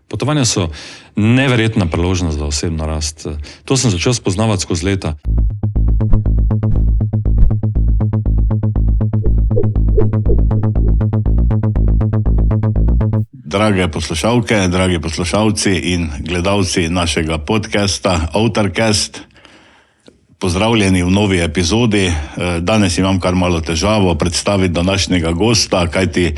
Potovanja so neverjetna priložnost za osebno rast. To sem začel spoznavati skozi leta. Drage poslušalke, dragi poslušalci in gledalci našega podcasta Outercast, pozdravljeni v novi epizodi. Danes imam kar malo težavo predstaviti današnjega gosta, kajti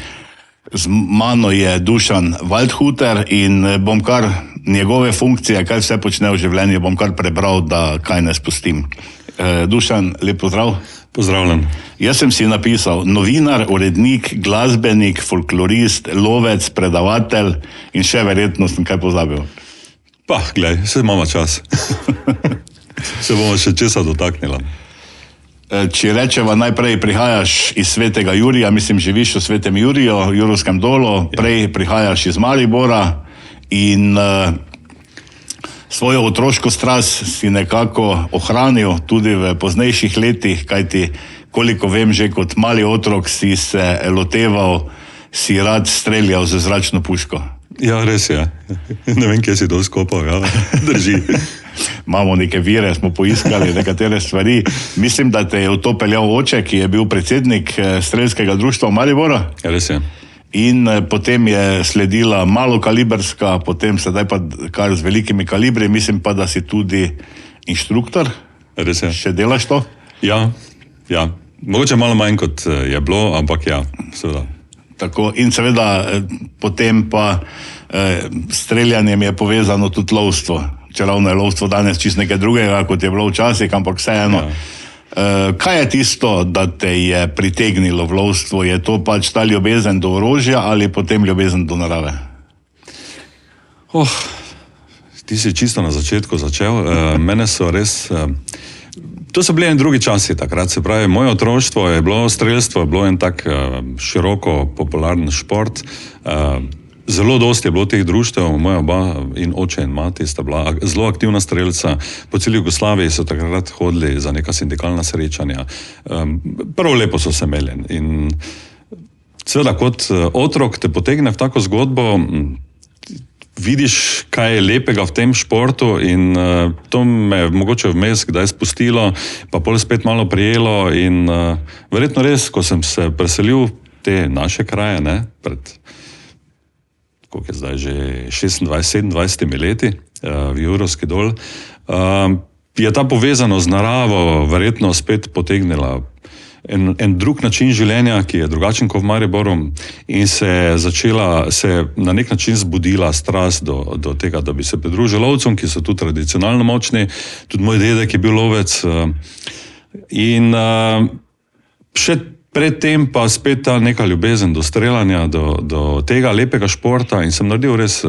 z mano je Dušan Waldhuter in bom kar njegove funkcije, kaj vse počne v življenju, bom kar prebral, da kaj ne spustim. Dušan, lep pozdrav. Pozdravljen. Jaz sem si napisal novinar, urednik, glasbenik, folklorist, lovec, predavatelj in še verjetno sem kaj pozabil. Pa, glej, se imamo čas. Se bomo še česa dotaknila. Če rečeva, najprej prihajaš iz Svetega Jurija, mislim, živiš v Svetem Juriju, Jurovskem dolu, prej prihajaš iz Maribora in svojo otroško strast si nekako ohranil tudi v poznejših letih, kajti koliko vem, že kot mali otrok si se loteval, si rad streljal z zračno puško. Ja, res je. Ne vem, kje si to skopal, ja. Drži. Imamo neke vire, smo poiskali nekatere stvari. Mislim, da te je v to peljal oče, ki je bil predsednik Strelskega društva v Mariboru. Ja, res je. In potem je sledila malokaliberska, potem sedaj pa kar z velikimi kalibri, mislim pa, da si tudi inštruktor. Res je. Še delaš to? Ja. Mogoče malo manj kot je bilo, ampak ja, seveda. Tako, in seveda potem pa streljanjem je povezano tudi lovstvo. Čeravno je lovstvo danes čisto nekaj drugega, kot je bilo včasih, ampak vseeno. Ja. Kaj je tisto, da te je pritegnilo v lovstvo? Je to pač ta ljubezen do orožja ali potem ljubezen do narave? Ti si čisto na začetku začel. Mene so res... To so bili en drugi časi takrat, se pravi, moje otroštvo je bilo strelstvo, je bilo en tak široko popularen šport. Zelo dosti je bilo teh društev, moja oba in oče in mati sta bila zelo aktivna strelca. Po celi Jugoslaviji so takrat hodili za neka sindikalna srečanja. Prvo lepo so se imeli. In seveda kot otrok te potegne v tako zgodbo, vidiš, kaj je lepega v tem športu in to me je mogoče vmes kdaj spustilo, pa pol spet malo prijelo in verjetno res, ko sem se preselil v te naše kraje, ne, pred koliko je zdaj že 26-27 leti v Jurovski dol, je ta povezanost z naravo verjetno spet potegnila en drug način življenja, ki je drugačen kot v Mariboru in se na nek način zbudila strast do tega, da bi se pridružil lovcem, ki so tu tradicionalno močni, tudi moj dedek je bil lovec in še predtem pa spet ta neka ljubezen do streljanja, do tega lepega športa in sem naredil res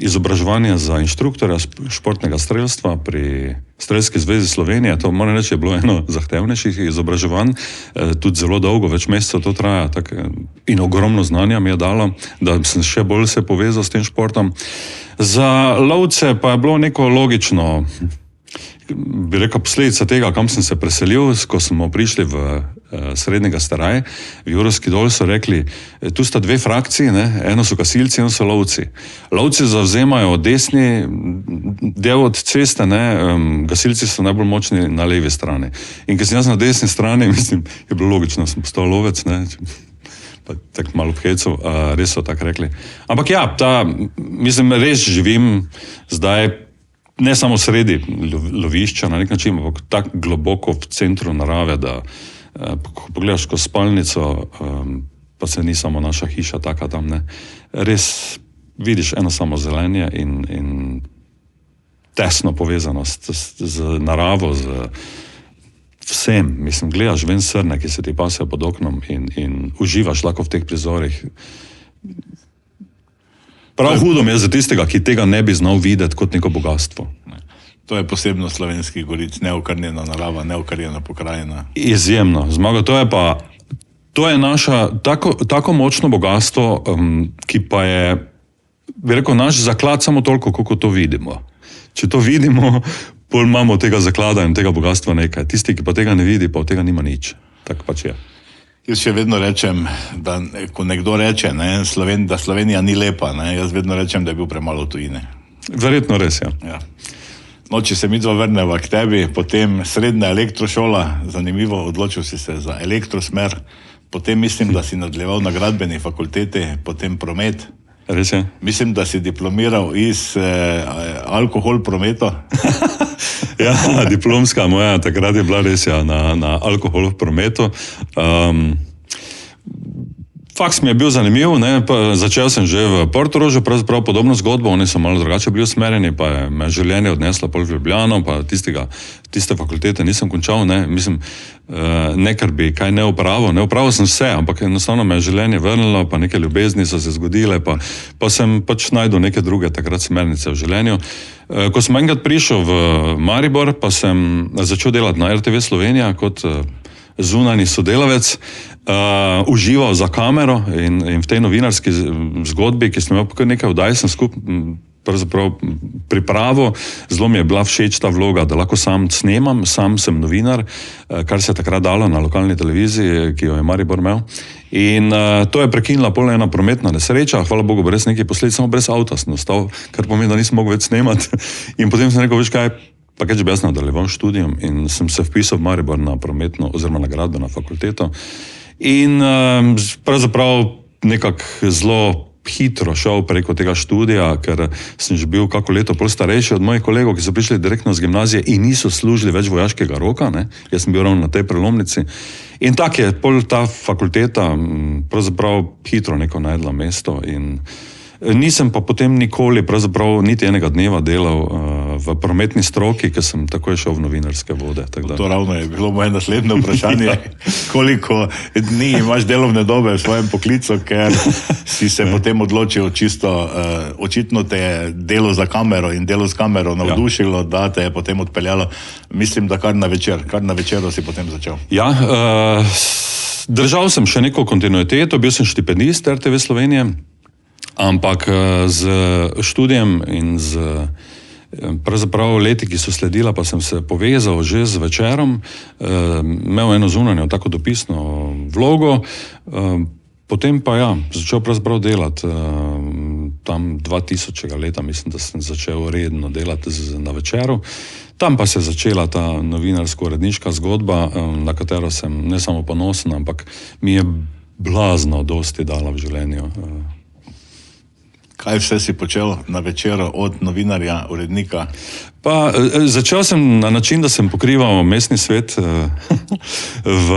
izobraževanje za inštruktorja športnega strelstva pri Strelski zvezi Slovenije. To moram reči, je bilo eno zahtevnejših izobraževanj, tudi zelo dolgo, več mesecev to traja in ogromno znanja mi je dalo, da sem še bolj se povezal s tem športom. Za lovce pa je bilo neko logično, bi rekel, posledica tega, kam sem se preselil, ko smo prišli v Srednjega Staraj, v Jurovski dol, so rekli, tu sta dve frakciji, ne? Eno so gasilci, eno so lovci. Lovci zavzemajo desni del od ceste, ne? Gasilci so najbolj močni na levi strani. In ker sem jaz na desni strani, mislim, je bilo logično, sem postal lovec, ne? Pa tako malo obhecov, res so tako rekli. Ampak ja, mislim, res živim zdaj ne samo sredi lovišča na nek način, ampak tako globoko v centru narave, da ko pogledaš ko spalnico, pa se ni samo naša hiša taka tam, ne. Res vidiš eno samo zelenje in tesno povezanost z naravo, z vsem. Mislim, gledaš ven srne, ki se ti pasejo pod oknom in uživaš lahko v teh prizorih. Prav hudo mi je za tistega, ki tega ne bi znal videti kot neko bogatstvo. To je posebno Slovenskih goric, neokrnjena narava, neokrnjena pokrajina. Izjemno, Zmago, to je naša tako močno bogatstvo, ki pa je, bi rekel, naš zaklad samo toliko, koliko to vidimo. Če to vidimo, pol imamo tega zaklada in tega bogatstva nekaj. Tisti, ki pa tega ne vidi, pa od tega nima nič. Tako pač je. Jaz še vedno rečem, da ko nekdo reče, ne, da Slovenija ni lepa, ne, jaz vedno rečem, da je bil premalo tujine. Verjetno res, ja. Ja. No, če se mi dva vrneva k tebi, potem srednja elektrošola, zanimivo, odločil si se za elektrosmer, potem mislim, da si nadaljeval na gradbeni fakulteti, potem promet. Res je. Mislim, da si diplomiral iz alkohol prometa. Ja, diplomska moja takrat je bila res ja, na alkoholu v prometu. Faks mi je bil zanimiv, ne, pa začel sem že v Portorožu, pravzaprav podobno zgodbo, oni so malo drugače bili usmerjeni, pa je me življenje odneslo pol v Ljubljano, pa tiste fakultete nisem končal, ne, mislim, ne ker bi kaj ne opravil sem vse, ampak enostavno me je življenje vrnilo, pa neke ljubezni so se zgodile, pa sem pač najdel neke druge takrat smernice v življenju. Ko sem enkrat prišel v Maribor, pa sem začel delati na RTV Slovenija kot zunanji sodelavec, užival za kamero in v tej novinarski zgodbi, ki sem imel kar nekaj oddaj, sem pravzaprav pripravo, zelo mi je bila všeč ta vloga, da lahko sam snemam, sam sem novinar, kar se je takrat dalo na lokalni televiziji, ki jo je Maribor imel. In to je prekinila pol ena prometna nesreča, hvala Bogu, brez nekih posledic, samo brez avta sem ostal, kar pomeni, da nisem mogel več snemati. In potem sem rekel, veš kaj, pa kaj, če bi jaz nadaljeval študijom in sem se vpisal v Maribor na prometno oziroma na gradbeno fakulteto. In pravzaprav nekako zelo hitro šel preko tega študija, ker sem že bil kako leto pol starejši od mojih kolegov, ki so prišli direktno z gimnazije in niso služili več vojaškega roka, ne? Jaz sem bil ravno na tej prelomnici. In tak je pol ta fakulteta pravzaprav hitro neko najdla mesto in nisem pa potem nikoli pravzaprav niti enega dneva delal v prometni stroki, ker sem takoj šel v novinarske vode. To ravno je bilo moje naslednje vprašanje. Koliko dni imaš delovne dobe v svojem poklicu, ker si se potem odločil čisto, očitno te je delo za kamero in delo s kamero navdušilo, da te je potem odpeljalo, mislim, da kar na večeru si potem začel. Ja, držal sem še neko kontinuiteto, bil sem štipendist RTV Slovenije, ampak z študijem in z pravzaprav leti, ki so sledila, pa sem se povezal že z Večerom, imel eno zunanjo tako dopisno vlogo, potem pa ja, začel pravzaprav delati tam 2000. Leta, mislim, da sem začel redno delati na Večeru. Tam pa se je začela ta novinarsko-uredniška zgodba, na katero sem ne samo ponosen, ampak mi je blazno dosti dala v življenju. Kaj vse si počel na Večeru od novinarja, urednika? Pa začel sem na način, da sem pokrival mestni svet v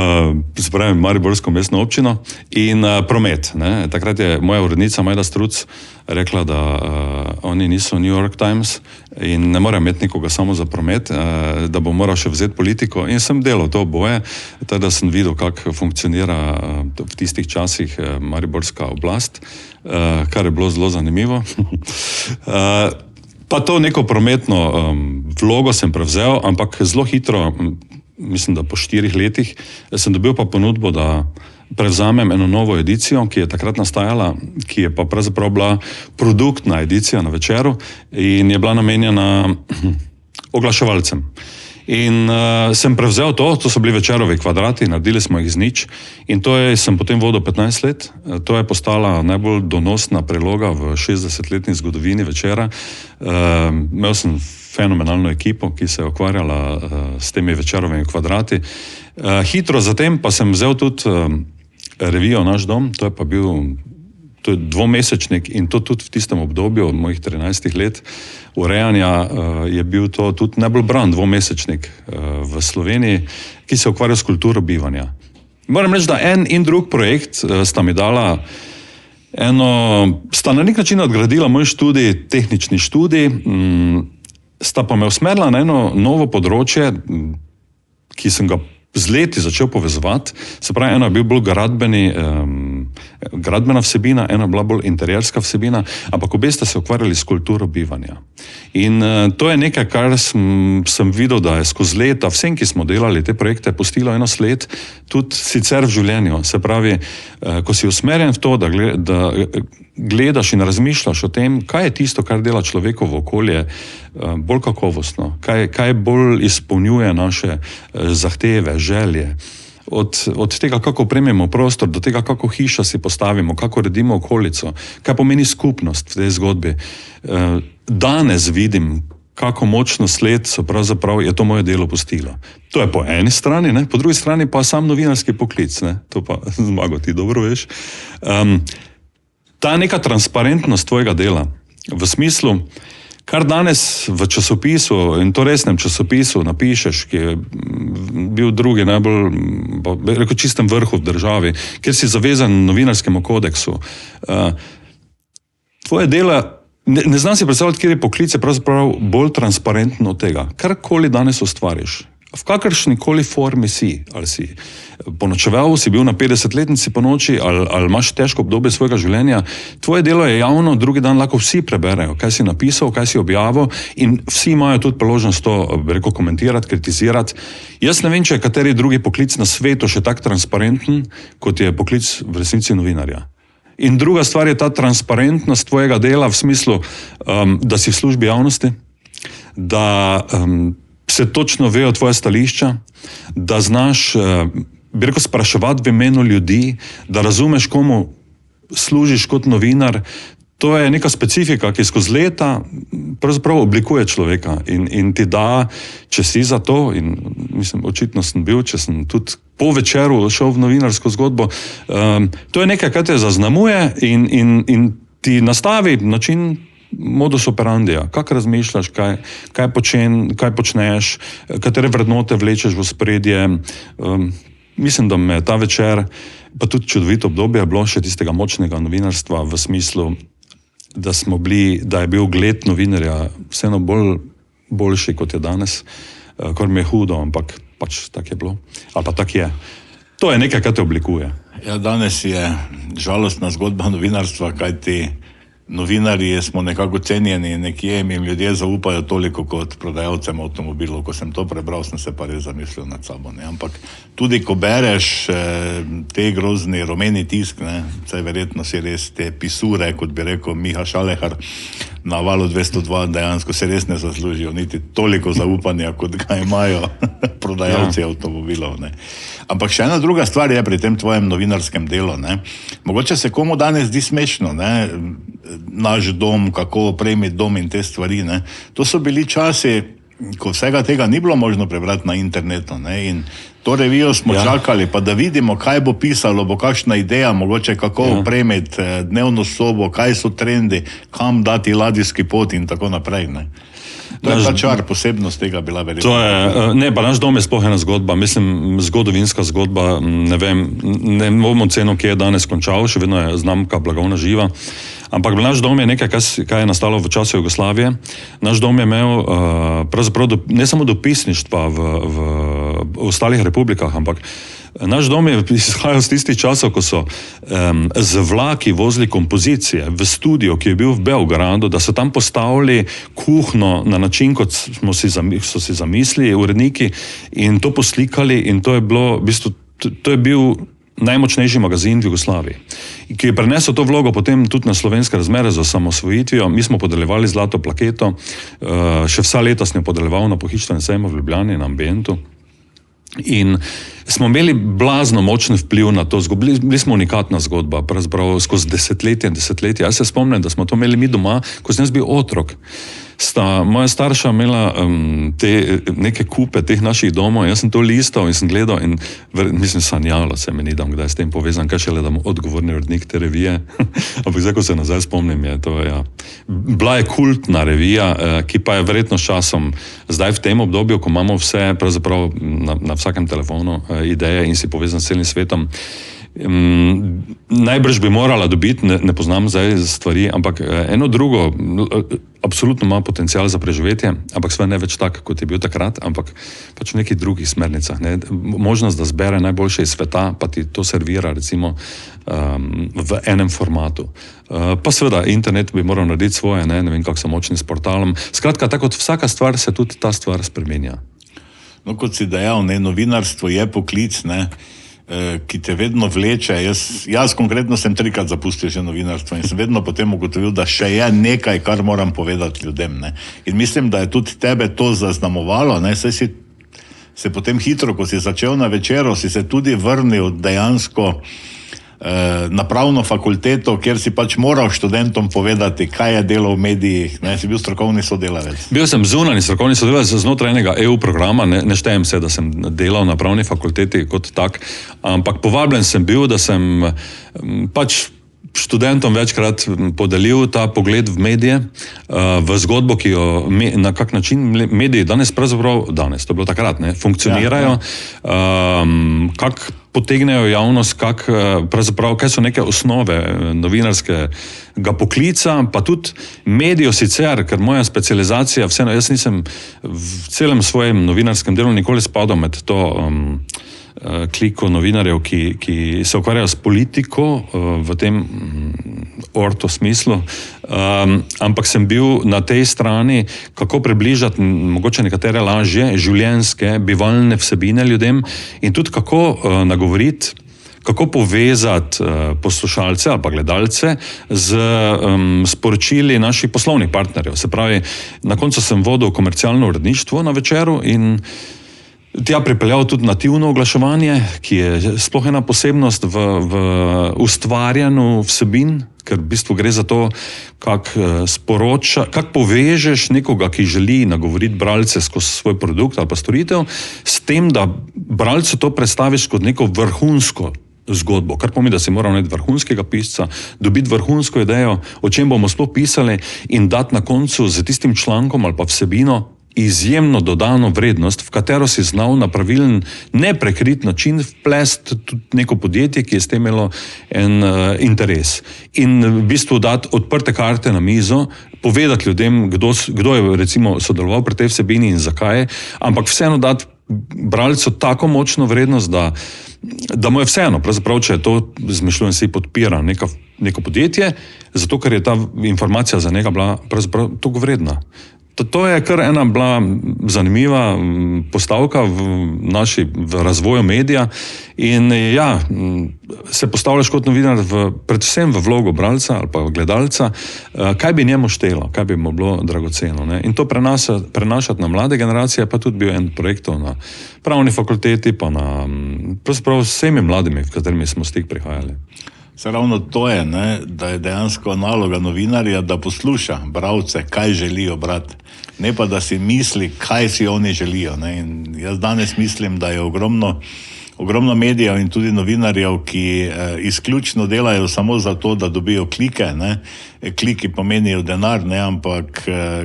Mariborsko mestno občino in promet. Ne. Takrat je moja urednica Majda Struc rekla, da oni niso New York Times in ne morejo imeti nikoga samo za promet, da bo moral še vzeti politiko in sem delal to oboje, tako da sem videl, kako funkcionira v tistih časih mariborska oblast, kar je bilo zelo zanimivo. Pa to neko prometno vlogo sem prevzel, ampak zelo hitro, mislim, da po 4 letih, sem dobil pa ponudbo, da prevzamem eno novo edicijo, ki je takrat nastajala, ki je pa pravzaprav bila produktna edicija na Večeru in je bila namenjena oglaševalcem. In sem prevzel to so bili Večerovi kvadrati, naredili smo jih iz nič in sem potem vodil 15 let. To je postala najbolj donosna priloga v 60-letni zgodovini Večera. Imel sem fenomenalno ekipo, ki se je ukvarjala s temi Večerovimi kvadrati. Hitro zatem pa sem vzel tudi revijo Naš dom, to je 2-mesečnik in to tudi v tistem obdobju od mojih 13 let urejanja je bil to tudi najbolj bran 2-mesečnik v Sloveniji, ki se ukvarja s kulturo bivanja. Moram reči, da en in drug projekt sta mi dala sta na nek način odgradila moj študij, tehnični študij, sta pa me usmerila na eno novo področje, ki sem ga z leti začel povezovati, se pravi, ena je bil bolj gradbena vsebina, ena je bila bolj interierska vsebina, ampak obe sta se ukvarjali s kulturo bivanja. In to je nekaj, kar sem videl, da je skozi leta vsem, ki smo delali te projekte, pustilo eno sled, tudi sicer v življenju. Se pravi, ko si usmerjen v to, da gledaš in razmišljaš o tem, kaj je tisto, kar dela človekovo okolje bolj kakovostno, kaj bolj izpolnjuje naše zahteve, želje. od tega, kako opremimo prostor, do tega, kako hišo si postavimo, kako uredimo okolico, kaj pomeni skupnost v tej zgodbi. Danes vidim, kako močno sled je to moje delo pustilo. To je po eni strani, ne? Po drugi strani pa sam novinarski poklic, ne? To pa Zmago ti dobro veš. Ta neka transparentnost tvojega dela, v smislu, kar danes v časopisu, in to resnem časopisu napišeš, ki je bil drugi najbolj, rekel, čistem vrhu v državi, kjer si zavezan novinarskemu kodeksu. Tvoje dela, ne znam si predstavljati, kjer je poklic je pravzaprav bolj transparentno od tega. Karkoli danes ustvariš, v kakršnikoli formi si, ali si ponočeval, si bil na 50-letnici po noči, ali imaš težko obdobje svojega življenja, tvoje delo je javno, drugi dan lahko vsi preberejo, kaj si napisal, kaj si objavil in vsi imajo tudi priložnost to, rekel, komentirati, kritizirati. Jaz ne vem, če je kateri drugi poklic na svetu še tak transparenten, kot je poklic v resnici novinarja. In druga stvar je ta transparentnost tvojega dela v smislu, da si v službi javnosti, da se točno vejo tvoje stališča, da znaš, bi rekel, spraševati v imenu ljudi, da razumeš, komu služiš kot novinar. To je neka specifika, ki skozi leta pravzaprav oblikuje človeka in ti da, če si za to, in mislim, očitno sem bil, če sem tudi po večeru šel v novinarsko zgodbo, to je nekaj, kar te zaznamuje in ti nastavi način modus operandija, kako razmišljaš, kaj počneš, katere vrednote vlečeš v ospredje. Mislim, da me ta večer, pa tudi čudovito obdobje, je bilo še tistega močnega novinarstva v smislu, da je bil ugled novinarja vseeno boljši, kot je danes, kar mi je hudo, ampak pač tak je bilo. Ali pa tak je. To je nekaj, kar te oblikuje. Ja, danes je žalostna zgodba novinarstva, kajti novinarji smo nekako cenjeni nekje in ljudje zaupajo toliko kot prodajalcem avtomobilov. Ko sem to prebral, sem se pa res zamislil nad sabo. Ne? Ampak tudi ko bereš te grozni rumeni tisk, saj verjetno si res te pisure, kot bi rekel Miha Šalehar, na Valu 202 dejansko se res ne zaslužijo niti toliko zaupanja, kot ga imajo prodajalci avtomobilov. Ne? Ampak še ena druga stvar je pri tem tvojem novinarskem delu. Ne? Mogoče se komu danes zdi smešno, naš dom, kako opremiti dom in te stvari. Ne? To so bili časi, ko vsega tega ni bilo možno prebrati na internetu. Ne? In to revijo smo čakali, pa da vidimo, kaj bo pisalo, bo kakšna ideja, mogoče kako opremiti dnevno sobo, kaj so trendi, kam dati ladijski pot in tako naprej. Ne? To je ta čar, posebnost tega bila velika. Pa naš dom je sploh ena zgodba, mislim, zgodovinska zgodba, ne vem, ne bomo ceno, kje je danes končal, še vedno je znamka blagovna živa, ampak naš dom je nekaj, kaj je nastalo v času Jugoslavije. Naš dom je imel pravzaprav ne samo dopisništva v ostalih republikah, ampak naš dom je izhajal z tistih časov, ko so z vlaki vozili kompozicije v studio, ki je bil v Beogradu, da so tam postavili kuhno na način, kot so si zamislili uredniki in to poslikali in to je bilo, v bistvu, to je bil najmočnejši magazin v Jugoslaviji, ki je prenesel to vlogo potem tudi na slovenske razmere za osamosvojitvijo. Mi smo podeljevali zlato plaketo, še vsa leta sem jo podeljeval na pohištvenem sejmu v Ljubljani, na Ambientu. In smo imeli blazno močen vpliv na to zgodbo, bili smo unikatna zgodba, pravzaprav skozi desetletja in desetletja. Jaz se spomnim, da smo to imeli mi doma, ko sem jaz bil otrok. Moja starša imela te neke kupe teh naših domov, jaz sem to listal in sem gledal in mislim, sanjalo se mi ni, da kdaj s tem povezan, kaj šele, da bom odgovorni urednik te revije. Ampak zdaj, ko se nazaj spomnim, je to, bila je kultna revija, ki pa je verjetno s časom, zdaj v tem obdobju, ko imamo vse, pravzaprav na vsakem telefonu ideje in si povezan s celim svetom, najbrž bi morala dobiti, ne poznam zdaj stvari, ampak eno drugo, absolutno ima potencial za preživetje, ampak sve ne več tak, kot je bil takrat, ampak pač v nekih drugih smernicah. Ne? Možnost, da zbere najboljše iz sveta, pa ti to servira recimo v enem formatu. Pa seveda, internet bi moral narediti svoje, ne vem, kako so močni s portalom. Skratka, tako kot vsaka stvar, se tudi ta stvar spremenja. No, kot si dejal, novinarstvo je poklic, ki te vedno vleče. Jaz konkretno sem 3-krat zapustil že novinarstvo in sem vedno potem ugotovil, da še je nekaj, kar moram povedati ljudem. Ne. In mislim, da je tudi tebe to zaznamovalo. se potem hitro, ko si začel na Večeru, si se tudi vrnil dejansko na pravno fakulteto, kjer si pač moral študentom povedati, kaj je delo v medijih, ne, si bil strokovni sodelavec. Bil sem zunanji strokovni sodelavec znotraj enega EU programa, ne štejem se, da sem delal na pravni fakulteti kot tak, ampak povabljen sem bil, da sem pač študentom večkrat podelil ta pogled v medije, v zgodbo, ki jo na kak način mediji danes, to je bilo takrat, ne, funkcionirajo, kak potegnejo javnost, kaj so neke osnove novinarskega poklica, pa tudi medijev sicer, ker moja specializacija, vseeno, jaz nisem v celem svojem novinarskem delu nikoli spadal med to kliko novinarjev, ki se ukvarjajo s politiko v tem orto smislu, ampak sem bil na tej strani, kako približati mogoče nekatere lažje, življenjske, bivalne vsebine ljudem in tudi kako nagovoriti, kako povezati poslušalce ali pa gledalce z sporočili naših poslovnih partnerjev. Se pravi, na koncu sem vodil komercialno uredništvo na Večeru in tja pripeljal tudi nativno oglaševanje, ki je sploh ena posebnost v ustvarjanju vsebin, ker v bistvu gre za to, kako povežeš nekoga, ki želi nagovoriti bralce skozi svoj produkt ali pa storitev, s tem, da bralcu to predstaviš kot neko vrhunsko zgodbo, kar pomeni, da si moral najti vrhunskega pisca, dobiti vrhunsko idejo, o čem bomo sploh pisali in dati na koncu z tistim člankom ali pa vsebino izjemno dodano vrednost, v katero si znal na pravilen, neprekrit način vplesti tudi neko podjetje, ki je s tem imelo en interes. In v bistvu dati odprte karte na mizo, povedati ljudem, kdo je recimo sodeloval pri tej vsebini in zakaj, ampak vseeno dati bralcu tako močno vrednost, da mu je vseeno, pravzaprav, če to zmišljujem si podpira neko podjetje, zato ker je ta informacija za njega bila pravzaprav toliko vredna. To je kar ena bila zanimiva postavka v razvoju medija in ja, se postavljaš kot novinar predvsem v vlogo bralca ali pa gledalca, kaj bi njemu štelo, kaj bi mu bilo dragoceno. Ne? In to prenašati na mlade generacije, pa tudi bil en projektov na pravni fakulteti, pa na pravzaprav vsemi mladimi, v katerimi smo stik prihajali. Se ravno to je, ne, da je dejansko naloga novinarja, da posluša bralce, kaj želijo brati, ne pa da si misli, kaj si oni želijo. Ne. In jaz danes mislim, da je ogromno medijev in tudi novinarjev, ki izključno delajo samo zato, da dobijo klike. Ne. Kliki pomenijo denar, ne, ampak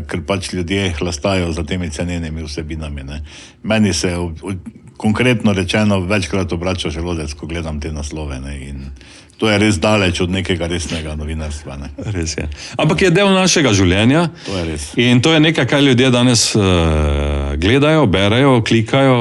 ker pač ljudje hlastajo za temi cenenimi vsebinami. Ne. Meni se konkretno rečeno večkrat obrača želodec, ko gledam te naslove. Ne, in to je res daleč od nekega resnega novinarstva. Ne. Res je. Ampak je del našega življenja. To je res. In to je nekaj, kar ljudje danes gledajo, berejo, klikajo,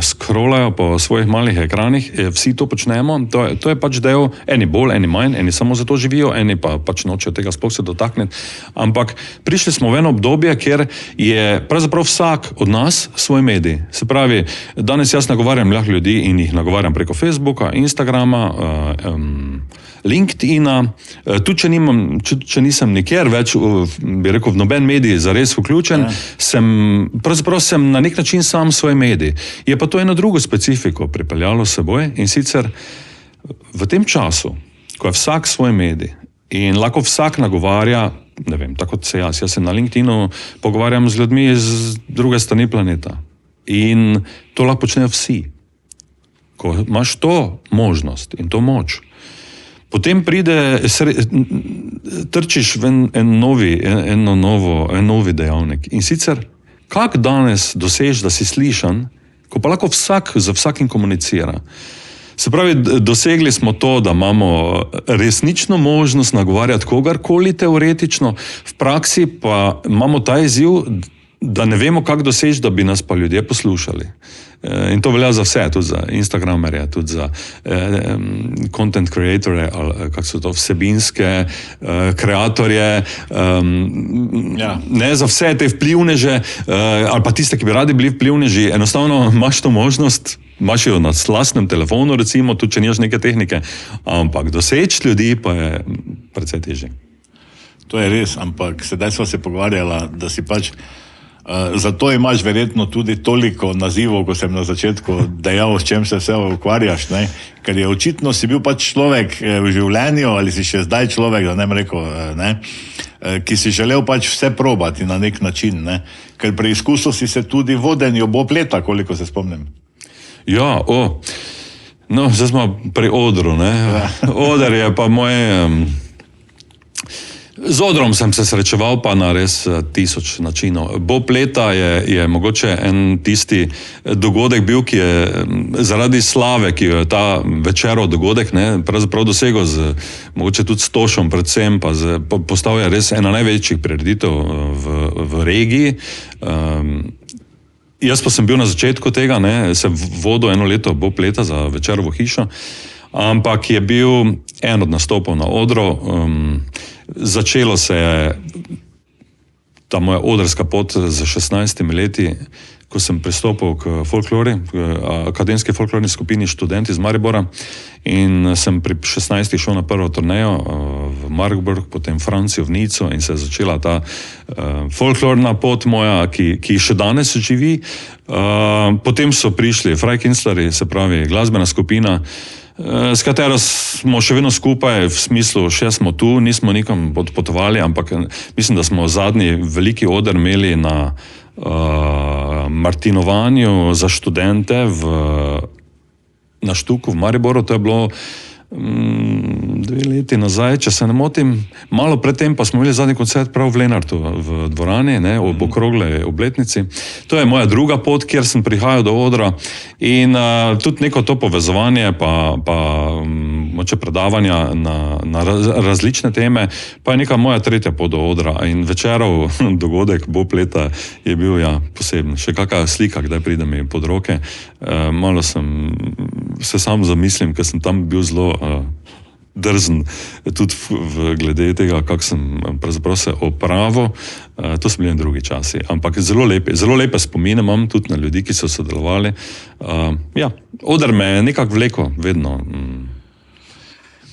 scrollajo po svojih malih ekranih. Vsi to počnemo. To je pač del, eni bolj, eni manj, eni samo zato živijo, eni pa pač nočejo tega sploh se dotakniti. Ampak prišli smo v eno obdobje, kjer je pravzaprav vsak od nas svoj medij. Se pravi, danes jaz nagovarjam ljudi in jih nagovarjam preko Facebooka, Instagrama, LinkedIna, tudi če nisem nikjer več, bi rekel, v noben medij zares vključen, pravzaprav sem na nek način sam svoj medij. Je pa to eno drugo specifiko pripeljalo s seboj in sicer v tem času, ko je vsak svoj medij in lahko vsak nagovarja, ne vem, tako kot se jaz se na LinkedInu pogovarjam z ljudmi z druge strani planeta in to lahko počnejo vsi. Ko imaš to možnost in to moč, potem trčiš v en novi dejavnik. In sicer, kako danes dosežeš, da si slišan, ko pa lahko vsak z vsakim komunicira. Se pravi, dosegli smo to, da imamo resnično možnost nagovarjati kogarkoli teoretično, v praksi pa imamo ta izziv, da ne vemo, kako doseči, da bi nas pa ljudje poslušali. In to velja za vse, tudi za Instagramerje, tudi za content creatore, ali kako so to, vsebinske kreatorje, ne za vse te vplivneže, ali pa tiste, ki bi radi bili vplivneži, enostavno imaš to možnost, imaš jo na lastnem telefonu, recimo, tudi če nimaš neke tehnike, ampak doseči ljudi pa je precej težje. To je res, ampak sedaj sva se pogovarjala, da si pač Zato imaš verjetno tudi toliko nazivov, ko sem na začetku dejal, s čem se vse ukvarjaš, ne? Ker je očitno si bil pač človek v življenju, ali si še zdaj človek, da ne bom rekel, ne? Ki si želel pač vse probati na nek način, ne? Ker preizkusil si se tudi vodenju Bob leta, koliko se spomnim. Ja, no, zdaj smo pri odru, ne. Oder je pa moj... Z odrom sem se srečeval pa na res 1000 načinov. Bob leta je mogoče en tisti dogodek bil, ki je zaradi slave, ki jo je ta večerov dogodek, ne, pravzaprav dosegel mogoče tudi s Tošom predvsem, pa postal je res ena največjih prireditev v regiji. Jaz pa sem bil na začetku tega, ne, sem vodil eno leto Bob leta za Večerovo hišo, ampak je bil en od nastopov na odru. Začelo se je ta moja odrska pot z 16 leti, ko sem pristopil k folklori, k akademski folklorni skupini Študenti iz Maribora, in sem pri 16 šel na prvo turnejo v Maribor, potem Francijo, v Nico, in se je začela ta folklorna pot moja, ki še danes živi. Potem so prišli Freikinslerji, se pravi glasbena skupina, s katero smo še vedno skupaj, v smislu, še smo tu, nismo nikam odpotovali, ampak mislim, da smo zadnji veliki oder imeli na martinovanju za študente na Štuku v Mariboru. To je bilo 2 leti nazaj, če se ne motim. Malo predtem pa smo imeli zadnji koncert prav v Lenartu, v dvorani, ne, ob okrogle obletnici. To je moja druga pot, kjer sem prihajal do odra, in tudi neko to povezovanje, pa moče predavanja na različne teme, pa je neka moja tretja pot do odra. In Večerov dogodek Bob leta je bil, ja, poseben. Še kakšna slika, kdaj pride mi pod roke. Malo sem se sam zamislim, ker sem tam bil zelo drzen, tudi glede tega, kako sem pravzaprav se opravil. To so bili drugi časi, ampak zelo lepe spomine imam tudi na ljudi, ki so sodelovali. Ja, oder me je nekako vlekel vedno.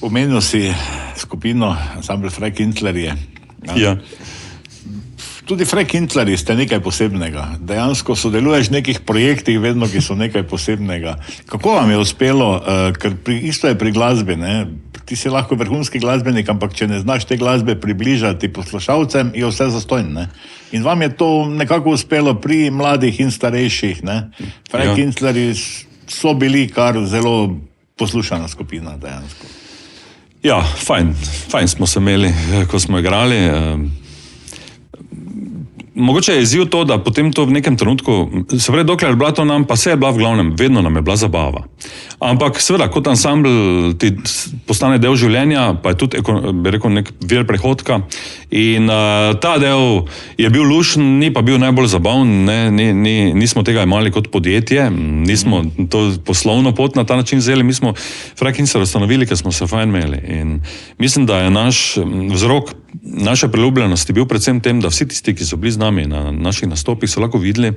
Omenil si skupino ansambl Freikinslerji. Ja. Tudi Freikinslerji ste nekaj posebnega. Dejansko sodeluješ v nekih projektih vedno, ki so nekaj posebnega. Kako vam je uspelo, ker isto je pri glasbi, ne? Ti si lahko vrhunski glasbenik, ampak če ne znaš te glasbe približati poslušalcem, je vse zastonj, ne? In vam je to nekako uspelo pri mladih in starejših, ne? Freikinslerji so bili kar zelo poslušana skupina dejansko. Ja, fajn smo se imeli, ko smo igrali. Mogoče je izziv to, da potem to v nekem trenutku, se pravi, dokler je bila to nam, pa se je bila v glavnem, vedno nam je bila zabava. Ampak seveda, kot ansambl ti postane del življenja, pa je tudi, bi rekel, nek vir prihodka, in ta del je bil lušen, ni pa bil najbolj zabaven, nismo tega imeli kot podjetje, nismo to poslovno pot na ta način vzeli, mi smo Freikinslerje ustanovili, ker smo se fajn imeli, in mislim, da je naš vzrok naše priljubljenosti bil predvsem tem, da vsi tisti, ki so bili z nami na naših nastopih, so lahko videli,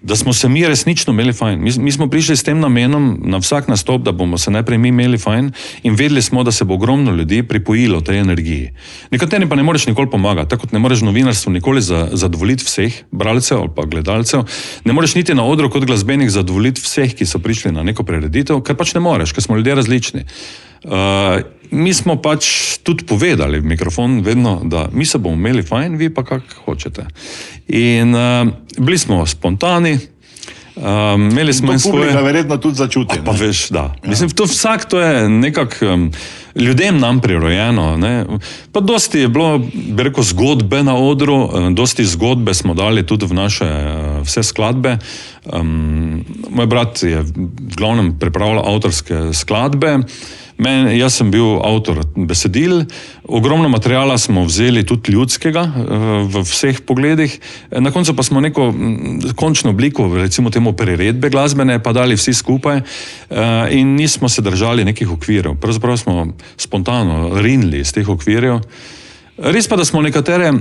da smo se mi resnično imeli fajn. Mi smo prišli s tem namenom na vsak nastop, da bomo se najprej mi imeli fajn, in vedeli smo, da se bo ogromno ljudi pripojilo tej energiji. Nekaterim pa ne moreš nikoli pomagati, tako kot ne moreš novinarstvu nikoli zadovoljiti vseh bralcev ali pa gledalcev, ne moreš niti na odru kot glasbenik zadovoljiti vseh, ki so prišli na neko prireditev, ker pač ne moreš, ker smo ljudje različni. Mi smo pač tudi povedali v mikrofon vedno, da mi se bomo imeli fajn, vi pa kak hočete. In bili smo spontani, imeli smo in svoje... Publika verjetno tudi začuti. Pa veš, da. Ja. Mislim, to je nekako ljudem nam prirojeno, ne. Pa dosti je bilo, bi rekel, zgodbe na odru, dosti zgodbe smo dali tudi v naše vse skladbe. Moj brat je v glavnem pripravljal avtorske skladbe, jaz sem bil avtor besedil, ogromno materijala smo vzeli tudi ljudskega v vseh pogledih, na koncu pa smo neko končno obliko, recimo temu priredbe glasbene, pa dali vsi skupaj in nismo se držali nekih okvirov. Pravzaprav smo spontano rinili iz teh okvirjev. Res pa, da smo nekatere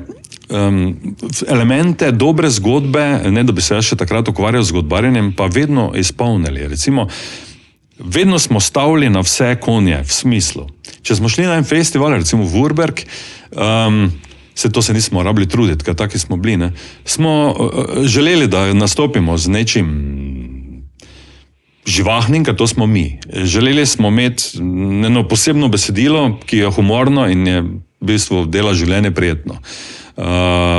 elemente dobre zgodbe, ne da bi se jaz še takrat ukvarjal z zgodbarjenjem, pa vedno izpolnili. Recimo, vedno smo stavili na vse konje, v smislu. Če smo šli na en festival, recimo v Urberg, to se nismo rabili truditi, ker taki smo bili, ne. Smo želeli, da nastopimo z nečim živahnim, ker to smo mi. Želeli smo imeti eno posebno besedilo, ki je humorno in je v bistvu dela življenje prijetno.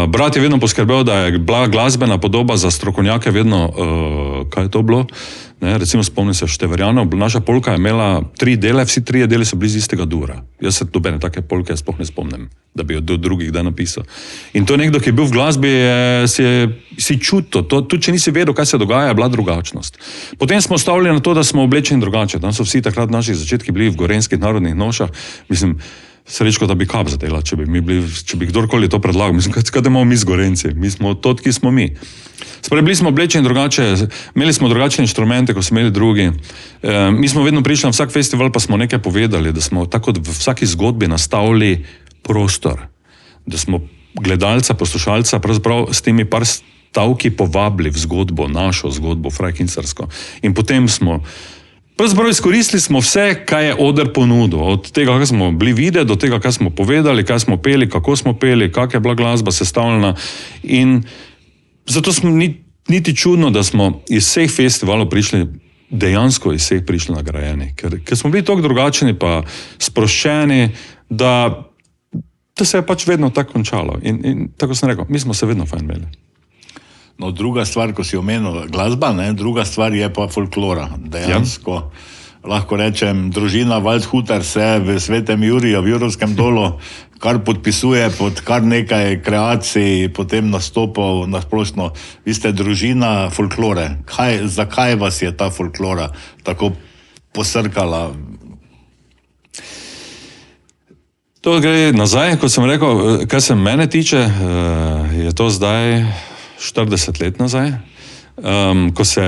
Brat je vedno poskrbel, da je bila glasbena podoba za strokovnjake vedno, kaj je to bilo? Ne, recimo spomnim se Števerjanov, naša polka je imela 3 dele, vsi 3 deli so bili iz istega dura. Jaz se dobene take polke sploh ne spomnim, da bi jo do drugih kdaj napisal. In to nekdo, ki je bil v glasbi, si čutil, tudi če nisi vedel, kaj se dogaja, je bila drugačnost. Potem smo stavili na to, da smo oblečeni drugače. Tam so vsi takrat naši začetki bili v gorenjskih narodnih nošah. Mislim, srečko, da bi kap zadela, če bi kdorkoli to predlagal. Mislim, kaj da imamo mi z Gorenci? Mi smo to, ki smo mi. Spravi, bili smo oblečeni drugače, imeli smo drugačne inštrumente, kot so imeli drugi. Mi smo vedno prišli na vsak festival, pa smo nekaj povedali, da smo tako v vsaki zgodbi nastavili prostor, da smo gledalca, poslušalca pravzaprav s temi par stavki povabili v zgodbo, našo zgodbo, frajkincarsko. In potem smo pravzaprav izkoristili smo vse, kaj je oder ponudil. Od tega, kaj smo bili videti, do tega, kaj smo povedali, kaj smo peli, kako smo peli, kak je bila glasba sestavljena. In zato smo niti čudno, da smo iz vseh festivalov prišli, dejansko iz vseh prišli nagrajeni. Ker smo bili toliko drugačni, pa sproščeni, da se je pač vedno tako končalo. In tako sem rekel, mi smo se vedno fajn imeli. No, druga stvar, ko si omenil glasba, ne, druga stvar je pa folklora. Dejansko, lahko rečem, družina Waldhuter se v Svetem Juriju, v Jurovskem dolu, kar podpisuje pod kar nekaj kreacij, potem nastopov na splošno. Vi ste družina folklore. Zakaj vas je ta folklora tako posrkala? To gre nazaj, kot sem rekel, kar se mene tiče, je to zdaj 40 let nazaj, ko se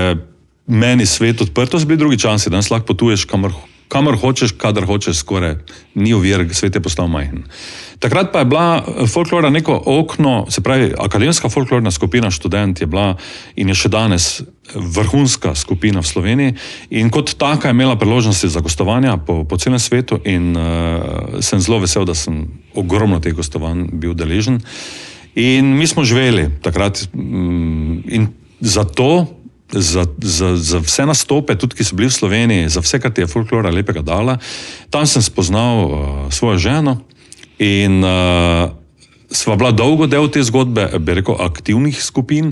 meni svet odprl, to so bili drugi časi, danes lahko potuješ kamor hočeš, kadar hočeš, skoraj ni ovir, svet je postal majhen. Takrat pa je bila folklora neko okno, se pravi, akademska folklorna skupina Študent je bila in je še danes vrhunska skupina v Sloveniji in kot taka je imela priložnosti za gostovanja po celem svetu in sem zelo vesel, da sem ogromno teh gostovanj bil deležen. In mi smo živeli takrat in zato, za vse nastope, tudi ki so bili v Sloveniji, za vse, kar ti je folklora lepega dala, tam sem spoznal svojo ženo in sva bila dolgo del te zgodbe, bi rekel, aktivnih skupin,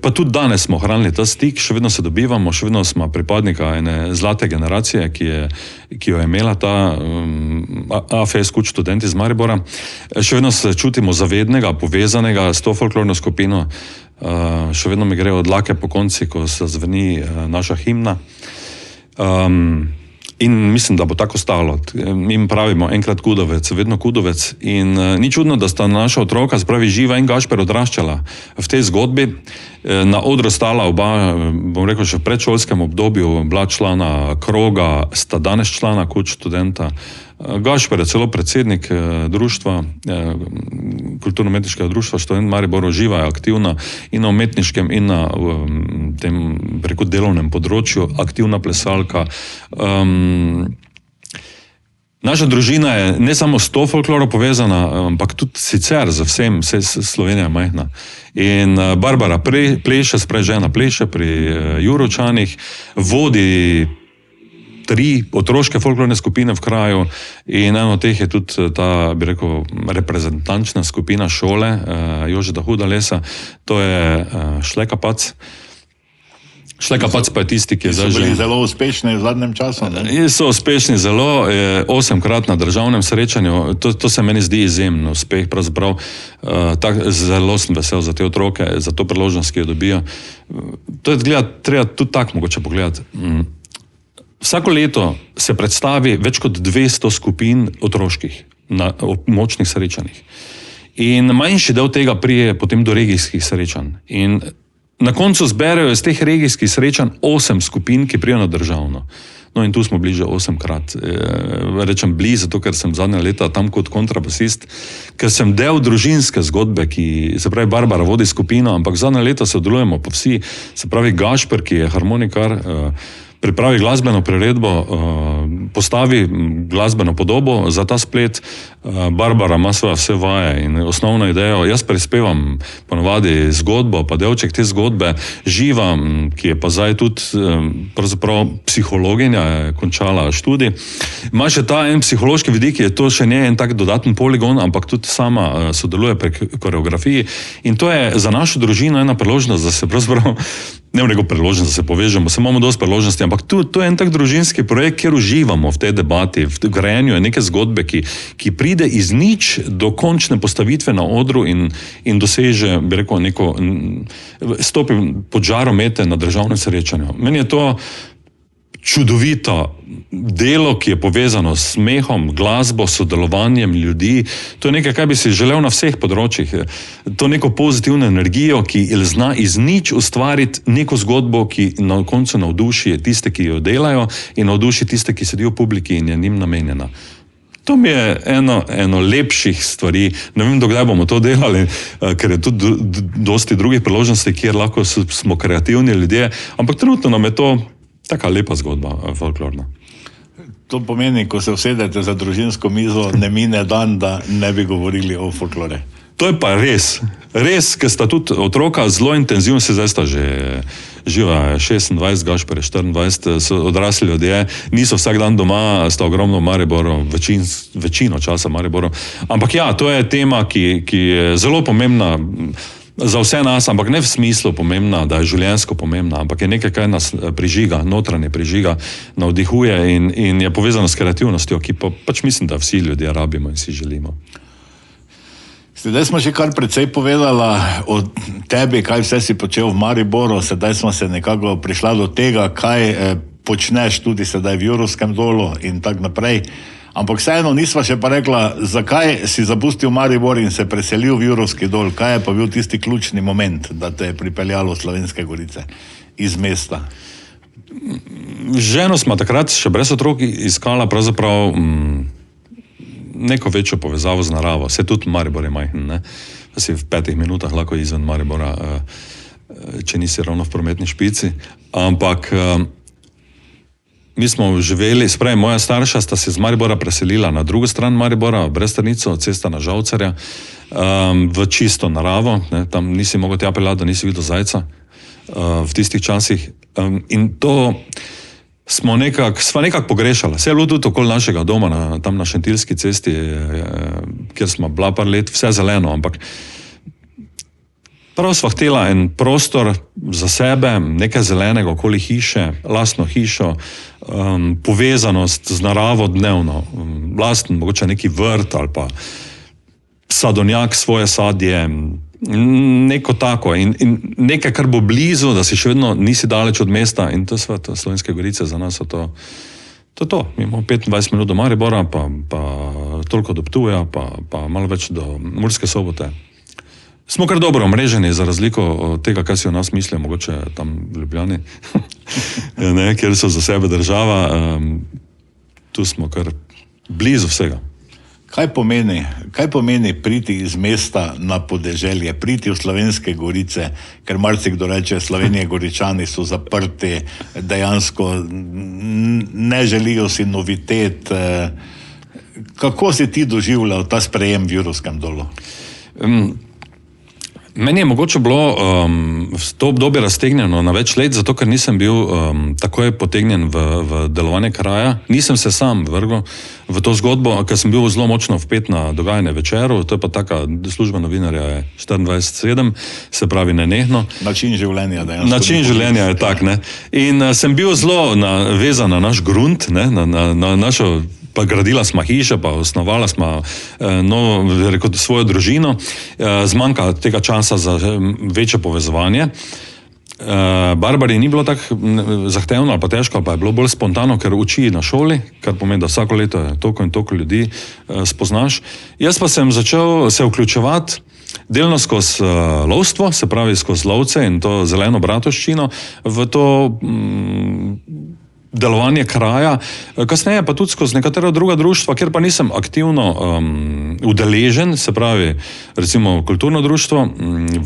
pa tudi danes smo ohranili ta stik, še vedno se dobivamo, še vedno smo pripadnika ene zlate generacije, ki jo je imela ta AFS Kuč študent iz Maribora. Še vedno se čutimo zavednega, povezanega s to folklorno skupino, še vedno mi gre od dlake po konci, ko se zveni naša himna. In mislim, da bo tako ostalo. Mi pravimo enkrat Kudovec, vedno Kudovec. In ni čudno, da sta naša otroka, spravi Živa in Gašper, odraščala v tej zgodbi. Na odru stala oba, bom rekel, še v predšolskem obdobju, bila člana kroga, sta danes člana Kuč študenta. Gašper je celo predsednik društva, kulturno-umetniškega društva Študent Maribor, Živa je aktivna in na umetniškem in na tem, preko delovnem področju, aktivna plesalka. Naša družina je ne samo s to folkloro povezana, ampak tudi sicer za vsem, Slovenija je majhna. In Barbara pleše, sprej žena pleše pri Jurovčanih, vodi 3 otroške folklorne skupine v kraju in eno od teh je tudi ta, bi rekel, reprezentančna skupina šole Jožeta Hudalesa, to je Šlekapac. Šlekapac pa je tisti, ki je zdaj že... So bili zelo uspešni v zadnjem času, ne? So uspešni zelo, 8-krat na državnem srečanju, to se meni zdi izjemen uspeh, pravzaprav zelo sem vesel za te otroke, za to priložnost, ki jo dobijo. To je treba tudi tako mogoče pogledati. Vsako leto se predstavi več kot 200 skupin otroških na močnih srečanjih. In manjši del tega prije potem do regijskih srečanj. In na koncu zberejo iz teh regijskih srečanj 8 skupin, ki prijo na državno. No in tu smo bili že 8-krat. Rečem bili, zato ker sem zadnja leta tam kot kontrabasist, ker sem del družinske zgodbe, ki se pravi Barbara vodi skupino, ampak zadnja leta sodelujemo pa vsi, se pravi Gašper, ki je harmonikar, pripravi glasbeno priredbo, postavi glasbeno podobo za ta splet. Barbara ima svoje vse vaje in osnovno idejo. Jaz prispevam ponovadi zgodbo, pa delček te zgodbe. Živa, ki je pa zdaj tudi pravzaprav psihologinja, je končala študij. Ima še ta en psihološki vidik, je to še ne en tak dodaten poligon, ampak tudi sama sodeluje pri koreografiji. In to je za našo družino ena priložnost, da se pravzaprav, ne bom rekel priložnost, da se povežemo, se imamo dosti priložnosti, ampak to je en tak družinski projekt, kjer uživamo v tej debati, v grajenju neke zgodbe, ki pride iz nič do končne postavitve na odru in doseže, bi rekel, stopi pod žaromete na državnem srečanju. Meni je to čudovito delo, ki je povezano s smehom, glasbo, sodelovanjem ljudi. To je nekaj, kar bi si želel na vseh področjih. To neko pozitivno energijo, ki zna iz nič ustvariti neko zgodbo, ki na koncu navduši tiste, ki jo delajo, in navduši tiste, ki sedijo v publiki in je njim namenjena. To mi je eno lepših stvari. Ne vem, dokdaj bomo to delali, ker je tudi dosti drugih priložnosti, kjer lahko smo kreativni ljudje, ampak trenutno nam je to taka lepa zgodba, folklorna. To pomeni, ko se usedete za družinsko mizo, ne mine dan, da ne bi govorili o folklore. To je pa res, ker sta tudi otroka zelo intenzivno, se zdaj sta že živa 26, Gašper je 24, so odrasli ljudje, niso vsak dan doma, sta ogromno v Mariboru, večino časa v Mariboru. Ampak ja, to je tema, ki je zelo pomembna za vse nas, ampak ne v smislu pomembna, da je življenjsko pomembna, ampak je nekaj, kaj nas prižiga, notranje prižiga, navdihuje in je povezano s kreativnostjo, ki pa pač mislim, da vsi ljudje rabimo in si želimo. Sedaj smo že kar precej povedala o tebi, kaj vse si počel v Mariboru, sedaj smo se nekako prišla do tega, kaj počneš tudi sedaj v Jurovskem dolu in tak naprej. Ampak vseeno nisva še pa rekla, zakaj si zapustil Maribor in se preselil v Jurovski dol. Kaj je pa bil tisti ključni moment, da te je pripeljalo v Slovenske Gorice iz mesta? Ženo smo takrat še brez otrok iskala pravzaprav neko večjo povezavo z naravo. Se tudi Maribor je majhen, ne? Da si v 5 minutah lahko izven Maribora, če nisi ravno v prometni špici. Ampak mi smo živeli, spravi moja starša sta se z Maribora preselila na drugo stran Maribora, v Bresternico, cesta na Žalcarja, v čisto naravo, ne, tam nisi mogel tja peljati, da nisi videl zajca v tistih časih. In to sva nekako pogrešala. Vse je bilo tudi okoli našega doma, tam na Šentilski cesti, kjer smo bila par let, vse zeleno, ampak prav sva htela en prostor za sebe, nekaj zelenega okoli hiše, lastno hišo, povezanost z naravo dnevno, lasten, mogoče neki vrt ali pa sadonjak, svoje sadje, neko tako in nekaj, kar bo blizu, da si še vedno nisi daleč od mesta in to so Slovenske Gorice za nas to. Mi imamo 25 minut do Maribora, pa toliko do Ptuja, pa malo več do Murske Sobote. Smo kar dobro omreženi, za razliko od tega, kaj si o nas mislijo, mogoče tam v Ljubljani, ne, kjer so za sebe država, tu smo kar blizu vsega. Kaj pomeni priti iz mesta na podeželje, priti v Slovenske Gorice, ker marsikdo reče, Slovenije Goričani so zaprti, dejansko ne želijo si novitet. Kako si ti doživljal ta sprejem v Jurovskem dolu? Meni je mogoče bilo to obdobje raztegnjeno na več let, zato ker nisem bil takoj potegnjen v delovanje kraja. Nisem se sam vrgel v to zgodbo, ker sem bil zelo močno vpet na dogajanje Večeru. To je pa taka služba novinarja je 24/7, se pravi nenehno. Način življenja, dejansko. Način življenja je tak, ne. In sem bil zelo vezan na naš grunt, ne, na našo. Pa gradila smo hiše, pa osnovala smo svojo družino, zmanjka tega časa za večje povezovanje. Barbari ni bilo tako zahtevno ali pa težko, pa je bilo bolj spontano, ker uči na šoli, kar pomeni, da vsako leto je toliko in toliko ljudi spoznaš. Jaz pa sem začel se vključevati delno skozi lovstvo, se pravi skozi lovce in to zeleno bratovščino, v to delovanje kraja, kasneje pa tudi skozi nekatera druga društva, kjer pa nisem aktivno udeležen, se pravi recimo kulturno društvo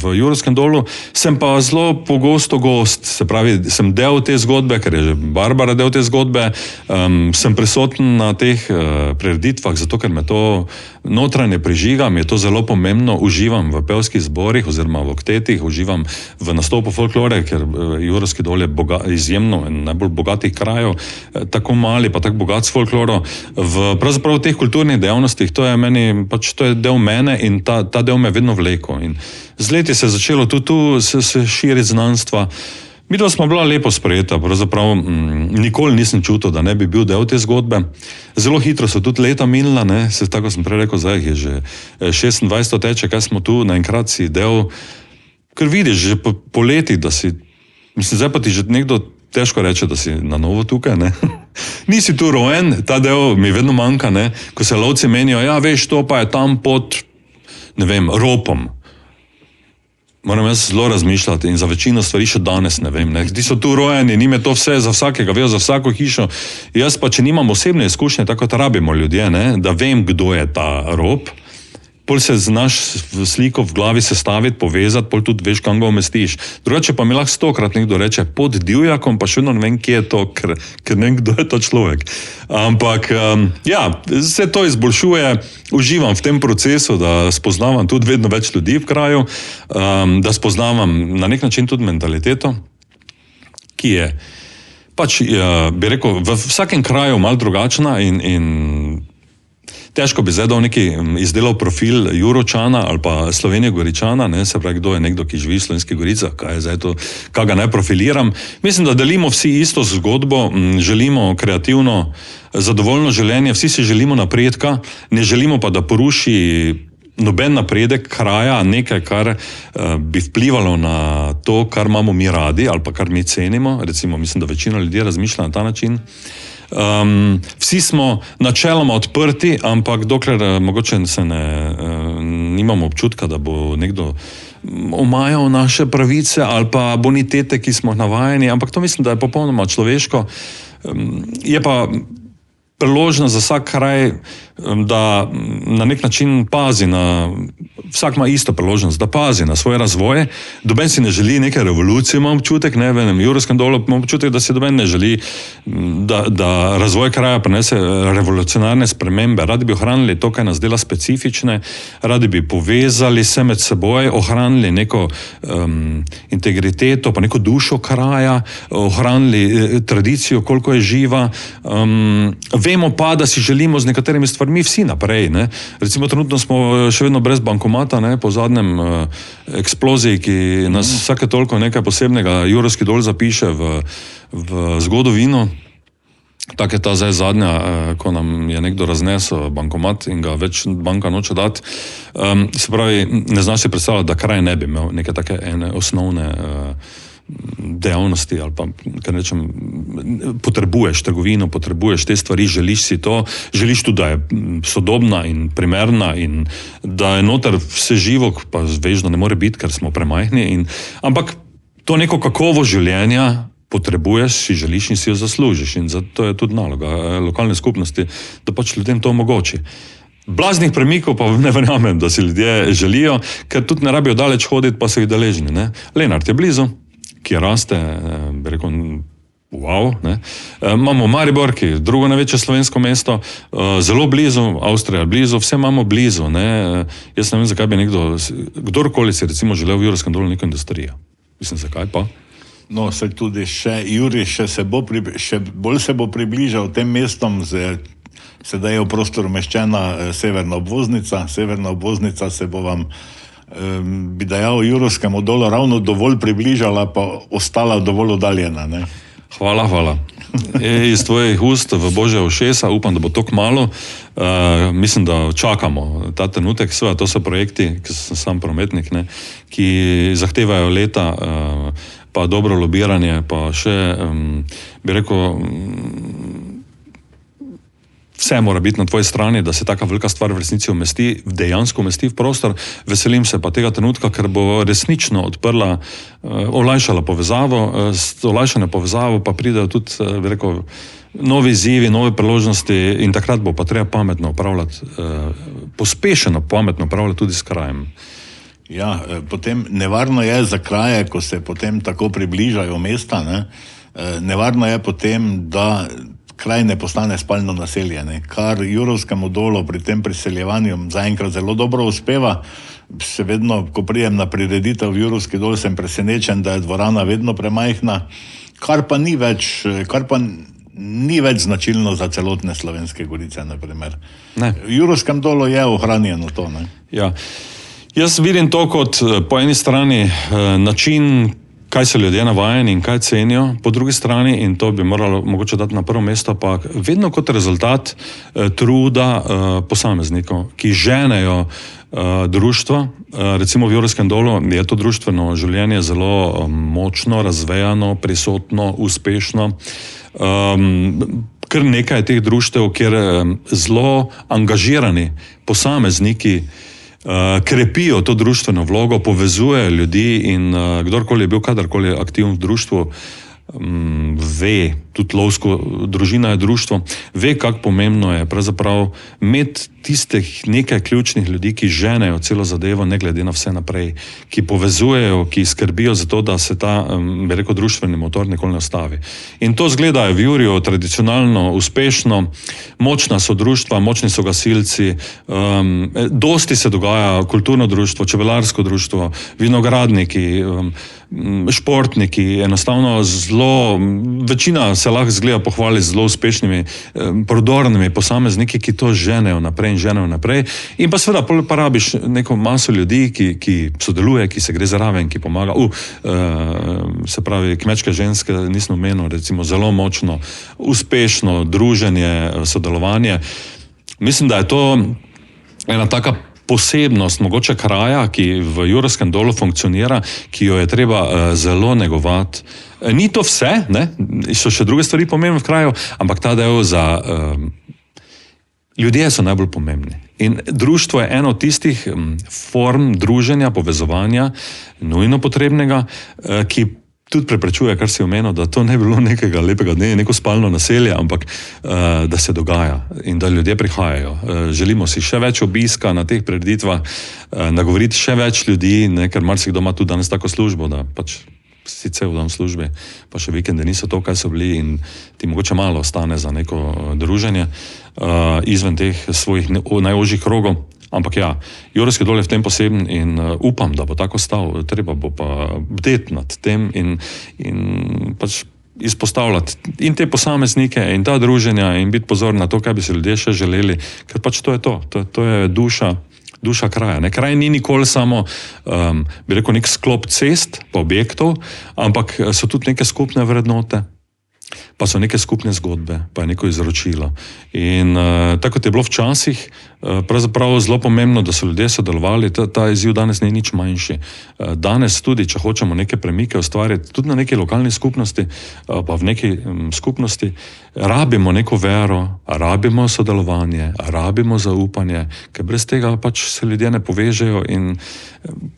v Jurovskem dolu, sem pa zelo pogosto gost, se pravi sem del te zgodbe, ker je že Barbara del te zgodbe, sem prisoten na teh prireditvah, zato ker me to notranje prižiga, mi je to zelo pomembno, uživam v pevskih zborih oziroma v oktetih, uživam v nastopu folklore, ker Jurovski dol je izjemno en najbolj bogatih krajev, tako mali pa tako bogat s folkloro, pravzaprav v teh kulturnih dejavnostih, to je meni, pač to je del mene in ta del me vedno vleko. In z leti se je začelo tudi tu se širiti znanstva. Midva smo bila lepo sprejeta, pravzaprav nikoli nisem čutil, da ne bi bil del te zgodbe. Zelo hitro so tudi leta minila, ne, tako sem prej rekel, zdaj je že 26 teče, kaj smo tu, naenkrat si del, ker vidiš že po letih, da si, mislim, zdaj pa ti že nekdo težko reče, da si na novo tukaj, ne. Nisi tu rojen, ta del mi vedno manjka, ne, ko se lovci menijo, ja, veš, to pa je tam pod, ne vem, ropom. Moram jaz zelo razmišljati in za večino stvari še danes ne vem. Ne. Ti so tu rojeni, njim je to vse za vsakega, vejo za vsako hišo. Jaz pa, če nimam osebne izkušnje, tako kot rabimo ljudje, ne, da vem, kdo je ta rob, pol se znaš sliko v glavi sestaviti, povezati, pol tudi veš, kam ga umestiš. Drugače pa mi lahko 100-krat nekdo reče, pod divjakom, pa še vedno ne vem, kje je to, ker ne vem, kdo je to človek. Ampak, ja, se to izboljšuje, uživam v tem procesu, da spoznavam tudi vedno več ljudi v kraju, da spoznavam na nek način tudi mentaliteto, ki je, pač, bi rekel, v vsakem kraju malo drugačna in težko bi zdaj dal neki izdelal profil Juročana ali pa Slovenije Goričana, ne, se pravi, kdo je nekdo, ki živi v Slovenskih Goricah, kaj je zdaj to, kaj ga naj profiliram. Mislim, da delimo vsi isto zgodbo, želimo kreativno, zadovoljno življenje, vsi si želimo napredka, ne želimo pa, da poruši noben napredek kraja, nekaj, kar bi vplivalo na to, kar imamo mi radi ali pa kar mi cenimo. Recimo, mislim, da večina ljudi razmišlja na ta način. Vsi smo načeloma odprti, ampak dokler mogoče nimamo občutka, da bo nekdo omajal naše pravice ali pa bonitete, ki smo navajeni, ampak to mislim, da je popolnoma človeško. Je pa priložnost za vsak kraj, da na nek način pazi na, vsak ima isto priložnost, da pazi na svoj razvoj. Doben si ne želi neke revolucije, imam občutek, ne, v enem Jurovskem dolu imam občutek, da si doben ne želi, da razvoj kraja prinese revolucionarne spremembe. Radi bi ohranili to, kaj nas dela specifične, radi bi povezali se med seboj, ohranili neko integriteto, pa neko dušo kraja, ohranili tradicijo, koliko je živa. Vemo pa, da si želimo z nekaterimi stvarmi vsi naprej, ne. Recimo, trenutno smo še vedno brez bankomata, ne, po zadnjem eksploziji, ki nas vsake toliko nekaj posebnega Jurovski dol zapiše v zgodovino. Tak je ta zdaj zadnja, ko nam je nekdo raznesel bankomat in ga več banka noče dati. Se pravi, ne znaš si predstavljati, da kraj ne bi imel neke take ene osnovne dejavnosti ali pa, kar rečem, potrebuješ trgovino, potrebuješ te stvari, želiš si to, želiš tudi, da je sodobna in primerna in da je noter vse živo, pa veš, da ne more biti, ker smo premajhni. Ampak to neko kakovost življenja potrebuješ, si želiš in si jo zaslužiš in zato je tudi naloga lokalne skupnosti, da pač ljudem to omogoči. Blaznih premikov pa ne verjamem, da si ljudje želijo, ker tudi ne rabijo daleč hoditi, pa so jih deležni, ne. Lenart je blizu, ki raste, bi rekel, wow, ne. Imamo Maribor, ki je drugo največje slovensko mesto, zelo blizu, Avstrija blizu, vse imamo blizu, ne. Jaz ne vem, zakaj bi nekdo, kdorkoli si recimo želel v Jurovskem dolu neko industrijo. Mislim, zakaj pa? No, se tudi Juri še bolj se bo približal tem mestom, sedaj je v prostor umeščena severna obvoznica. Severna obvoznica se bo vam, bi dejal, Jurovskemu dolu ravno dovolj približala, pa ostala dovolj oddaljena, ne? Hvala. Iz tvojih ust v Božja ušesa, upam, da bo to kmalu. Mislim, da čakamo ta trenutek. Seveda, to so projekti, ki sem sam prometnik, ne, ki zahtevajo leta, pa dobro lobiranje, pa še, bi rekel, vse mora biti na tvoji strani, da se taka velika stvar v resnici dejansko umesti v prostor. Veselim se pa tega trenutka, ker bo resnično odprla, olajšala povezavo, z olajšano povezavo pa pridejo tudi, bi rekel, novi izzivi, nove priložnosti in takrat bo pa treba pametno upravljati, pospešeno pametno upravljati tudi s krajem. Ja, potem nevarno je za kraje, ko se potem tako približajo mesta, ne? Nevarno je potem, da kraj ne postane spalno naselje, ne? Kar Jurovskemu dolu pri tem priseljevanju zaenkrat zelo dobro uspeva. Se vedno, ko prijem na prireditev v Jurovski dol, sem presenečen, da je dvorana vedno premajhna, kar pa ni več značilno za celotne Slovenske Gorice, naprimer. Ne. V Jurovskem dolu je ohranjeno to, ne? Ja. Jaz vidim to kot po eni strani način, kaj so ljudje navajeni in kaj cenijo, po drugi strani, in to bi moralo mogoče dati na prvo mesto, pa vedno kot rezultat truda posameznikov, ki ženejo društva. Recimo v Jurovskem dolu je to društveno življenje zelo močno, razvejano, prisotno, uspešno. Kar nekaj teh društev, kjer zelo angažirani posamezniki krepijo to društveno vlogo, povezujejo ljudi in kdorkoli je bil kadarkoli aktiven v društvu, ve, tudi lovsko družina je društvo, ve, kako pomembno je pravzaprav imeti tistih nekaj ključnih ljudi, ki ženejo celo zadevo, ne glede na vse naprej, ki povezujejo, ki skrbijo za to, da se ta, bi rekel, društveni motor nikoli ne ustavi. In to zgleda v Juriju tradicionalno, uspešno, močna so društva, močni so gasilci, dosti se dogaja kulturno društvo, čebelarsko društvo, vinogradniki, športniki, enostavno zelo, večina se lahko zgleda pohvali z zelo uspešnimi, prodornimi posamezniki, ki to ženejo naprej in ženejo naprej. In pa seveda pa rabiš neko maso ljudi, ki sodeluje, ki se gre zraven, ki pomaga. Se pravi, kmečke ženske nisem omenil, recimo zelo močno, uspešno druženje, sodelovanje. Mislim, da je to ena taka posebnost, mogoče kraja, ki v Jurovskem dolu funkcionira, ki jo je treba zelo negovati. Ni to vse, ne? So še druge stvari pomembne v kraju, ampak ta del za ljudje so najbolj pomembni. In društvo je eno od tistih form druženja, povezovanja, nujno potrebnega, ki tudi preprečuje, kar si omenil, da to ne bi bilo nekega lepega dne, neko spalno naselje, ampak da se dogaja in da ljudje prihajajo. Želimo si še več obiska na teh prireditvah, nagovoriti še več ljudi, ne, ker marsikdo ima tudi danes tako službo, da pač si cel dan v službi, pa še vikende niso to, kaj so bili in ti mogoče malo ostane za neko druženje izven teh svojih najožjih krogov. Ampak ja, Jurovski dol je v tem poseben in upam, da bo tako stal. Treba bo pa bdeti nad tem in pač izpostavljati in te posameznike in ta druženja in biti pozorni na to, kaj bi se ljudje še želeli, ker pač to je to. To je duša kraja. Ne? Kraj ni nikoli samo, bi rekel, nek sklop cest pa objektov, ampak so tudi neke skupne vrednote, pa so neke skupne zgodbe, pa je neko izročilo. In tako kot je bilo včasih, pravzaprav zelo pomembno, da so ljudje sodelovali, ta izziv danes ni nič manjši. Danes tudi, če hočemo neke premike ustvariti, tudi na neki lokalni skupnosti, pa v neki skupnosti, rabimo neko vero, rabimo sodelovanje, rabimo zaupanje, ker brez tega pač se ljudje ne povežejo in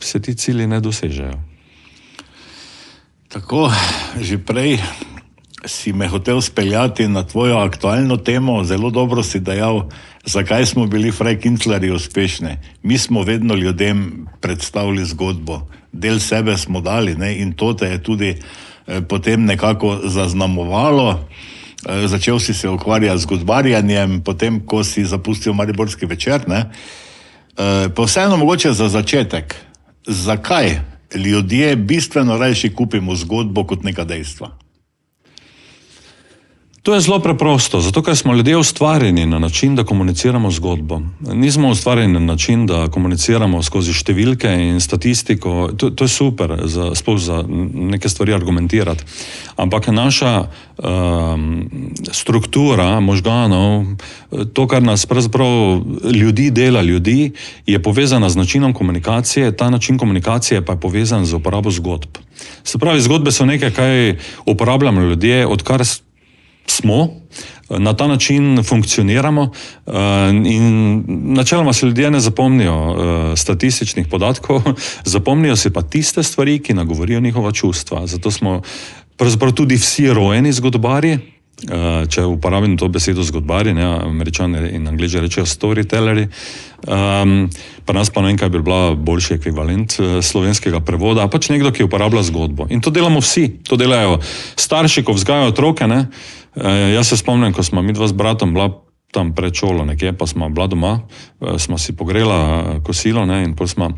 se ti cilji ne dosežejo. Tako, že prej si me hotel speljati na tvojo aktualno temo, zelo dobro si dejal, zakaj smo bili Freikinclarji uspešni. Mi smo vedno ljudem predstavili zgodbo, del sebe smo dali, ne? In to te je tudi potem nekako zaznamovalo. Začel si se ukvarjati z zgodbarjanjem, potem ko si zapustil Mariborski večer, ne? Pa vseeno mogoče za začetek, zakaj ljudje bistveno rajši kupimo zgodbo kot neka dejstva? To je zelo preprosto, zato ker smo ljudje ustvarjeni na način, da komuniciramo zgodbo. Nismo ustvarjeni na način, da komuniciramo skozi številke in statistiko. To je super, sploh za neke stvari argumentirati. Ampak naša struktura možganov, to, kar nas pravzaprav ljudi dela ljudi, je povezana z načinom komunikacije, ta način komunikacije pa je povezan z uporabo zgodb. Se pravi, zgodbe so nekaj, kaj uporabljamo ljudje, odkar smo, na ta način funkcioniramo in načeloma se ljudje ne zapomnijo statističnih podatkov, zapomnijo se pa tiste stvari, ki nagovorijo njihova čustva. Zato smo pravzaprav tudi vsi rojeni zgodbarji, če uporabim to besedo zgodbarji, ne, Američani in Angleži rečejo storytelleri, pa nas pa ne vem, kaj bi bila boljši ekvivalent slovenskega prevoda, pač nekdo, ki uporablja zgodbo. In to delamo vsi, to delajo starši, ko vzgajajo otroke, ne. Jaz se spomnim, ko smo midva z bratom bila tam pred šolo nekje, pa smo bila doma, smo si pogrela kosilo, ne, in pol smo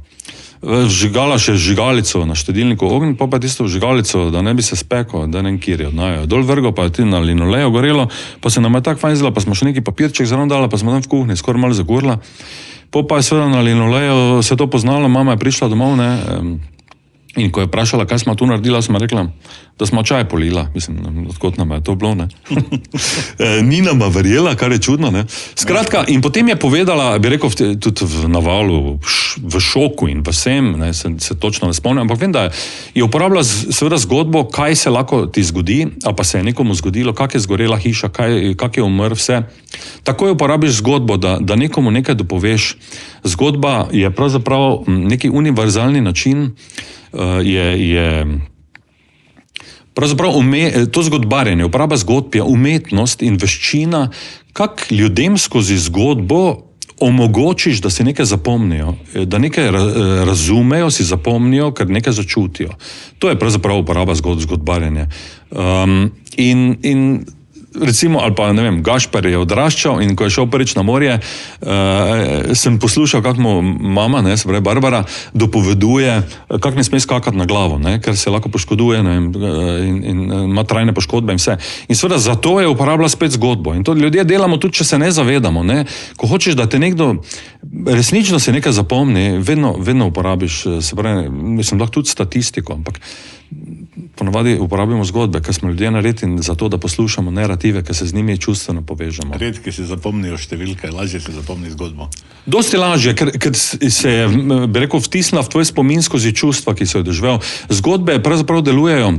vžigala še žigalico na štedilniku ogenj, pa tisto žigalico, da ne bi se spekel, da ne kjer je odnajo. Dol vrgo pa je ti na linoleju gorelo, pa se nam je tako fajn zdela, pa smo še neki papirček zraven dala, pa smo tam v kuhinji skoraj malo zagorla. Pa je seveda na linoleju se to poznalo, mama je prišla domov, ne, in ko je vprašala, kaj smo tu naredila, smo rekla, da smo čaj polila. Mislim, odkot nam je to bilo, ne. Ni nama verjela, kar je čudno, ne. Skratka, in potem je povedala, bi rekel, tudi v navalu, v šoku in vsem, ne, se točno ne spomnim, ampak vem, da je uporabila seveda zgodbo, kaj se lahko ti zgodi, a pa se je nekomu zgodilo, kak je zgorela hiša, kak je umrl, vse. Tako je uporabiš zgodbo, da nekomu nekaj dopoveš. Zgodba je pravzaprav neki univerzalni način, pravzaprav to zgodbarjenje, uporaba zgodb je umetnost in veščina, kak ljudem skozi zgodbo omogočiš, da si nekaj zapomnijo, da nekaj razumejo, si zapomnijo, ker nekaj začutijo. To je pravzaprav uporaba zgodbarjenja. In recimo, ali pa, ne vem, Gašper je odraščal in ko je šel prvič na morje, sem poslušal, kako mu mama, ne, se pravi Barbara, dopoveduje, kako ne sme skakati na glavo, ne, ker se lahko poškoduje, ne, in ima trajne poškodbe in vse. In seveda zato je uporabila spet zgodbo. In to ljudje delamo tudi, če se ne zavedamo, ne. Ko hočeš, da te nekdo resnično se nekaj zapomni, vedno uporabiš, se pravi, mislim, lahko tudi statistiko, ampak ponavadi uporabljamo zgodbe, ker smo ljudje naredili za to, da poslušamo narative, ker se z njimi čustveno povežemo. Redki si zapomnijo številke, lažje si zapomni zgodbo. Dosti lažje, ker se je, bi rekel, vtisnila v tvoj spomin skozi čustva, ki so jo doživel. Zgodbe pravzaprav delujejo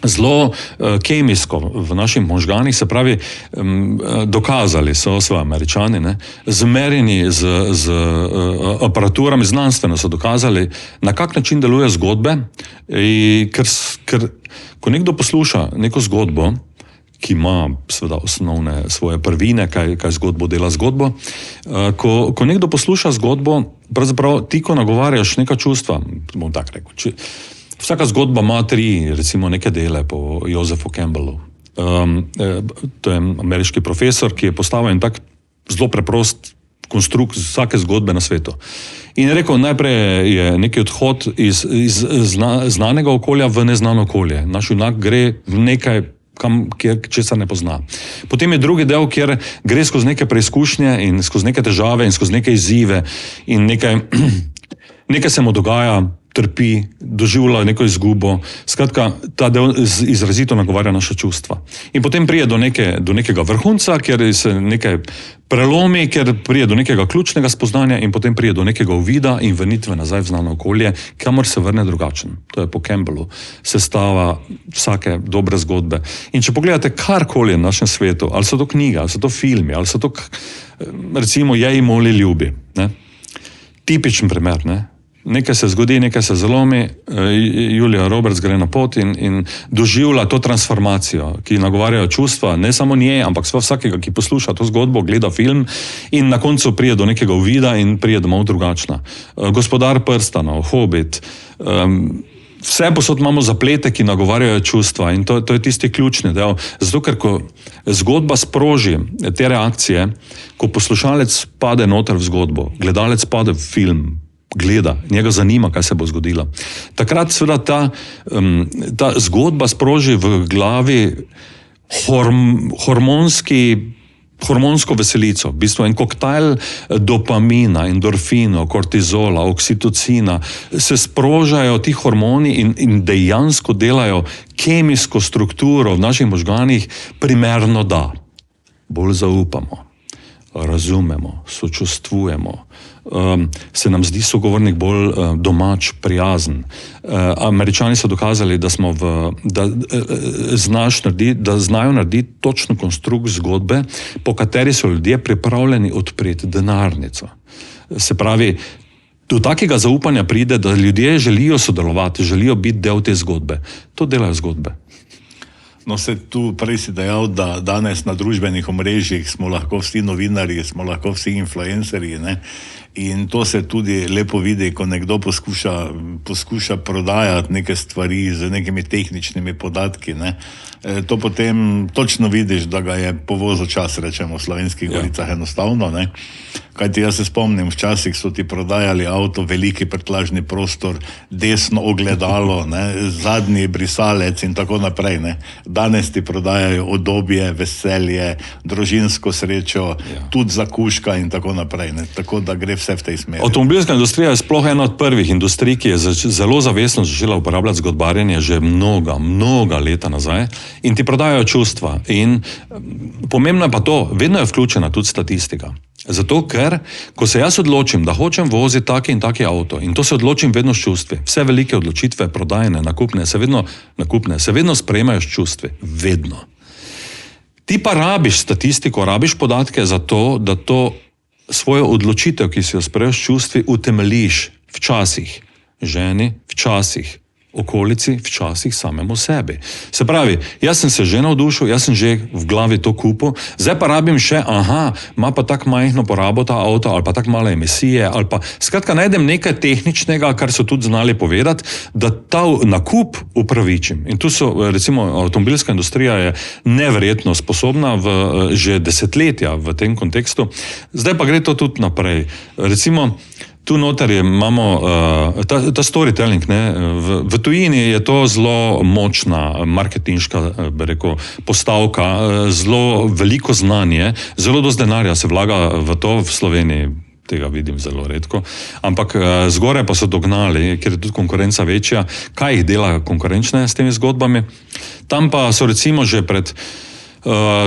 zelo kemijsko v naših možganih, se pravi, dokazali so Američani, ne, zmerjeni z aparaturami, znanstveno so dokazali, na kak način delujejo zgodbe, ker ko nekdo posluša neko zgodbo, ki ima seveda osnovne svoje prvine, kaj zgodbo dela zgodbo, ko nekdo posluša zgodbo, pravzaprav ti, ko nagovarjaš neka čustva, bom tako rekel, vsaka zgodba ima 3, recimo, neke dele po Josephu Campbellu. To je ameriški profesor, ki je postavil en tak zelo preprost konstrukt vsake zgodbe na svetu. In je rekel, najprej je neki odhod iz znanega okolja v neznano okolje. Naš junak gre v nekaj, česar ne pozna. Potem je drugi del, kjer gre skozi neke preizkušnje in skozi neke težave in skozi neke izzive in nekaj se mu dogaja, trpi, doživlja neko izgubo. Skratka, ta del izrazito nagovarja naša čustva. In potem pride do nekega vrhunca, kjer se nekaj prelomi, kjer pride do nekega ključnega spoznanja in potem pride do nekega uvida in vrnitve nazaj v znano okolje, kamor se vrne drugačen. To je po Campbellu sestava vsake dobre zgodbe. In če pogledate karkoli na našem svetu, ali so to knjige, ali so to filmi, ali so to, recimo, Jej, moli, ljubi, ne? Tipičen primer, ne? Nekaj se zgodi, nekaj se zalomi, Julia Roberts gre na pot in doživlja to transformacijo, ki nagovarjajo čustva, ne samo nje, ampak vsakega, ki posluša to zgodbo, gleda film in na koncu pride do nekega uvida in pride domov drugačna. Gospodar prstanov, Hobit, vse posod imamo zaplete, ki nagovarjajo čustva in to je tisti ključni del. Zato, ker ko zgodba sproži te reakcije, ko poslušalec pade noter v zgodbo, gledalec pade v film, gleda, njega zanima, kaj se bo zgodilo. Takrat seveda ta zgodba sproži v glavi hormonsko veselico, v bistvu en koktajl dopamina, endorfino, kortizola, oksitocina, se sprožajo ti hormoni in dejansko delajo kemijsko strukturo v naših možganih primerno, da bolj zaupamo, razumemo, sočustvujemo, se nam zdi sogovornik bolj domač, prijazen. Američani so dokazali, da znajo narediti točno konstrukt zgodbe, po kateri so ljudje pripravljeni odpreti denarnico. Se pravi, do takega zaupanja pride, da ljudje želijo sodelovati, želijo biti del te zgodbe. To delajo zgodbe. No, se tu prej si dejal, da danes na družbenih omrežjih smo lahko vsi novinarji, smo lahko vsi influencerji, ne? In to se tudi lepo vidi, ko nekdo poskuša prodajati neke stvari z nekimi tehničnimi podatki, ne? To potem točno vidiš, da ga je povozil čas, rečemo v Slovenskih Goricah, enostavno, ne? Kajti jaz se spomnim, včasih so ti prodajali avto, veliki prtlažni prostor, desno ogledalo, ne? Zadnji brisalec in tako naprej, ne? Danes ti prodajajo udobje, veselje, družinsko srečo, tudi zakuška in tako naprej, ne? Tako da gre vse v tej smeri. Avtomobilska industrija je sploh ena od prvih industrij, ki je zelo zavestno začela uporabljati zgodbarjenje že mnoga leta nazaj in ti prodajajo čustva. In pomembno je pa to, vedno je vključena tudi statistika. Zato, ker, ko se jaz odločim, da hočem voziti taki in taki avto, in to se odločim vedno s čustvi, vse velike odločitve, prodajne, nakupne, se vedno sprejemajo s čustvi. Vedno. Ti pa rabiš statistiko, rabiš podatke za to, da to svojo odločitev, ki si jo sprejel s čustvi, utemeljiš včasih ženi, včasih okolici, včasih samemu sebi. Se pravi, jaz sem se že navdušil, jaz sem že v glavi to kupil, zdaj pa rabim še, ima pa tako majhno porabo ta avto, ali pa tako male emisije, ali pa skratka najdem nekaj tehničnega, kar so tudi znali povedati, da ta nakup upravičim. In tu so, recimo, avtomobilska industrija je neverjetno sposobna že desetletja v tem kontekstu, zdaj pa gre to tudi naprej. Recimo, tu noter imamo ta storytelling, ne? V tujini je to zelo močna marketinška, bi rekel, postavka, zelo veliko znanje, zelo dosti denarja se vlaga v to, v Sloveniji tega vidim zelo redko, ampak zgoraj pa so dognali, ker je tudi konkurenca večja, kaj jih dela konkurenčne s temi zgodbami. Tam pa so recimo že pred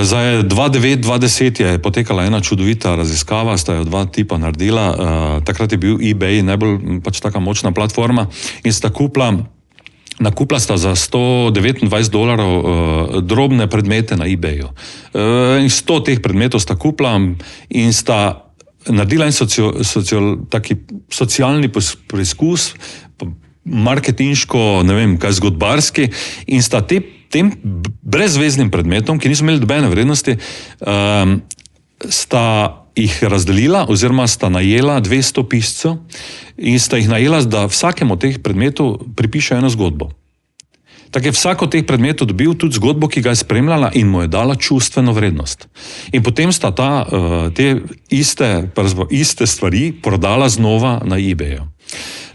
zdaj 2009-2010 je potekala ena čudovita raziskava, sta jo dva tipa naredila, takrat je bil eBay najbolj pač taka močna platforma in sta nakupila sta za $129 drobne predmete na eBayu. In 100 teh predmetov sta kupila in sta naredila taki socialni preizkus, marketinško, ne vem, kaj zgodbarski, in sta tem brezveznim predmetom, ki niso imeli dobene vrednosti, sta jih razdelila oziroma sta najela 200 piscev in sta jih najela, da vsakemu od teh predmetov pripiše eno zgodbo. Tako je vsak od teh predmetov dobil tudi zgodbo, ki ga je spremljala in mu je dala čustveno vrednost. In potem sta te iste stvari prodala znova na eBayu.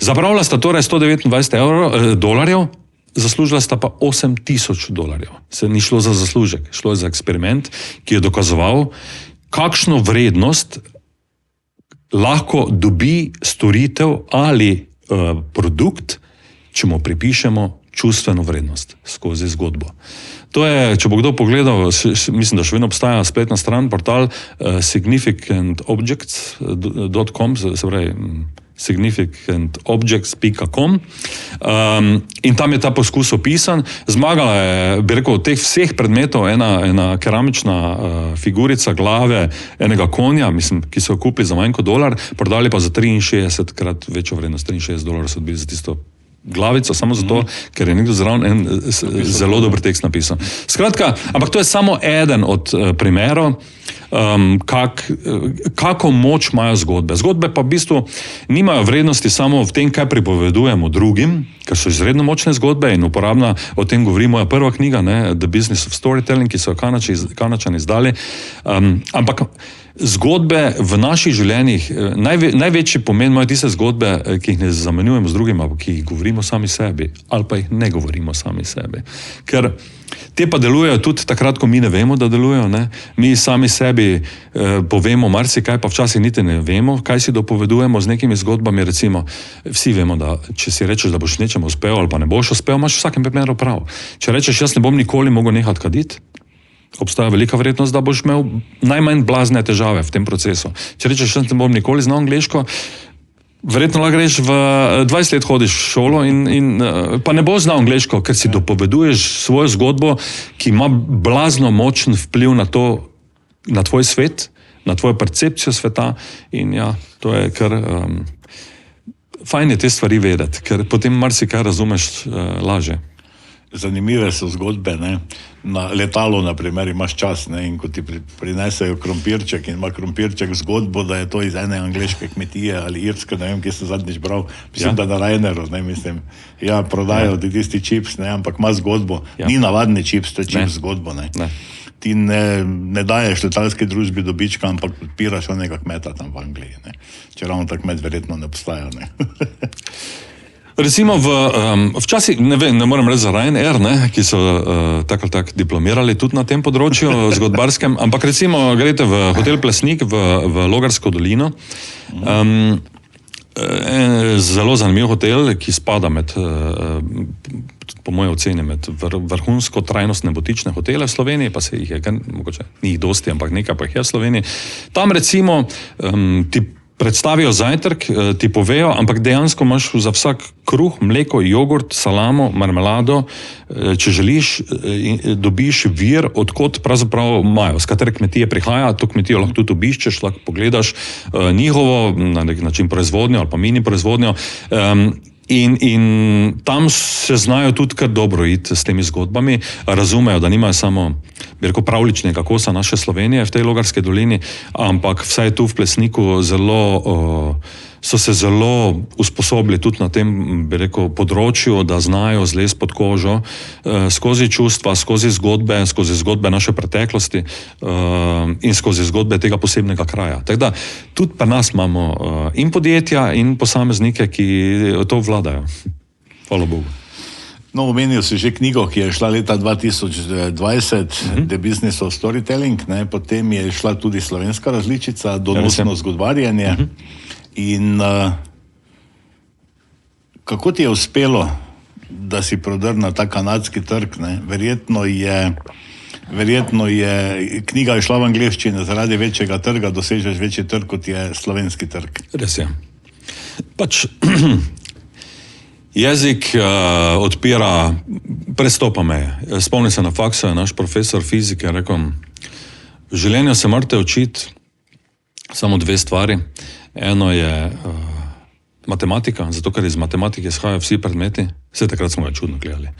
Zapravila sta torej $129, zaslužila sta pa $8,000. Se ni šlo za zaslužek, šlo je za eksperiment, ki je dokazoval, kakšno vrednost lahko dobi storitev ali produkt, če mu pripišemo čustveno vrednost skozi zgodbo. To je, če bo kdo pogledal, mislim, da še vedno obstaja spletna stran, portal significantobjects.com, se pravi significantobjects.com, in tam je ta poskus opisan. Zmagala je, bi rekel, od teh vseh predmetov ena keramična figurica glave enega konja, mislim, ki so jo kupili za manj kot $1, prodali pa za 63 krat večjo vrednost, $63 so dobili za tisto glavico, samo zato, ker je nekdo zraven zelo dober tekst napisal. Skratka, ampak to je samo eden od primerov, kako moč imajo zgodbe. Zgodbe pa v bistvu nimajo vrednosti samo v tem, kaj pripovedujemo drugim, ker so izredno močne zgodbe in uporabna, o tem govori moja prva knjiga, ne, The Business of Storytelling, ki so jo Kanačani izdali, ampak zgodbe v naših življenjih, največji pomen imajo tiste zgodbe, ki jih ne zamenjujemo z drugim, ampak ki jih govorimo sami sebi, ali pa jih ne govorimo sami sebi. Ker te pa delujejo tudi takrat, ko mi ne vemo, da delujejo, ne? Mi sami sebi povemo marsikaj, pa včasih niti ne vemo, kaj si dopovedujemo z nekimi zgodbami. Recimo, vsi vemo, da če si rečeš, da boš nečemu uspel ali pa ne boš uspel, imaš v vsakem primeru prav. Če rečeš, jaz ne bom nikoli mogel nehati kaditi, obstaja velika verjetnost, da boš imel najmanj blazne težave v tem procesu. Če rečeš, da ne bom nikoli znal angleško, verjetno lahko greš v 20 let hodiš v šolo in pa ne boš znal angleško, ker si dopoveduješ svojo zgodbo, ki ima blazno močen vpliv na tvoj svet, na tvojo percepcijo sveta in ja, to je kar fajn je te stvari vedeti, ker potem marsikaj razumeš lažje. Zanimive so zgodbe, ne? Na letalu, na primer, imaš čas, ne? In ko ti prinesejo krompirček in ima krompirček zgodbo, da je to iz ene angleške kmetije ali irske, ne vem, kje sem zadnjič bral, mislim, da na Raineru, ne, mislim, ja, prodajo ti tisti čips, ne, ampak ima zgodbo, ni navadni čips, to je čips zgodbo, ne. Ti ne daješ letalski družbi dobička, ampak podpiraš onega kmeta tam v Angliji, ne. Če ravno tak kmet verjetno ne obstaja, ne. Recimo včasih, ne morem reči za Ryanair, ki so tako ali tako diplomirali tudi na tem področju zgodbarskem, ampak recimo greste v hotel Plesnik v Logarsko dolino, zelo zanimiv hotel, ki spada med, po moje oceni, med vrhunsko trajnostne butične hotele v Sloveniji, pa se jih je, mogoče ni jih dosti, ampak nekaj pa jih je v Sloveniji. Tam recimo ti predstavijo zajtrk, ti povejo, ampak dejansko imaš za vsak kruh, mleko, jogurt, salamo, marmelado, če želiš, dobiš vir, odkot pravzaprav imajo, z katere kmetije prihaja, to kmetijo lahko tudi obiščeš, lahko pogledaš njihovo, na nek način proizvodnjo ali pa mini proizvodnjo, in tam se znajo tudi kar dobro iti s temi zgodbami, razumejo, da nimajo samo, bi rekel, pravličnega kosa naše Slovenije v tej Logarski dolini, ampak vsaj tu v Plesniku so se zelo usposobili tudi na tem, bi rekel, področju, da znajo zlez pod kožo skozi čustva, skozi zgodbe naše preteklosti in skozi zgodbe tega posebnega kraja. Tako da tudi pri nas imamo in podjetja in posameznike, ki to vladajo. Hvala Bogu. No, omenil si že knjigo, ki je šla leta 2020, The Business of Storytelling, ne? Potem je šla tudi slovenska različica, Donosno zgodvarjenje. In kako ti je uspelo, da si prodrl na ta kanadski trg? Ne? Verjetno je, knjiga je šla v angleščini, zaradi večjega trga dosežeš večji trg, kot je slovenski trg. Res je. Pač jezik odpira, prestopa meje. Spomnim se na faksu, je naš profesor fizike rekel, v življenju se morate učiti samo dve stvari. Eno je matematika, zato ker iz matematike izhajajo vsi predmeti, vse takrat smo ga čudno gledali.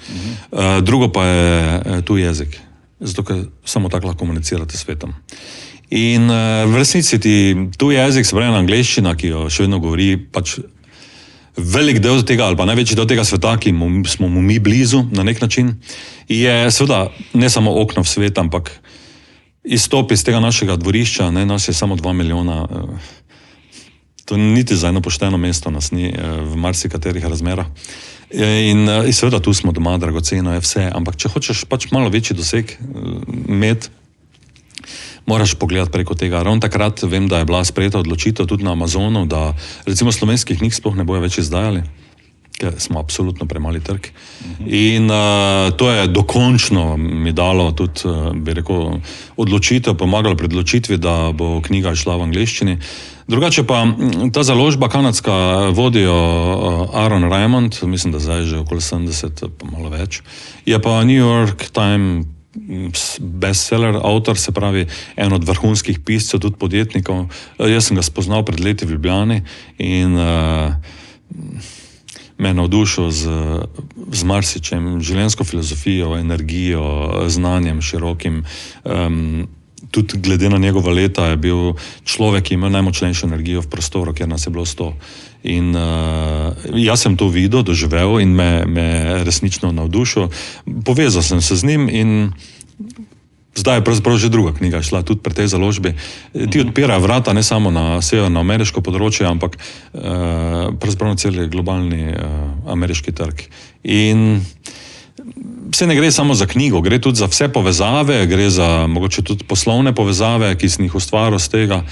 Drugo pa je tuj jezik, zato ker samo tako lahko komunicirate s svetom. In v resnici ti tuj jezik, se pravi angleščina, ki jo še vedno govori, pač velik del tega, ali pa največji del tega sveta, ki smo mu mi blizu na nek način, je seveda ne samo okno v svet, ampak izstop iz tega našega dvorišča, nas je samo 2 milijona, to niti za eno pošteno mesto nas ni v marsikaterih razmerah. In seveda tu smo doma, dragoceno je vse, ampak če hočeš pač malo večji doseg imeti, moraš pogledati preko tega. Ravno takrat vem, da je bila sprejeta odločitev tudi na Amazonu, da recimo slovenskih knjig sploh ne bojo več izdajali, ker smo absolutno premali trg. In to je dokončno mi dalo tudi, bi rekel, odločitev, pomagalo pri odločitvi, da bo knjiga šla v angleščini. Drugače pa ta založba kanadska vodijo Aaron Raymond, mislim, da zdaj že okoli 70, pa malo več. Je pa New York Times bestseller avtor, se pravi en od vrhunskih piscev, tudi podjetnikov. Jaz sem ga spoznal pred leti v Ljubljani in me navdušil z marsičem, življenjsko filozofijo, energijo, znanjem širokim. Tudi glede na njegova leta je bil človek, ki ima najmočnejšo energijo v prostoru, kjer nas je bilo 100. In jaz sem to videl, doživel in me resnično navdušil. Povezal sem se z njim in zdaj je pravzaprav že druga knjiga šla tudi pri tej založbi. Ti odpirajo vrata ne samo na severnoameriško področje, ampak pravzaprav na cel globalni ameriški trg. In vse ne gre samo za knjigo, gre tudi za vse povezave, gre za mogoče tudi poslovne povezave, ki sem jih ustvaril z tega.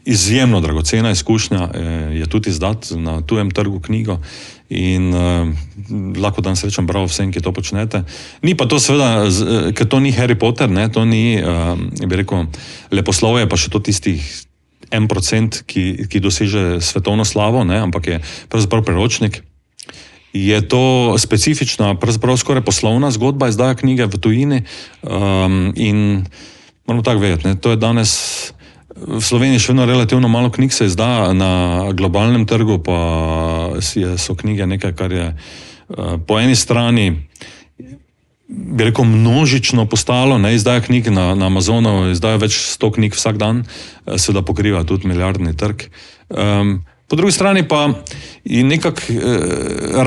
izjemno dragocena izkušnja, je tudi izdat na tujem trgu knjigo in lahko dan srečam bravo vsem, ki to počnete. Ni pa to seveda, ker to ni Harry Potter, ne, to ni, bi rekel, leposlovje, pa še to tistih 1%, ki doseže svetovno slavo, ne, ampak je pravzaprav priročnik. Je to specifična, pravzaprav skoraj poslovna zgodba izdaja knjige v tujini in moramo tako vedeti, ne, to je danes v Sloveniji še vedno relativno malo knjig se izda, na globalnem trgu pa so knjige nekaj, kar je po eni strani, bi rekel, množično postalo, ne, izdaja knjig na Amazonu, izdaja več 100 knjig vsak dan, seveda pokriva tudi milijardni trg. Po drugi strani pa je nekako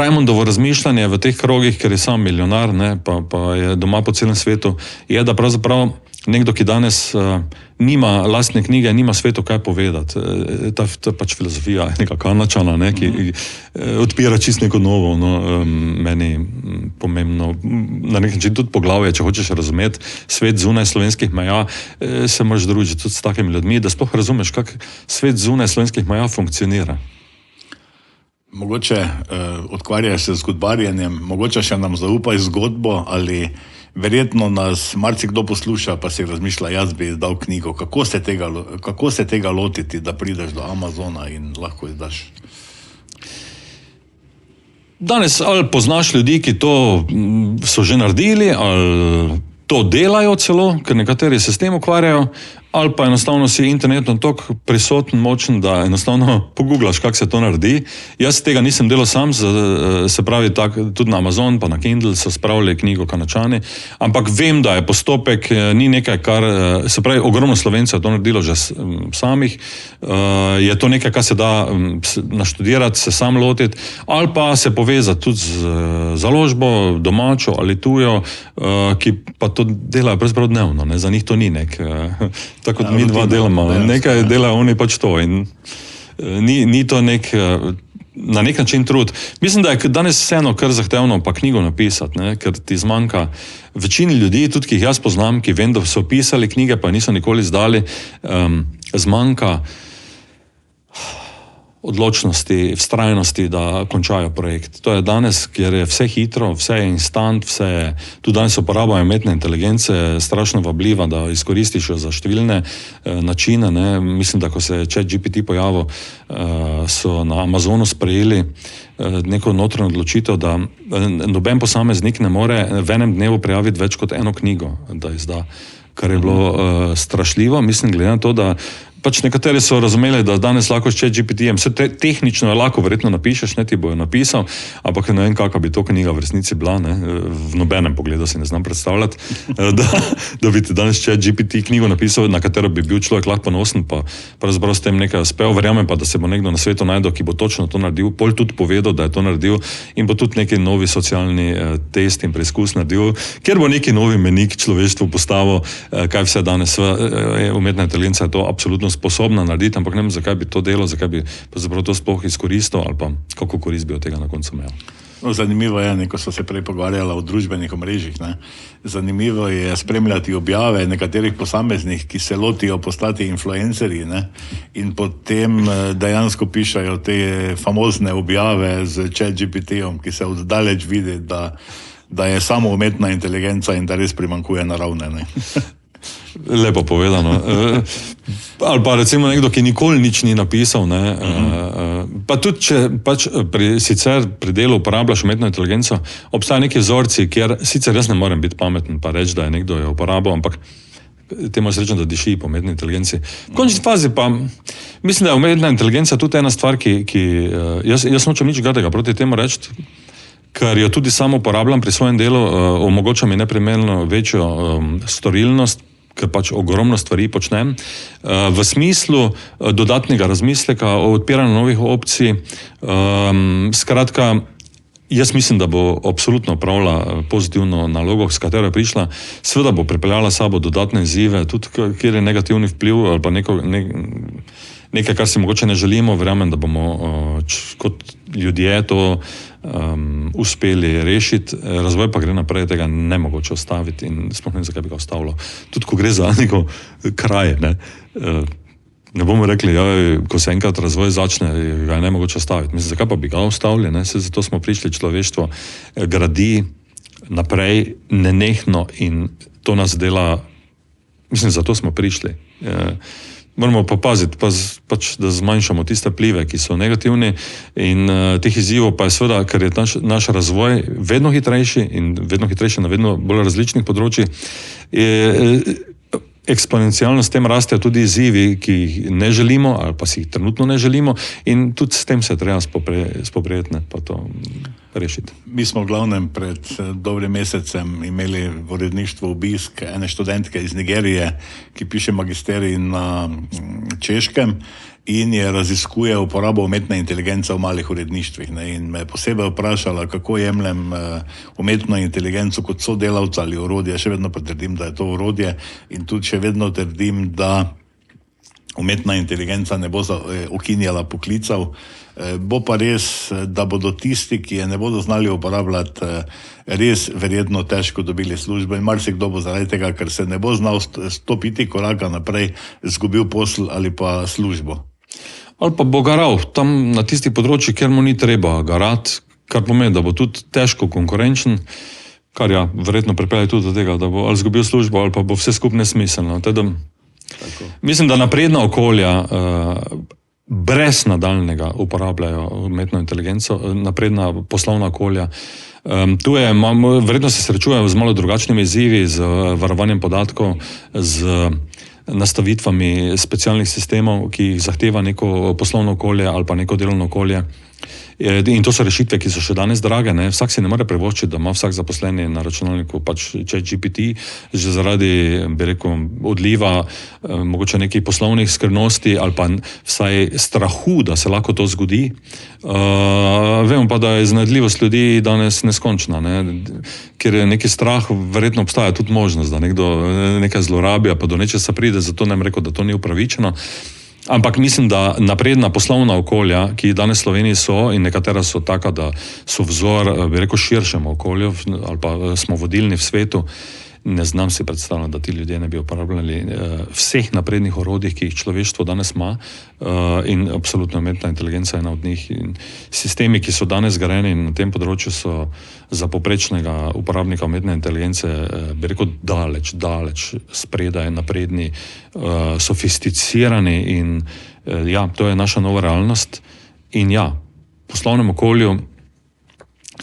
Raimondovo razmišljanje v teh krogih, ker je sam milijonar, ne, pa je doma po celem svetu, je, da pravzaprav nekdo, ki danes nima lastne knjige, nima svetu kaj povedati. Ta pač filozofija je neka Kanačana, ne, ki odpira čisto neko novo, no, meni pomembno, na nek način tudi poglavje, če hočeš razumeti svet zunaj slovenskih meja, se moraš družiti tudi s takimi ljudmi, da sploh razumeš, kako svet zunaj slovenskih meja funkcionira. Mogoče odkvarjaš se z zgodbarjenjem, mogoče še nam zaupaj zgodbo ali verjetno nas marsikdo posluša, pa si razmišlja, jaz bi izdal knjigo. Kako se tega lotiti, da prideš do Amazona in lahko izdaš? Danes ali poznaš ljudi, ki to so že naredili, ali to delajo celo, ker nekateri se s tem ukvarjajo, ali pa enostavno si internetno toliko prisoten, močen, da enostavno poguglaš, kako se to naredi. Jaz tega nisem delal sam, se pravi, tudi na Amazon, pa na Kindle so spravili knjigo Kanačani, ampak vem, da je postopek, ni nekaj, kar, se pravi, ogromno Slovencev je to naredilo že samih, je to nekaj, kar se da naštudirati, se sam lotiti, ali pa se povezati tudi z založbo, domačo ali tujo, ki pa to delajo pravzaprav dnevno, ne, za njih to ni nek, tako kot mi dva delamo, nekaj delajo oni pač to in ni to na nek način trud. Mislim, da je danes vseeno kar zahtevno pa knjigo napisati, ne, ker ti zmanjka večini ljudi, tudi ki jih jaz poznam, ki vem, da so pisali knjige, pa niso nikoli izdali, zmanjka odločnosti, vztrajnosti, da končajo projekt. To je danes, kjer je vse hitro, vse je instant, tudi danes uporabajo umetne inteligence, strašno vabljiva, da izkoristiš za številne načine, ne. Mislim, da ko se je ChatGPT pojavil, so na Amazonu sprejeli neko notranjo odločitev, da noben posameznik ne more v enem dnevu prijaviti več kot eno knjigo, da izda, kar je bilo strašljivo. Mislim, glede na to, da pač nekateri so razumeli, da danes lahko s ChatGPT-jem, vse tehnično je lahko, verjetno napišeš, ne, ti bojo napisal, ampak ne vem, kakva bi to knjiga v resnici bila, ne, v nobenem pogledu si ne znam predstavljati, da bi ti danes ChatGPT knjigo napisal, na katero bi bil človek lahko ponosen, pa pravzaprav s tem nekaj uspel, verjamem pa, da se bo nekdo na svetu najdel, ki bo točno to naredil, pol tudi povedal, da je to naredil in bo tudi neki novi socialni test in preizkus naredil, kjer bo neki novi menik človeštvu postavil, kaj vse danes umetna inteligenca je to absolutno sposobna narediti, ampak ne vem, zakaj bi to delo, zakaj bi to sploh izkoristil ali pa kako korist bi od tega na koncu imel. No, zanimivo je, ko so se prej pogovarjala o družbenih omrežjih, ne? Zanimivo je spremljati objave nekaterih posameznih, ki se lotijo postati influencerji, ne? In potem dejansko pišajo te famozne objave z ChatGPT-om, ki se oddaleč vidi, da je samo umetna inteligenca in da res primanjkuje naravne, ne? Lepo povedano. Ali pa recimo nekdo, ki nikoli nič ni napisal, ne, pa tudi, če pač sicer pri delu uporabljaš umetno inteligenco, obstajajo neki vzorci, kjer sicer jaz ne morem biti pameten pa reči, da je nekdo je uporabil, ampak temu srečam, da diši po umetni inteligenci. V končni fazi pa mislim, da je umetna inteligenca tudi ena stvar, jaz nočem nič grdega proti temu reči, ker jo tudi samo uporabljam pri svojem delu, omogoča mi neprimerno večjo storilnost, ker pač ogromno stvari počnem, v smislu dodatnega razmisleka o odpiranju novih opcij. Skratka, jaz mislim, da bo absolutno opravila pozitivno nalogo, s katero je prišla, seveda bo pripeljala sabo dodatne izzive, tudi kjer je negativni vpliv ali pa nekaj, kar si mogoče ne želimo, verjamem, da bomo kot ljudje to uspeli rešiti, razvoj pa gre naprej, tega ne mogoče ostaviti in sploh ne vem, zakaj bi ga ostavilo. Tudi ko gre za neko kraje, ne, ne bomo rekli, ko se enkrat razvoj začne, ga je nemogoče staviti. Mislim, zakaj pa bi ga ustavili? Zato smo prišli, človeštvo gradi naprej nenehno in to nas dela, mislim, zato smo prišli. Moramo pa paziti, da zmanjšamo tiste plive, ki so negativni in teh izzivov pa je seveda, ker je naš razvoj vedno hitrejši in vedno hitrejši na vedno bolj različnih področjih, eksponencialno s tem rastejo tudi izzivi, ki jih ne želimo ali pa si jih trenutno ne želimo in tudi s tem se treba spoprijeti, pa to rešiti. Mi smo v glavnem pred dobrim mesecem imeli v uredništvu obisk ene študentke iz Nigerije, ki piše magisterij na Češkem in je raziskuje uporabo umetne inteligence v malih uredništvih. In me je posebej vprašala, kako jemljem umetno inteligenco kot sodelavca ali orodje. Še vedno pa trdim, da je to orodje in tudi še vedno trdim, da umetna inteligenca ne bo ukinjala poklicev. Bo pa res, da bodo tisti, ki je ne bodo znali uporabljati, res verjetno težko dobili službo in marsikdo bo zaradi tega, ker se ne bo znal stopiti koraka naprej, izgubil posel ali pa službo. Ali pa bo garal tam na tistih področjih, kjer mu ni treba garati, kar pomeni, da bo tudi težko konkurenčen, kar verjetno pripelje tudi do tega, da bo ali izgubil službo ali pa bo vse skupaj nesmiselno. Mislim, da napredna okolja brez nadaljnega uporabljajo umetno inteligenco, napredna poslovna okolja. Tu verjetno se srečujejo z malo drugačnimi izzivi, z varovanjem podatkov, z nastavitvami specialnih sistemov, ki jih zahteva neko poslovno okolje ali pa neko delovno okolje. In to so rešitve, ki so še danes drage. Vsak si ne more privoščiti, da ima vsak zaposleni na računalniku ChatGPT, že zaradi, bi rekel, odliva mogoče nekih poslovnih skrivnosti ali pa vsaj strahu, da se lahko to zgodi. Vemo pa, da je iznajdljivost ljudi danes neskončna, ker je neki strah, verjetno obstaja tudi možnost, da nekdo nekaj zlorabi, pa do nečesa pride, zato ne bom rekel, da to ni upravičeno. Ampak mislim, da napredna poslovna okolja, ki danes v Sloveniji so in nekatera so taka, da so vzor, bi rekel, širšemu okolju ali pa smo vodilni v svetu, ne znam si predstavljati, da ti ljudje ne bi uporabljali vseh naprednih orodij, ki jih človeštvo danes ima in absolutno umetna inteligenca je ena od njih. In sistemi, ki so danes zgrajeni na tem področju, so za poprečnega uporabnika umetne inteligence, bi rekel, daleč spredaj, napredni, sofisticirani in to je naša nova realnost. In v poslovnem okolju,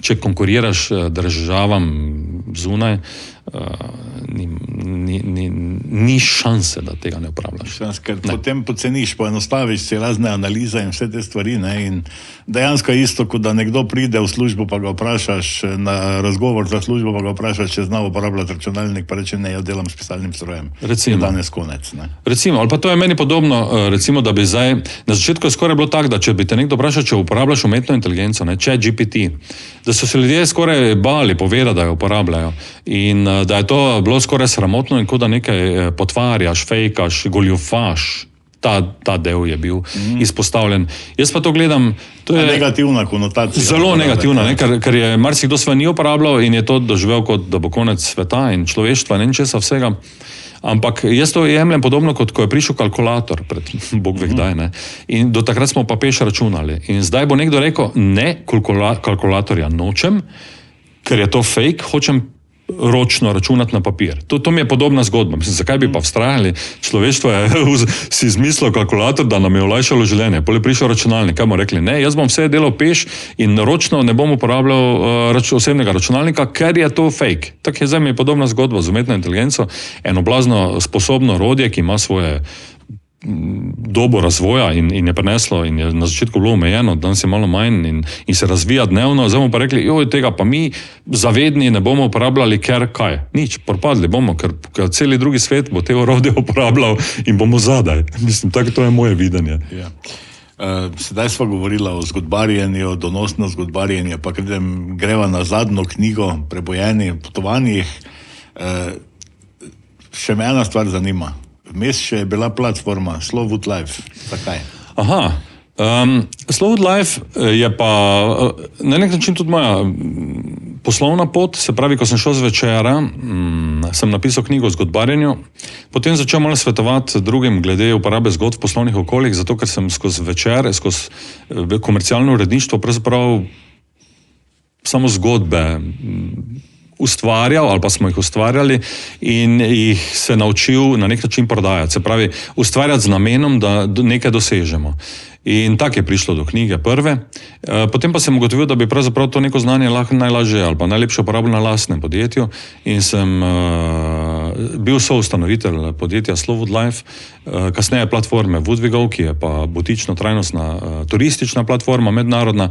če konkuriraš državam zunaj, ni šanse, da tega ne uporabljaš. Ker potem poceniš, poenostaviš si razne analize in vse te stvari. In dejansko je isto, kot da nekdo pride v službo, pa ga vprašaš, na razgovor za službo, pa ga vprašaš, če zna uporabljati računalnik, pa reče, ne, jaz delam s pisalnim strojem. Recimo. Je danes konec. Recimo, ali pa to je meni podobno, recimo, da bi zdaj, na začetku je skoraj bilo tako, da če bi te nekdo vprašal, če uporabljaš umetno inteligenco, ChatGPT, da so se ljudje skoraj bali povedati, da jo uporabljajo in da je to bilo skoraj sramotno in kot da nekaj potvarjaš, fejkaš, goljufaš. Ta del je bil izpostavljen. Jaz pa to gledam... To je negativna konotacija. Zelo negativna, ker je marsikdo sve ni uporabljal in je to doživel kot da bo konec sveta in človeštva, ne česa vsega. Ampak jaz to jemljem podobno, kot ko je prišel kalkulator, pred Bog ve kdaj, in do takrat smo pa peš računali. In zdaj bo nekdo rekel, ne, kalkulatorja nočem, ker je to fake, hočem ročno računati na papir. To mi je podobna zgodba. Mislim, zakaj bi pa vztrajali? Človeštvo je si izmislilo kalkulator, da nam je olajšalo življenje. Potem je prišel računalnik, kaj bomo rekli? Ne, jaz bom vse delal peš in ročno ne bom uporabljal osebnega računalnika, ker je to fake. Tako je zdaj mi podobna zgodba z umetno inteligenco. Eno blazno sposobno orodje, ki ima svoje dobo razvoja in je preneslo in je na začetku bilo omejeno, danes je malo manj in se razvija dnevno, zdaj bomo pa rekli, tega pa mi zavedni ne bomo uporabljali, ker kaj? Nič, propadli bomo, ker celi drugi svet bo te orodje uporabljal in bomo zadaj. Mislim, tako to je moje videnje. Ja. Sedaj smo govorila o zgodbarjenju, donosno zgodbarjenju, pa greva na zadnjo knjigo, Prebojeni potovanjih. Še me ena stvar zanima. Vmes še je bila platforma Slow Wood Life. Zakaj? Slow Wood Life je pa na nek način tudi moja poslovna pot, se pravi, ko sem šel zvečera, sem napisal knjigo o zgodbarjenju, potem začel malo svetovati drugim glede uporabe zgodb v poslovnih okoljih, zato ker sem skozi večere, skozi komercialno uredništvo pravzaprav samo zgodbe ustvarjal ali pa smo jih ustvarjali in jih se naučil na nek način prodajati. Se pravi, ustvarjati z namenom, da nekaj dosežemo. In tako je prišlo do knjige prve. Potem pa sem ugotovil, da bi pravzaprav to neko znanje lahko najlažje ali pa najlepše uporabil na lastnem podjetju in sem bil soustanovitelj podjetja Slow Food Life, kasneje platforme Woodwigov, ki je pa butično trajnostna turistična platforma, mednarodna.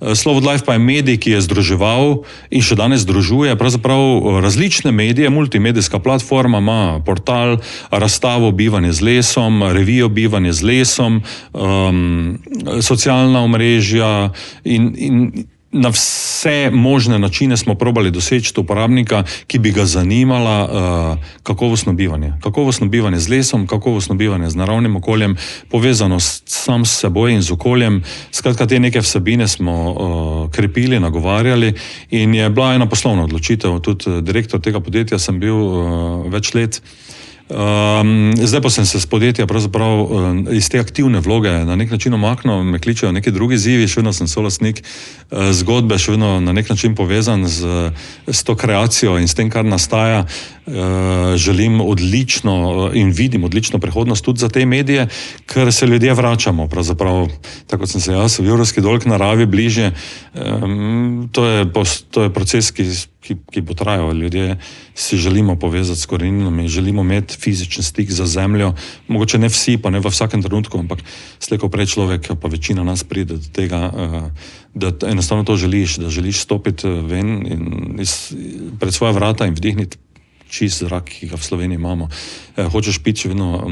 Slow Food Life pa je medij, ki je združeval in še danes združuje pravzaprav različne medije, multimedijska platforma, ima portal, razstavo Bivanje z lesom, revijo Bivanje z lesom, socialna omrežja in na vse možne načine smo probali doseči uporabnika, ki bi ga zanimala kakovostno bivanje. Kakovostno bivanje z lesom, kakovostno bivanje z naravnim okoljem, povezano sam s seboj in z okoljem. Skratka, te neke vsebine smo krepili, nagovarjali in je bila ena poslovna odločitev. Tudi direktor tega podjetja sem bil več let. Zdaj pa sem se z podjetja pravzaprav iz te aktivne vloge na nek način omaknil, me kličejo neki drugi izzivi, še vedno sem solastnik zgodbe, še vedno na nek način povezan s to kreacijo in s tem, kar nastaja. Želim odlično in vidim odlično prihodnost tudi za te medije, ker se ljudje vračamo, pravzaprav, tako kot sem se jaz v Jurovski dol k naravi bliže. To je proces, ki bo trajal. Ljudje si želimo povezati s koreninami, želimo imeti fizičen stik za zemljo, mogoče ne vsi, pa ne v vsakem trenutku, ampak slej ko prej človek, pa večina nas pride do tega, da enostavno to želiš, da želiš stopiti ven in pred svoja vrata in vdihniti čist zrak, ki ga v Sloveniji imamo. Hočeš piti vedno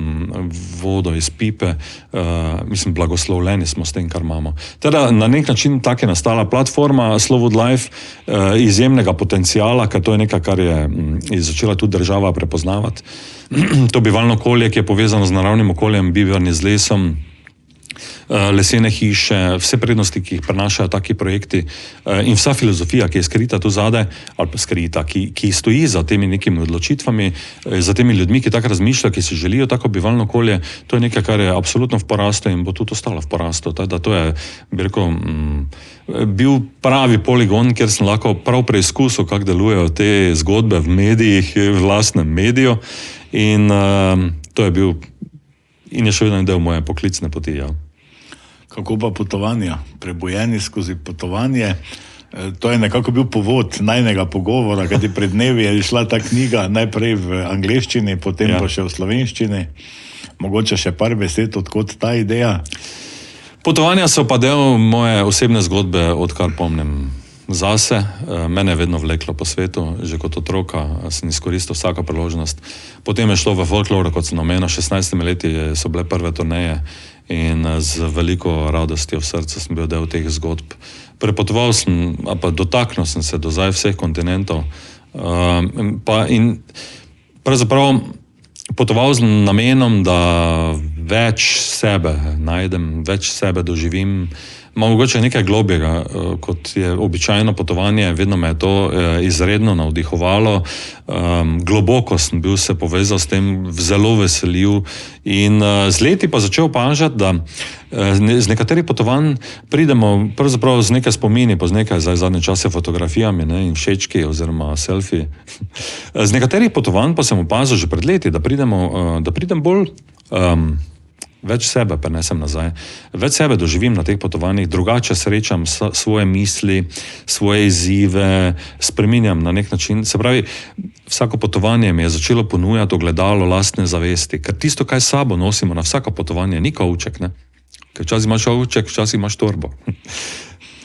vodo iz pipe, mislim, blagoslovljeni smo s tem, kar imamo. Teda na nek način tak je nastala platforma Slow Food Life, izjemnega potencijala, ker to je nekaj, kar je začela tudi država prepoznavati. To bivalno okolje, ki je povezano z naravnim okoljem, bivanje z lesom, lesene hiše, vse prednosti, ki jih prenašajo taki projekti in vsa filozofija, ki je skrita tu zadaj, ali pa skrita, ki stoji za temi nekimi odločitvami, za temi ljudmi, ki tako razmišljajo, ki si želijo tako bivalno okolje, to je nekaj, kar je absolutno v porastu in bo tudi ostalo v porastu. Da to je, bi rekel, bil pravi poligon, kjer sem lahko prav preizkusil, kako delujejo te zgodbe v medijih, v lastnem mediju in to je bil in je še vedno del moje poklicne poti, ja. Kako pa potovanja? Prebujeni skozi potovanje. To je nekako bil povod najnega pogovora, kajti pred dnevi je šla ta knjiga najprej v angleščini, potem pa še v slovenščini. Mogoče še par besed, odkot ta ideja? Potovanja so pa del moje osebne zgodbe, odkar pomnim zase. Mene je vedno vleklo po svetu, že kot otroka sem izkoristil vsako priložnost. Potem je šlo v folklor, kot sem omenil, 16 leti so bile prve turneje in z veliko radostjo v srcu sem bil del teh zgodb. Prepotoval sem, pa dotaknil sem se do zdaj vseh kontinentov in pravzaprav potoval z namenom, da več sebe najdem, več sebe doživim, mogoče nekaj globjega, kot je običajno potovanje, vedno me je to izredno navdihovalo, globoko sem bil se povezal s tem, zelo veselil in z leti pa začel opažati, da z nekaterih potovanj pridemo pravzaprav z nekaj spomini, z nekaj zadnje čase fotografijami in všečki oziroma selfiji. Z nekaterih potovanj pa sem opazil že pred leti, da pridem bolj več sebe prenesem nazaj, več sebe doživim na teh potovanjih, drugače srečam svoje misli, svoje izzive, spreminjam na nek način. Se pravi, vsako potovanje mi je začelo ponujati ogledalo lastne zavesti, ker tisto, kaj s sabo nosimo na vsako potovanje, ni kovček, ne? Ker včasih imaš ovček, včasih imaš torbo.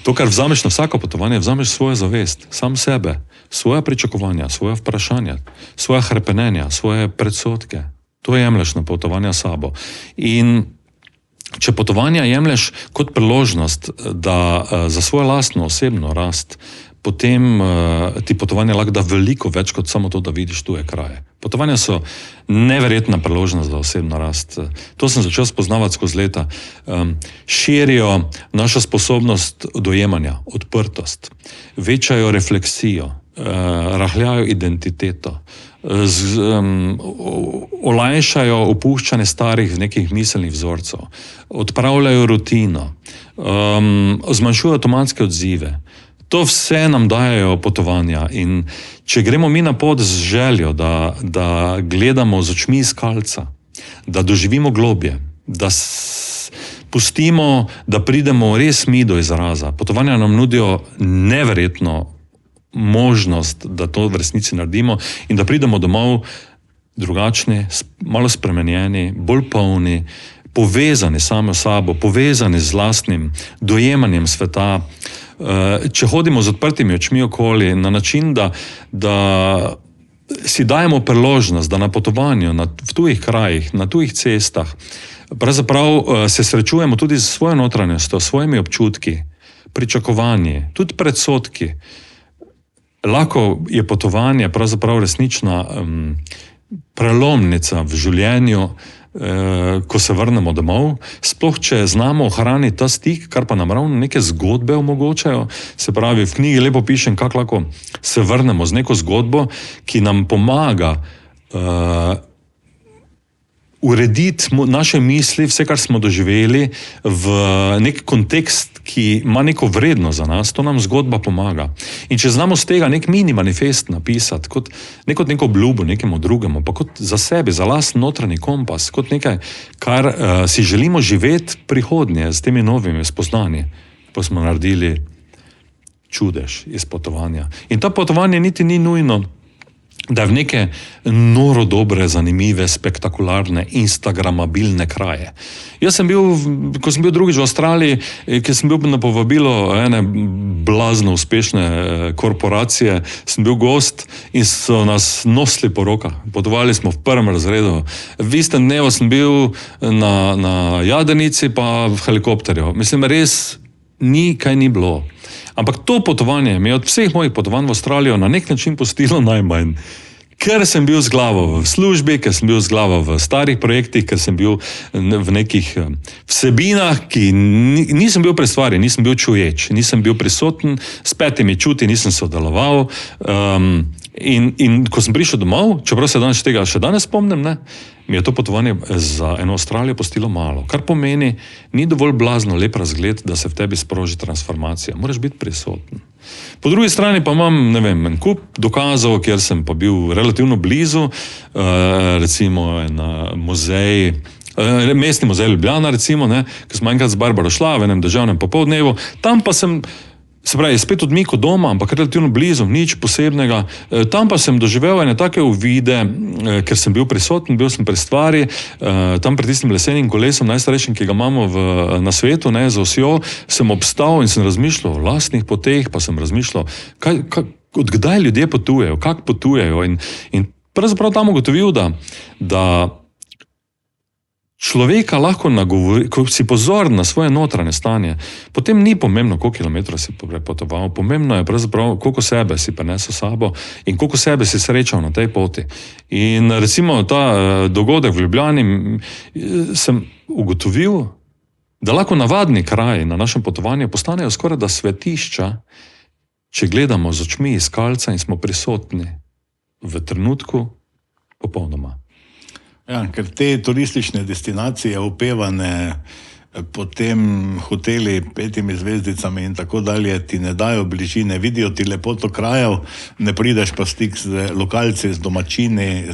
To, kar vzameš na vsako potovanje, vzameš svojo zavest, sam sebe, svoja pričakovanja, svoja vprašanja, svoja hrepenenja, svoje predsodke. To jemlješ na potovanja sabo. In če potovanja jemlješ kot priložnost, da za svojo lastno osebno rast, potem ti potovanja lahko da veliko več kot samo to, da vidiš tuje kraje. Potovanja so neverjetna priložnost za osebno rast. To sem začel spoznavati skozi leta. Širijo našo sposobnost dojemanja, odprtost, večajo refleksijo, rahljajo identiteto, olajšajo opuščanje starih nekih miselnih vzorcev, odpravljajo rutino, zmanjšujejo avtomatske odzive. To vse nam dajejo potovanja in če gremo mi na pot z željo, da gledamo z očmi iskalca, da doživimo globje, da pustimo, da pridemo res mi do izraza. Potovanja nam nudijo neverjetno možnost, da to v resnici naredimo in da pridemo domov drugačni, malo spremenjeni, bolj polni, povezani sami s sabo, povezani z lastnim dojemanjem sveta. Če hodimo z odprtimi očmi okoli na način, da si dajemo priložnost, da na potovanju, v tujih krajih, na tujih cestah, pravzaprav se srečujemo tudi z svojo notranjostjo, s svojimi občutki, pričakovanji, tudi predsodki. Lahko je potovanje pravzaprav resnična prelomnica v življenju, ko se vrnemo domov, sploh če znamo ohraniti ta stik, kar pa nam ravno neke zgodbe omogočajo. Se pravi, v knjigi lepo pišem, kako lahko se vrnemo z neko zgodbo, ki nam pomaga urediti naše misli, vse, kar smo doživeli, v nek kontekst, ki ima neko vrednost za nas. To nam zgodba pomaga. In če znamo z tega nek mini manifest napisati, kot neko obljubo nekemu drugemu, pa kot za sebe, za lastni notranji kompas, kot nekaj, kar si želimo živeti prihodnje z temi novimi spoznanji, pa smo naredili čudež iz potovanja. In ta potovanje niti ni nujno, da je v neke noro dobre, zanimive, spektakularne, instagramabilne kraje. Jaz sem bil, ko sem bil drugič v Avstraliji, ki sem bil na povabilo ene blazno uspešne korporacije, sem bil gost in so nas nosili po rokah. Potovali smo v prvem razredu. V istem dnevu sem bil na jadrnici pa v helikopterju. Mislim, res kaj ni bilo. Ampak to potovanje mi je od vseh mojih potovanj v Avstralijo na nek način pustilo najmanj. Ker sem bil z glavo v službi, ker sem bil z glavo v starih projektih, ker sem bil v nekih vsebinah, ki nisem bil pri stvari, nisem bil čuječ, nisem bil prisoten, s 5 čuti nisem sodeloval. In ko sem prišel domov, čeprav se danes tega še danes spomnim, mi je to potovanje za eno Avstralijo postilo malo. Kar pomeni, ni dovolj blazno lep razgled, da se v tebi sproži transformacija. Moraš biti prisoten. Po drugi strani pa imam, en kup dokazov, kjer sem pa bil relativno blizu, recimo na muzej, mestni muzej Ljubljana, recimo, ko sem enkrat z Barbaro šla v enem državnem popoldnevu, tam pa sem, se pravi, spet odmik od doma, ampak relativno blizu, nič posebnega. Tam pa sem doživel ene take uvide, ker sem bil prisoten, bil sem pri stvari, tam pred tistim lesenim kolesom, najstarejšim, ki ga imamo na svetu, z osjo, sem obstal in sem razmišljal o lastnih poteh, pa sem razmišljal, odkdaj ljudje potujejo, kako potujejo. In pravzaprav tam ugotovil, da človeka lahko nagovori, ko si pozoren na svoje notranje stanje, potem ni pomembno, koliko kilometrov si prepotoval, pomembno je pravzaprav, koliko sebe si prinesel s sabo in koliko sebe si srečal na tej poti. In recimo ta dogodek v Ljubljani sem ugotovil, da lahko navadni kraji na našem potovanju postanejo skoraj da svetišča, če gledamo z očmi iskalca in smo prisotni v trenutku popolnoma. Ja, ker te turistične destinacije opevane, potem hoteli 5 zvezdicami in tako dalje, ti ne dajo bližine, vidijo ti lepoto krajev, ne prideš pa stik z lokalci, z domačini,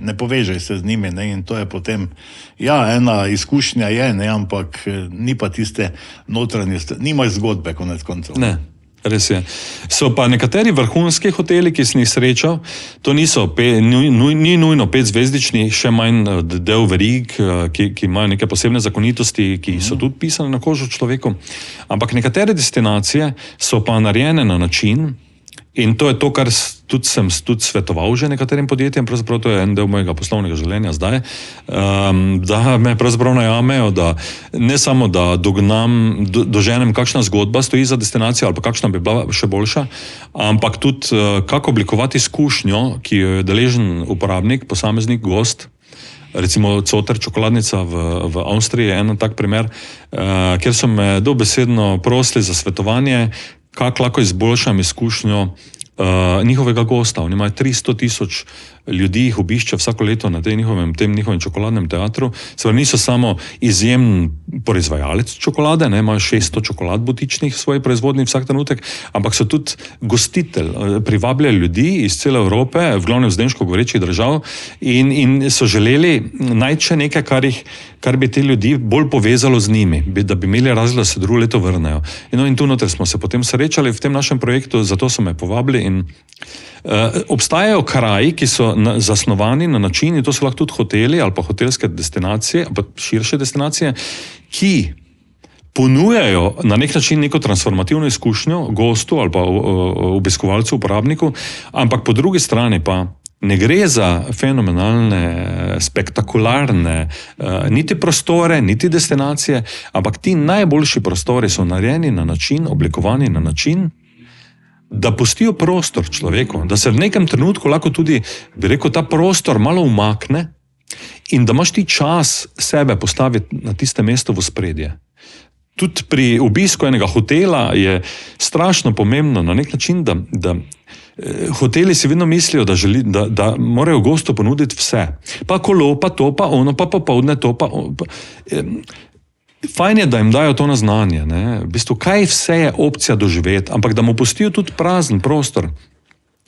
ne povežeš se z njimi, in to je potem, ena izkušnja je, ampak ni pa tiste notranjosti, nimaš zgodbe, konec koncev. Ne. Res je. So pa nekateri vrhunski hoteli, ki sem jih srečal, to ni nujno 5-zvezdični, še manj del verig, ki imajo neke posebne zakonitosti, ki so tudi pisane na kožo človeku. Ampak nekatere destinacije so pa narejene na način, in to je to, kar sem tudi svetoval že nekaterim podjetjem, pravzaprav to je en del mojega poslovnega življenja zdaj, da me pravzaprav najamejo, da ne samo, da doženem, kakšna zgodba stoji za destinacijo ali pa kakšna bi bila še boljša, ampak tudi kako oblikovati izkušnjo, ki jo je deležen uporabnik, posameznik, gost. Recimo Coter čokoladnica v Avstriji je en tak primer, kjer so me dobesedno prosili za svetovanje, kako lahko izboljšam izkušnjo njihovega gosta. Oni imajo 300,000 ljudi, jih obišče vsako leto na tem njihovem čokoladnem teatru. Seveda niso samo izjemen proizvajalec čokolade, imajo 600 čokolad butičnih v svoji proizvodnji vsak trenutek, ampak so tudi gostitelj, privabljajo ljudi iz cele Evrope, v glavnem zdenško govorečih držav in so želeli najti še nekaj, kar bi te ljudi bolj povezalo z njimi, da bi imeli razlog, da se drugo leto vrnejo. In tu noter smo se potem srečali v tem našem projektu, zato so me povabili in obstajajo kraji, ki so zasnovani na način, in to so lahko tudi hoteli ali pa hotelske destinacije, ali pa širše destinacije, ki ponujajo na nek način neko transformativno izkušnjo gostu ali pa obiskovalcu, uporabniku, ampak po drugi strani pa ne gre za fenomenalne, spektakularne niti prostore, niti destinacije, ampak ti najboljši prostori so narejeni na način, oblikovani na način, da pustijo prostor človeku, da se v nekem trenutku lahko tudi, bi rekel, ta prostor malo umakne in da imaš ti čas sebe postaviti na tiste mesto v ospredje. Tudi pri obisku enega hotela je strašno pomembno na nek način, da hoteli si vedno mislijo, da morajo gostu ponuditi vse. Pa kolo, pa to, pa ono, pa popoldne to, pa fajn je, da jim dajo to na znanje, ne? V bistvu, kaj vse je opcija doživeti, ampak da mu pustijo tudi prazen prostor.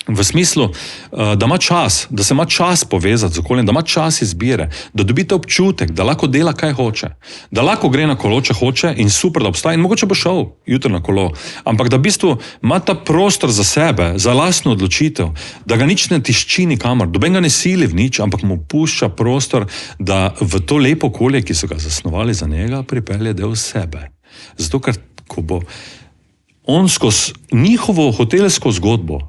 V smislu, da ima čas, da se ima čas povezati z okoljem, da ima čas izbire, da dobite občutek, da lahko dela, kaj hoče. Da lahko gre na kolo, če hoče in super, da obstaja in mogoče bo šel jutri na kolo. Ampak da v bistvu ima ta prostor za sebe, za lastno odločitev, da ga nič ne tišči nikamor, doben ga ne sili v nič, ampak mu pušča prostor, da v to lepo okolje, ki so ga zasnovali za njega, pripelje del sebe. Zato, ker ko bo on skozi njihovo hotelsko zgodbo,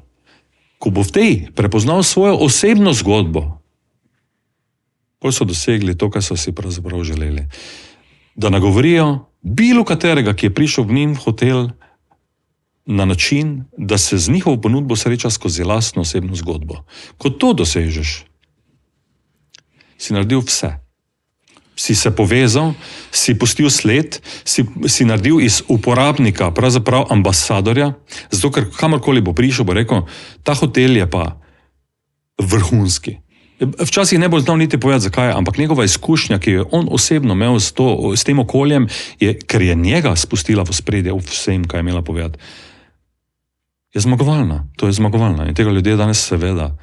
ko bo v tej prepoznal svojo osebno zgodbo, potem so dosegli to, kar so si pravzaprav želeli. Da nagovorijo bilo katerega, ki je prišel v njim hotel na način, da se z njihovo ponudbo sreča skozi lastno osebno zgodbo. Ko to dosežeš, si naredil vse. Si se povezal, si pustil sled, si naredil iz uporabnika, pravzaprav ambasadorja, zato ker kamorkoli bo prišel, bo rekel, ta hotel je pa vrhunski. Včasih ne bo znal niti povedati, zakaj, ampak njegova izkušnja, ki jo je on osebno imel s tem okoljem, ker je njega spustila v spredje v vsem, kaj je imela povedati, je zmagovalna. To je zmagovalna. In tega ljudje danes seveda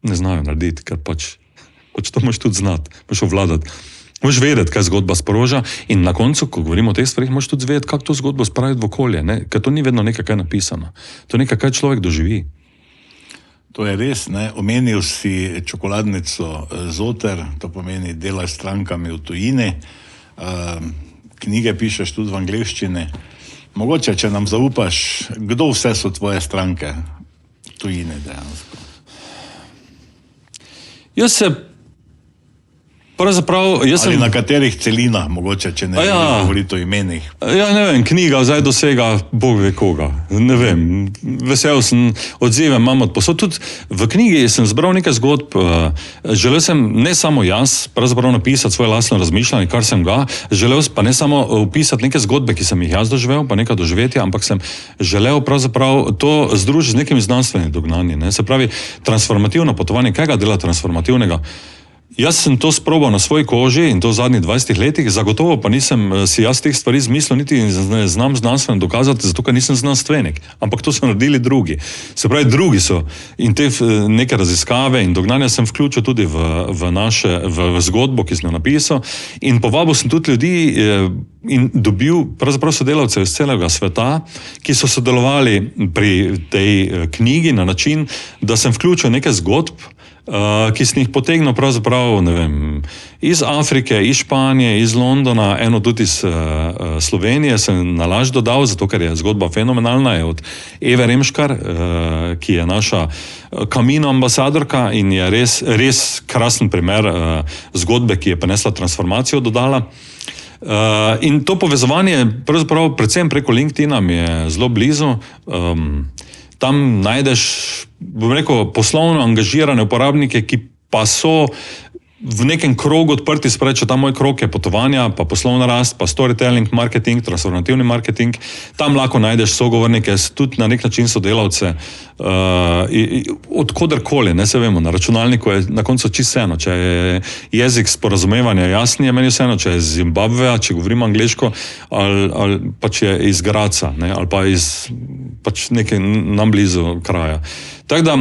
ne znajo narediti, ker pač to moš tudi znati, moš ovladati. Moš vedeti, kaj zgodba sproža in na koncu, ko govorimo o teh stvarih, moš tudi vedeti, kako to zgodbo spraviti v okolje, ne? Ker to ni vedno nekaj, kaj je napisano. To je nekaj, kaj človek doživi. To je res, ne? Omenil si čokoladnico Zoter, to pomeni delaš s strankami v tujini, knjige pišeš tudi v angleščini. Mogoče, če nam zaupaš, kdo vse so tvoje stranke v tujini dejansko? Ali na katerih celinah, mogoče, če ne govoriti o imenih? Ja, ne vem, knjiga zdaj dosega Bog ve koga. Ne vem, vesel sem, odzive imam od posod. Tudi v knjigi sem zbral nekaj zgodb. Želel sem ne samo jaz pravzaprav napisati svoje lastno razmišljanje, kar sem ga, želel pa ne samo opisati neke zgodbe, ki sem jih jaz doživel, pa nekaj doživetja, ampak sem želel pravzaprav to združiti z nekimi znanstvenimi dognanji. Se pravi, transformativno potovanje, kaj ga dela transformativnega? Jaz sem to sprobal na svoji koži in to v zadnjih 20 letih, zagotovo pa nisem si jaz teh stvari zmislil, niti ne znam znanstveno dokazati, zato ker nisem znanstvenik, ampak to so naredili drugi. Se pravi, drugi so in te neke raziskave in dognanja sem vključil tudi v zgodbo, ki sem jo napisal in povabil sem tudi ljudi in dobil pravzaprav sodelavce iz celega sveta, ki so sodelovali pri tej knjigi na način, da sem vključil nekaj zgodb, ki sem jih potegnil pravzaprav, ne vem, iz Afrike, iz Španije, iz Londona, eno tudi iz Slovenije sem na laž dodal, zato ker je zgodba fenomenalna, je od Eve Remškar, ki je naša Camino ambasadorka in je res krasen primer zgodbe, ki je prinesla transformacijo, dodala. In to povezovanje, pravzaprav predvsem preko LinkedIna, mi je zelo blizu. Tam najdeš, bom rekel, poslovno angažirane uporabnike, ki pa so v nekem krogu odprti, spravi, če ta moj krog je potovanja, pa poslovna rast, pa storytelling, marketing, transformativni marketing, tam lahko najdeš sogovornike, tudi na nek način sodelavce, od koderkoli, ne se vemo, na računalniku je na koncu čisto vseeno, če je jezik sporazumevanja jasni, je meni vseeno, če je iz Zimbabveja, če govorim angleško, ali pa če je iz Graca, ne, ali pa iz pač neke nam blizu kraja. Tako da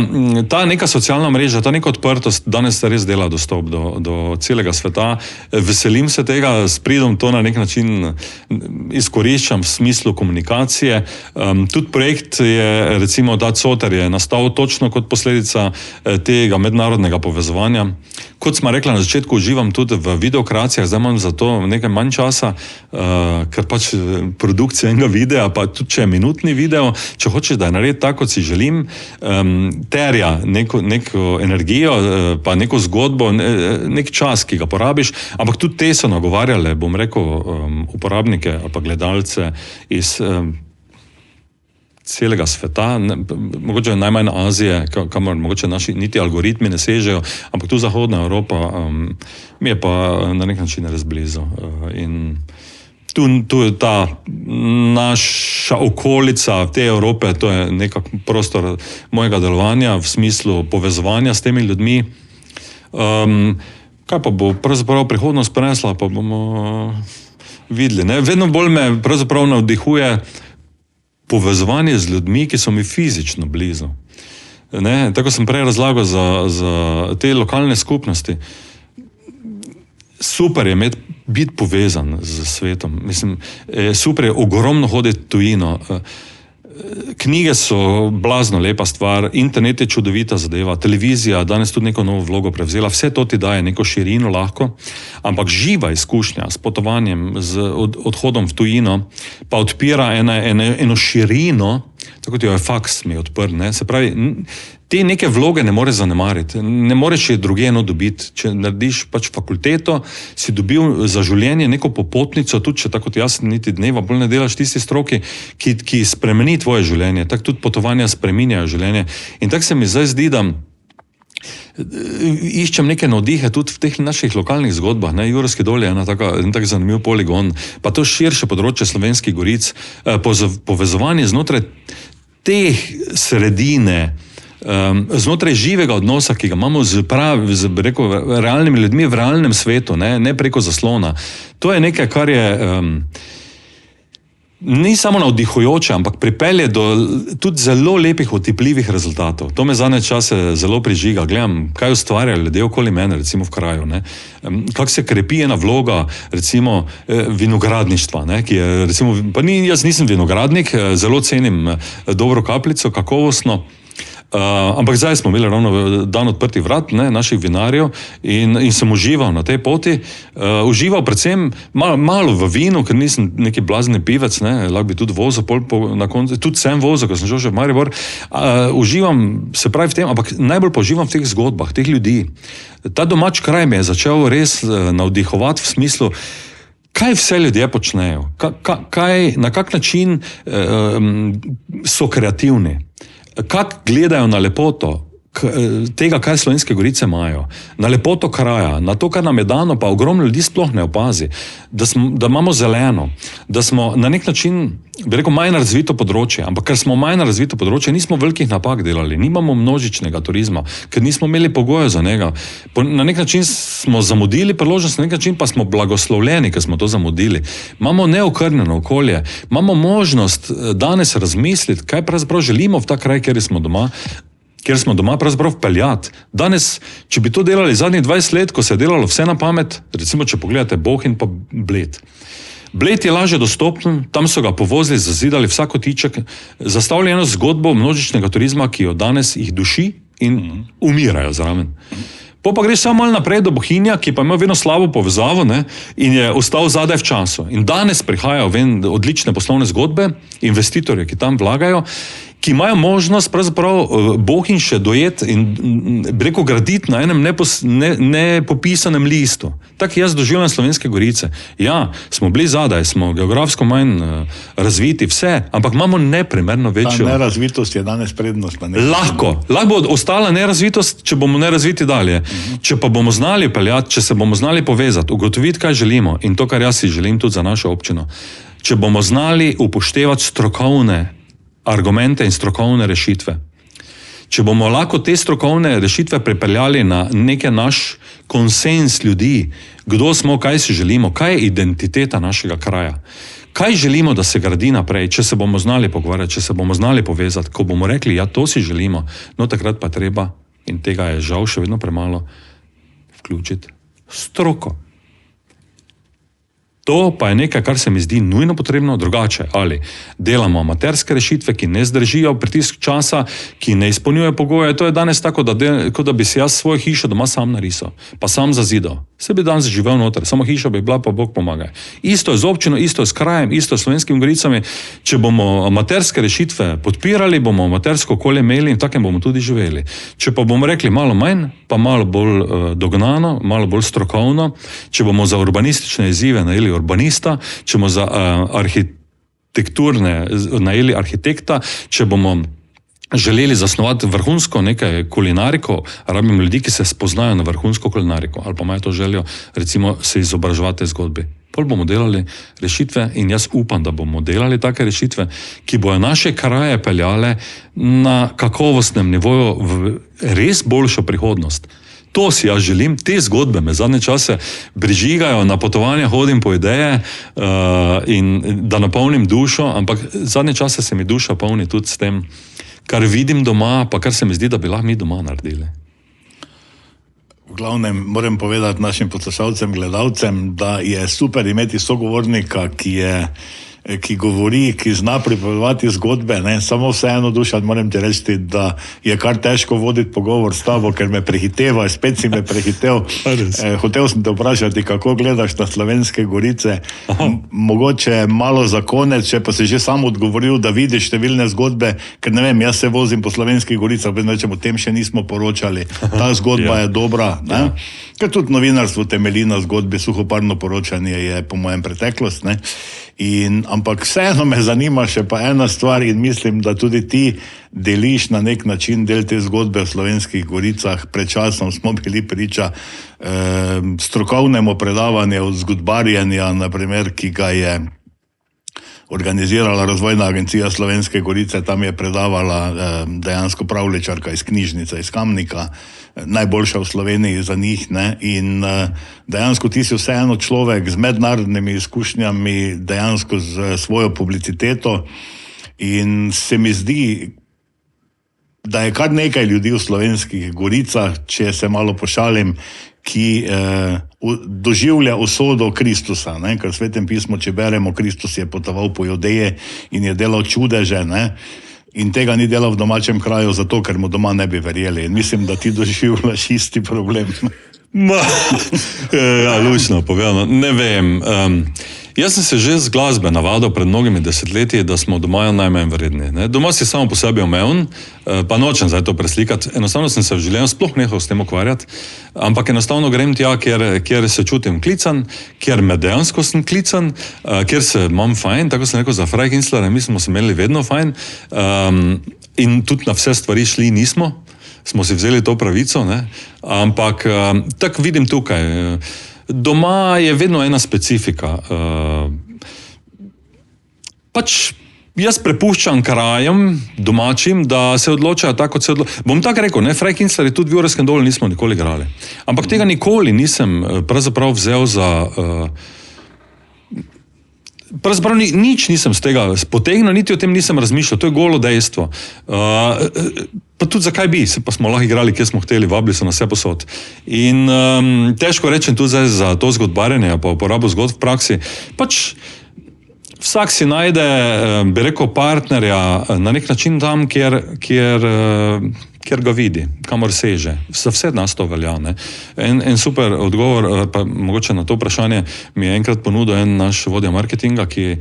ta neka socialna mreža, ta neka odprtost danes se res dela dostop do celega sveta. Veselim se tega, s pridom to na nek način izkoriščam v smislu komunikacije. Tudi projekt je, recimo ta Coter je nastal točno kot posledica tega mednarodnega povezovanja. Kot smo rekla na začetku, uživam tudi v videokracijah, zdaj imam za to nekaj manj časa, ker pač produkcija enega videa, pa tudi če je minutni video, če hočeš, da je narediti tako, kot si želim, terja neko energijo, pa neko zgodbo, nek čas, ki ga porabiš, ampak tudi te so nagovarjale, bom rekel, uporabnike ali pa gledalce iz celega sveta, mogoče najmanj Azije, kamor mogoče naši niti algoritmi ne sežejo, ampak tu Zahodna Evropa mi je pa na nek način res blizu. In tu je ta naša okolica te Evrope, to je nekak prostor mojega delovanja v smislu povezovanja s temi ljudmi. Kaj pa bo pravzaprav prihodnost prinesla, pa bomo videli. Ne? Vedno bolj me pravzaprav navdihuje povezovanje z ljudmi, ki so mi fizično blizu. Ne? Tako sem prej razlagal za te lokalne skupnosti. Super je biti povezan z svetom. Mislim, super je ogromno hoditi tujino. Knjige so blazno lepa stvar, internet je čudovita zadeva, televizija danes tudi neko novo vlogo prevzela, vse to ti daje neko širino lahko, ampak živa izkušnja s potovanjem, z odhodom v tujino, pa odpira eno širino, tako kot jo je faks mi odprl, ne? Se pravi, te neke vloge ne moreš zanemariti, ne moreš je druge eno dobiti. Če narediš pač fakulteto, si dobil za življenje neko popotnico, tudi če tako kot jaz niti dneva bolj ne delaš tisti stroki, ki spremeni tvoje življenje, tako tudi potovanja spreminjajo življenje. In tako se mi zdaj zdi, da iščem neke navdihe tudi v teh naših lokalnih zgodbah. Jurovski dol je en tak zanimiv poligon, pa to širše področje Slovenskih goric, povezovanje znotraj te sredine, znotraj živega odnosa, ki ga imamo z realnimi ljudmi v realnem svetu, ne preko zaslona. To je nekaj, kar je ni samo navdihujoče, ampak pripelje do tudi zelo lepih, otipljivih rezultatov. To me zadnje čase zelo prižiga. Gledam, kaj ustvarjajo ljudje okoli mene, recimo v kraju. Kako se krepi ena vloga, recimo vinogradništva, ki je, recimo, pa jaz nisem vinogradnik, zelo cenim dobro kapljico, kakovostno. Ampak zdaj smo imeli ravno dan odprtih vrat naših vinarjev in sem užival na tej poti. Užival predvsem malo v vinu, ker nisem neki blazni pivec, lahko bi tudi vozil na koncu, tudi sem vozil, ko sem šel še v Maribor. Uživam se pravi v tem, ampak najbolj pa uživam v teh zgodbah, teh ljudi. Ta domač kraj me je začel res navdihovati v smislu, kaj vse ljudje počnejo, na kak način so kreativni. Kako gledajo na lepoto tega, kaj Slovenske gorice imajo, na lepoto kraja, na to, kar nam je dano, pa ogromno ljudi sploh ne opazi, da imamo zeleno, da smo na nek način, bi rekel, manj razvito področje, ampak ker smo manj razvito področje, nismo velikih napak delali, nimamo množičnega turizma, ker nismo imeli pogojev za njega. Na nek način smo zamudili priložnost, na nek način pa smo blagoslovljeni, ker smo to zamudili. Imamo neokrnjeno okolje, imamo možnost danes razmisliti, kaj pravzaprav želimo v ta kraj, kjer smo doma pravzaprav vpeljati. Danes, če bi to delali zadnjih 20 let, ko se je delalo vse na pamet, recimo, če pogledate Bohinj pa Bled. Bled je lažje dostopen, tam so ga povozili, zazidali vsak kotiček, zastavili eno zgodbo množičnega turizma, ki jo danes jih duši in umirajo zraven. Pa greš samo malo naprej do Bohinja, ki pa ima vedno slabo povezavo, ne, in je ostal zadaj v času. In danes prihajajo odlične poslovne zgodbe, investitorje, ki tam vlagajo, ki imajo možnost pravzaprav Bohinj še dojeti in rekel graditi na enem nepopisanem listu. Tako jaz doživljam Slovenske Gorice. Ja, smo bili zadaj, smo geografsko manj razviti, vse, ampak imamo neprimerno večjo. Ta nerazvitost je danes prednost. Lahko bo ostala nerazvitost, če bomo nerazviti dalje. Če pa bomo znali peljati, če se bomo znali povezati, ugotoviti, kaj želimo in to, kar jaz si želim tudi za našo občino, če bomo znali upoštevati strokovne argumente in strokovne rešitve. Če bomo lahko te strokovne rešitve pripeljali na nekaj naš konsens ljudi, kdo smo, kaj si želimo, kaj je identiteta našega kraja, kaj želimo, da se gradi naprej, če se bomo znali pogovarjati, če se bomo znali povezati, ko bomo rekli, ja, to si želimo, no takrat pa treba, in tega je žal še vedno premalo, vključiti stroko. To pa je nekaj, kar se mi zdi nujno potrebno, drugače. Ali delamo amaterske rešitve, ki ne zdržijo pritisk časa, ki ne izpolnjujejo pogoje. To je danes tako, kot da bi si jaz svojo hišo doma sam narisal, pa sam zazidal. Se bi danes živel noter, samo hiša bi bila, pa Bog pomagaj. Isto je z občino, isto je s krajem, isto je s Slovenskimi Goricami. Če bomo amaterske rešitve podpirali, bomo amatersko okolje imeli in takem bomo tudi živeli. Če pa bomo rekli malo manj, pa malo bolj dognano, malo bolj strokovno, če bomo za urbanistične izzive najeli urbanista, če bomo za arhitekturne najeli arhitekta, če bomo želeli zasnovati vrhunsko nekaj kulinariko, rabimo ljudi, ki se spoznajo na vrhunsko kulinariko, ali pa imajo to željo, recimo, se izobraževati te zgodbi. Pol bomo delali rešitve in jaz upam, da bomo delali take rešitve, ki bojo naše kraje peljale na kakovostnem nivoju v res boljšo prihodnost. To si jaz želim, te zgodbe me zadnje čase prižigajo, na potovanja hodim po ideje in da napolnim dušo, ampak zadnje čase se mi duša polni tudi s tem, kar vidim doma, pa kar se mi zdi, da bi lahko mi doma naredili. V glavnem moram povedati našim poslušalcem, gledalcem, da je super imeti sogovornika, ki govori, ki zna pripovedovati zgodbe, ne? Samo vseeno, Dušan, moram ti reči, da je kar težko voditi pogovor s tabo, ker me prehiteva, spet si me prehitev. Hotel sem te vprašati, kako gledaš na Slovenske Gorice. Mogoče malo za konec, če pa si že sam odgovoril, da vidiš številne zgodbe, ker ne vem, jaz se vozim po Slovenskih Goricah, o tem še nismo poročali. Ta zgodba je dobra, ne? Ker tudi novinarstvo temelji na zgodbi, suhoparno poročanje je po mojem preteklost, ne? Ampak vseeno me zanima še pa ena stvar in mislim, da tudi ti deliš na nek način del te zgodbe v Slovenskih Goricah. Pred časom smo bili priča strokovnemu predavanju zgodbarjenja, naprimer, ki ga je organizirala Razvojna agencija Slovenske Gorice, tam je predavala dejansko pravljičarka iz knjižnice, iz Kamnika, najboljša v Sloveniji za njih, ne? In dejansko ti si vseeno človek z mednarodnimi izkušnjami, dejansko z svojo publiciteto in se mi zdi, da je kar nekaj ljudi v Slovenskih Goricah, če se malo pošalim, ki doživlja usodo Kristusa, ne? Ker v Svetem pismu, če beremo, Kristus je potoval po Judeji in je delal čudeže, ne? In tega ni delal v domačem kraju zato, ker mu doma ne bi verjeli. In mislim, da ti doživljaš isti problem. Ja, lučno povedano, ne vem. Jaz sem se že z glasbe navadil pred mnogimi desetletji, da smo doma najmanj vredni. Ne? Doma si samo po sebi omejen, pa nočem zdaj to preslikati. Enostavno sem se v življenju sploh nehal s tem ukvarjati, ampak enostavno grem tja, kjer se čutim klican, kjer me dejansko sem klican, kjer se imam fajn, tako sem rekel za Fraj Kinclerja, mi smo se imeli vedno fajn in tudi na vse stvari šli nismo, smo si vzeli to pravico, ne? Ampak tako vidim tukaj. Doma je vedno ena specifika. Pač jaz prepuščam krajem domačim, da se odločajo tako, kot se odločajo. Bom tako rekel, ne, Fraj Kinclerji tudi v Jurskem Dolu nismo nikoli igrali. Ampak tega nikoli nisem pravzaprav vzel za... Pravzaprav nič nisem z tega potegnil, niti o tem nisem razmišljal, to je golo dejstvo. Pa tudi zakaj bi, pa smo lahko igrali, kje smo hteli, vabili so na vse posod. In težko rečem tudi zdaj za to zgodbarjenje, pa uporabo zgodb v praksi, pač vsak si najde, bi rekel, partnerja na nek način tam, kjer ga vidi, kamor seže. Za vse nas to velja. Ne? En super odgovor, pa mogoče na to vprašanje, mi je enkrat ponudil en naš vodja marketinga, ki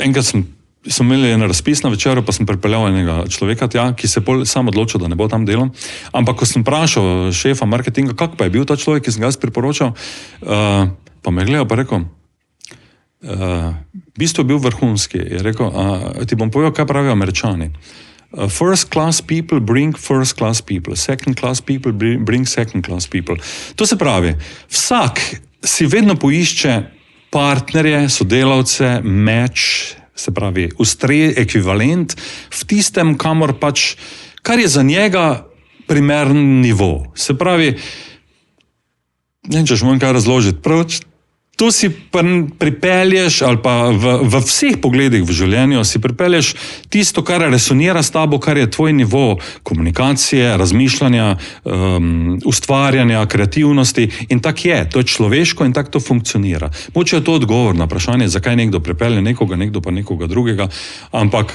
enkrat smo imeli en razpis na večeru, pa sem pripeljal enega človeka tja, ki se je sam odločil, da ne bo tam delal. Ampak ko sem vprašal šefa marketinga, kak pa je bil ta človek, ki sem ga jaz priporočal, pa me gledal pa rekel, v bistvu je bil vrhunski. Je rekel, ti bom povedal, kaj pravijo Američani. First class people bring first class people, second class people bring second class people. To se pravi, vsak si vedno poišče partnerje, sodelavce, meč, se pravi, ekvivalent v tistem, kar je za njega primeren nivo. Se pravi, ne vem, če še moram kaj razložiti, to si pripelješ, ali pa v vseh pogledih v življenju si pripelješ tisto, kar resonira s tabo, kar je tvoj nivo komunikacije, razmišljanja, ustvarjanja, kreativnosti in tak je. To je človeško in tak to funkcionira. Moče je to odgovor na vprašanje, zakaj nekdo pripelje nekoga, nekdo pa nekoga drugega, ampak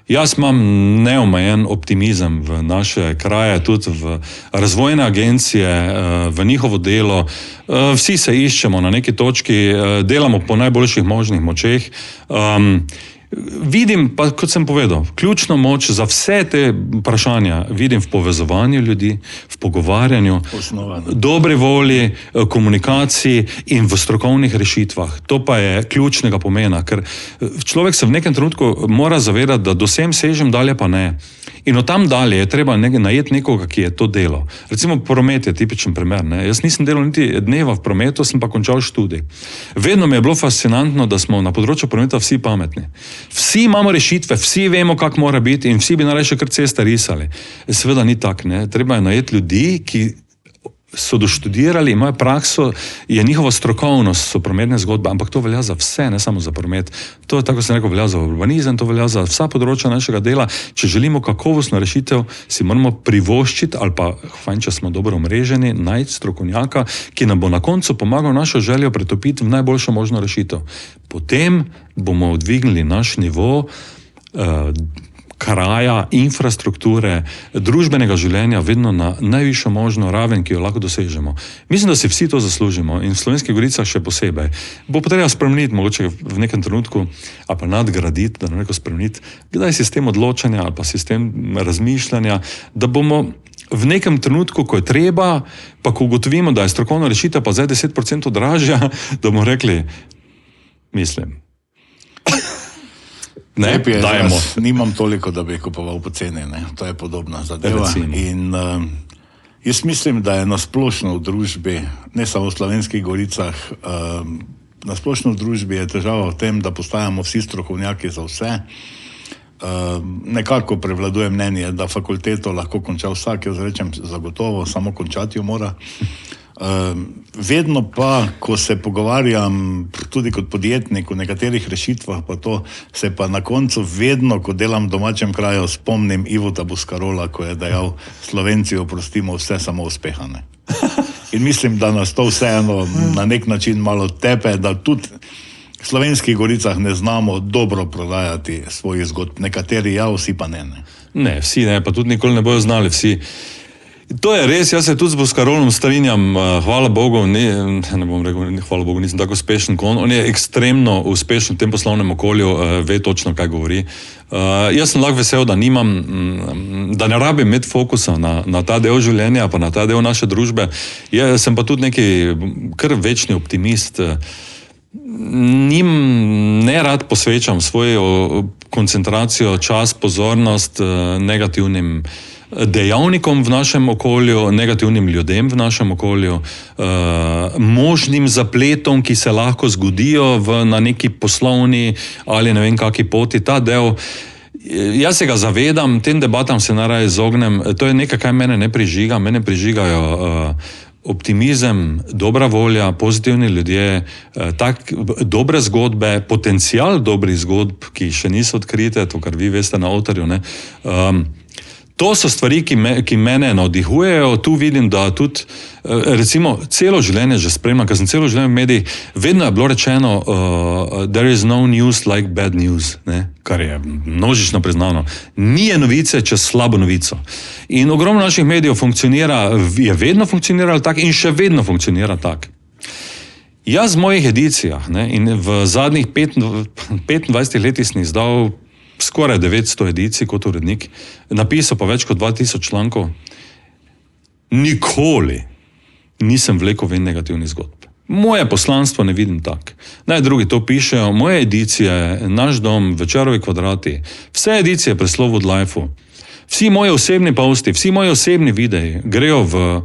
jaz imam neomejen optimizem v naše kraje, tudi v razvojne agencije, v njihovo delo. Vsi se iščemo na neki točki, delamo po najboljših možnih močeh. Vidim, pa kot sem povedal, ključno moč za vse te vprašanja vidim v povezovanju ljudi, v pogovarjanju, dobri volji, komunikaciji in v strokovnih rešitvah. To pa je ključnega pomena, ker človek se v nekem trenutku mora zavedati, da do sem sežem, dalje pa ne. In od tam dalje je treba najeti nekoga, ki je to delal. Recimo promet je tipičen primer. Ne? Jaz nisem delal niti dneva v prometu, sem pa končal študij. Vedno mi je bilo fascinantno, da smo na področju prometa vsi pametni. Vsi imamo rešitve, vsi vemo, kak mora biti in vsi bi najraje kar ceste risali. Seveda ni tak, ne? Treba je najeti ljudi, ki so doštudirali, imajo prakso, je njihova strokovnost, so prometne zgodbe, ampak to velja za vse, ne samo za promet. To je, tako sem rekel, velja za urbanizem, to velja za vsa področja našega dela. Če želimo kakovostno rešitev, si moramo privoščiti, ali pa, fajn, če smo dobro omreženi, najti strokovnjaka, ki nam bo na koncu pomagal našo željo pretopiti v najboljšo možno rešitev. Potem bomo dvignili naš nivo kraja, infrastrukture, družbenega življenja vedno na najvišjo možno raven, ki jo lahko dosežemo. Mislim, da si vsi to zaslužimo in v Slovenskih Goricah še posebej. Bo potrebno spremeniti, mogoče v nekem trenutku, ali pa nadgraditi, da ne neko spremeniti, kdaj sistem odločanja ali pa sistem razmišljanja, da bomo v nekem trenutku, ko je treba, pa ko ugotovimo, da je strokovna rešitev pa zdaj 10% dražja, da bomo rekli, mislim, ne, dajemo. Nimam toliko, da bi kupoval poceni, ne. To je podobna zadeva. In jaz mislim, da je nasplošno v družbi, ne samo v Slovenskih Goricah, nasplošno v družbi je težava v tem, da postajamo vsi strokovnjaki za vse. Nekako prevladuje mnenje, da fakulteto lahko konča vsak, jaz rečem zagotovo, samo končati jo mora. Vedno pa, ko se pogovarjam tudi kot podjetnik o nekaterih rešitvah, pa to se pa na koncu vedno, ko delam v domačem kraju, spomnim Ivota Boscarola, ko je dejal, Slovenci oprostimo vse, samo uspehane. In mislim, da nas to vseeno na nek način malo tepe, da tudi v Slovenskih Goricah ne znamo dobro prodajati svojih zgodb. Nekateri ja, vsi pa ne. Ne, vsi ne, pa tudi nikoli ne bojo znali vsi. To je res, jaz se tudi z Boscarolom strinjam, hvala Bogu, ne bom rekel, hvala Bogu, nisem tako uspešen kot on je ekstremno uspešen v tem poslovnem okolju, ve točno, kaj govori. Jaz sem lahko vesel, da nimam, da ne rabim imeti fokusa na ta del življenja, pa na ta del naše družbe. Sem pa tudi neki kar večni optimist. Ne rad posvečam svojo koncentracijo, čas, pozornost negativnim dejavnikom v našem okolju, negativnim ljudem v našem okolju, možnim zapletom, ki se lahko zgodijo na neki poslovni ali ne vem kaki poti. Ta del, jaz se ga zavedam, tem debatam se najraje izognem, to je nekaj, kaj mene ne prižiga, mene prižigajo optimizem, dobra volja, pozitivni ljudje, dobre zgodbe, potencial dobrih zgodb, ki še niso odkrite, to, kar vi veste na avtorju, ne. To so stvari, ki mene navdihujejo. Tu vidim, da tudi, recimo, celo življenje že spremljam, ker sem celo življenje v medijih, vedno je bilo rečeno, there is no news like bad news, ne? Kar je množično priznano. Ni novice čez slabo novico. In ogromno naših medijev je vedno funkcioniralo tako in še vedno funkcionira tako. Jaz v mojih edicijah, ne, in v zadnjih 25 letih sem izdal skoraj 900 edicij kot urednik, napisal pa več kot 2000 člankov, nikoli nisem vlekel ven negativnih zgodb. Moje poslanstvo ne vidim tak. Naj drugi to pišejo, moje edicije, Naš dom, Večerovi kvadrati, vse edicije pri Slowood Lifeu, vsi moji osebni posti, vsi moji osebni videi grejo v